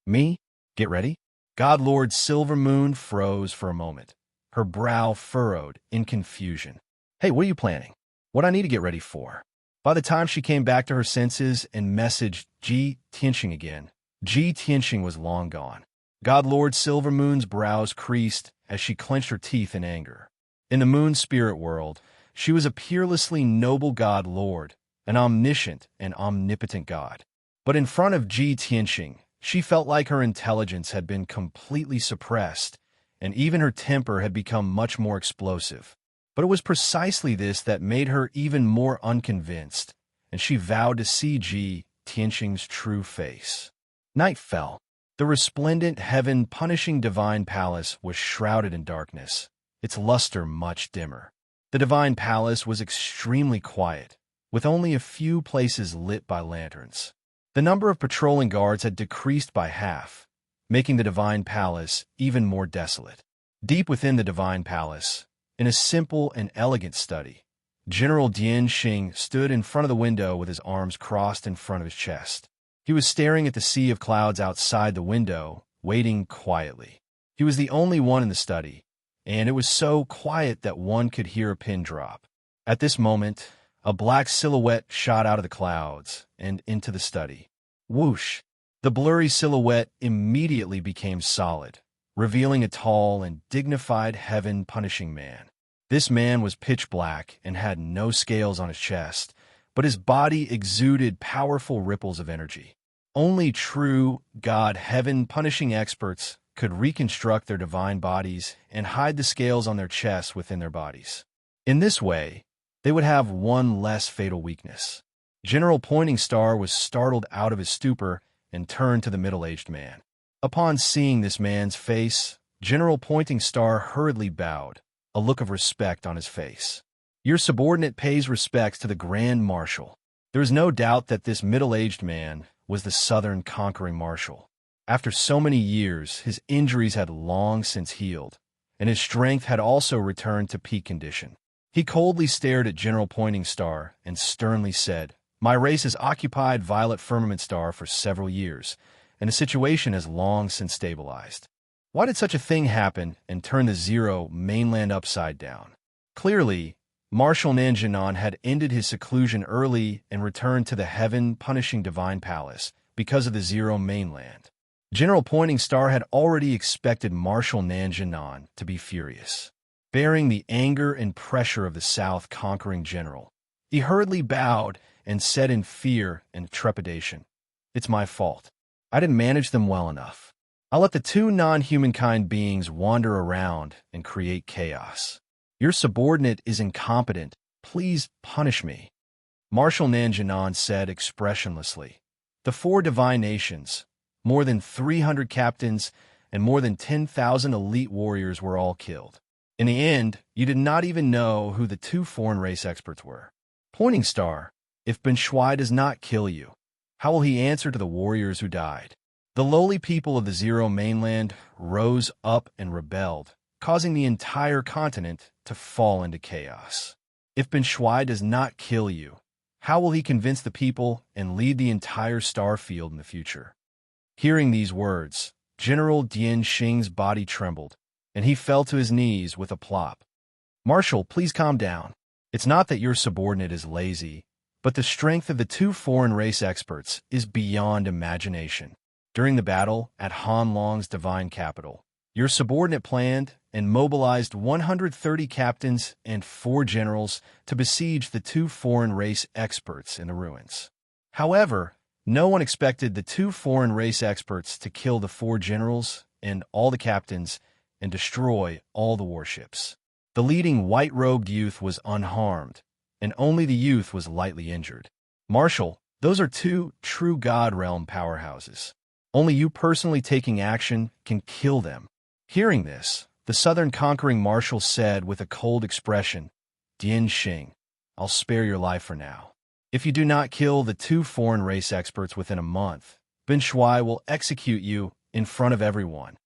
"Me? Get ready?" God Lord Silvermoon froze for a moment, her brow furrowed in confusion. "Hey, what are you planning? What I need to get ready for?" By the time she came back to her senses and messaged Ji Tianxing again, Ji Tianxing was long gone. God Lord Silvermoon's brows creased as she clenched her teeth in anger. In the moon spirit world, she was a peerlessly noble God Lord, an omniscient and omnipotent God. But in front of Ji Tianxing, she felt like her intelligence had been completely suppressed, and even her temper had become much more explosive. But it was precisely this that made her even more unconvinced, and she vowed to see Ji Tianxing's true face. Night fell. The resplendent heaven-punishing divine palace was shrouded in darkness, its luster much dimmer. The divine palace was extremely quiet, with only a few places lit by lanterns. The number of patrolling guards had decreased by half, making the divine palace even more desolate. Deep within the divine palace, in a simple and elegant study, General Dian Xing stood in front of the window with his arms crossed in front of his chest. He was staring at the sea of clouds outside the window, waiting quietly. He was the only one in the study, and it was so quiet that one could hear a pin drop. At this moment, a black silhouette shot out of the clouds and into the study. Whoosh! The blurry silhouette immediately became solid, revealing a tall and dignified heaven-punishing man. This man was pitch black and had no scales on his chest, but his body exuded powerful ripples of energy. Only true God heaven-punishing experts could reconstruct their divine bodies and hide the scales on their chests within their bodies. In this way, they would have one less fatal weakness. General Pointing Star was startled out of his stupor and turned to the middle-aged man. Upon seeing this man's face, General Pointing Star hurriedly bowed, a look of respect on his face. "Your subordinate pays respects to the Grand Marshal." There is no doubt that this middle-aged man was the Southern conquering marshal. After so many years, his injuries had long since healed, and his strength had also returned to peak condition. He coldly stared at General Pointing Star and sternly said, "My race has occupied Violet Firmament Star for several years, and the situation has long since stabilized. Why did such a thing happen and turn the Zero mainland upside down?" Clearly, Marshal Nanjinan had ended his seclusion early and returned to the heaven-punishing divine palace because of the Zero mainland. General Pointing Star had already expected Marshal Nanjinan to be furious. Bearing the anger and pressure of the South conquering general, he hurriedly bowed and said in fear and trepidation, "It's my fault. I didn't manage them well enough. I'll let the two non-humankind beings wander around and create chaos. Your subordinate is incompetent. Please punish me." Marshal Nanjinan said expressionlessly, "The four divine nations, more than 300 captains, and more than 10,000 elite warriors were all killed. In the end, you did not even know who the two foreign race experts were. Pointing Star, if Ben Shui does not kill you, how will he answer to the warriors who died?" The lowly people of the Zero mainland rose up and rebelled, causing the entire continent to fall into chaos. If Ben Shui does not kill you, how will he convince the people and lead the entire star field in the future? Hearing these words, General Dian Xing's body trembled, and he fell to his knees with a plop. "Marshal, please calm down. It's not that your subordinate is lazy, But the strength of the two foreign race experts is beyond imagination. During the battle at Han Long's divine capital, your subordinate planned and mobilized 130 captains and 4 generals to besiege the two foreign race experts in the ruins. However, no one expected the two foreign race experts to kill the 4 generals and all the captains and destroy all the warships. The leading white-robed youth was unharmed, and only the youth was lightly injured. Marshal, those are 2 true God Realm powerhouses. Only you personally taking action can kill them. Hearing this, the southern conquering marshal said with a cold expression, Dian Xing, I'll spare your life for now. If you do not kill the 2 foreign race experts within a month, Ben Shuai will execute you in front of everyone.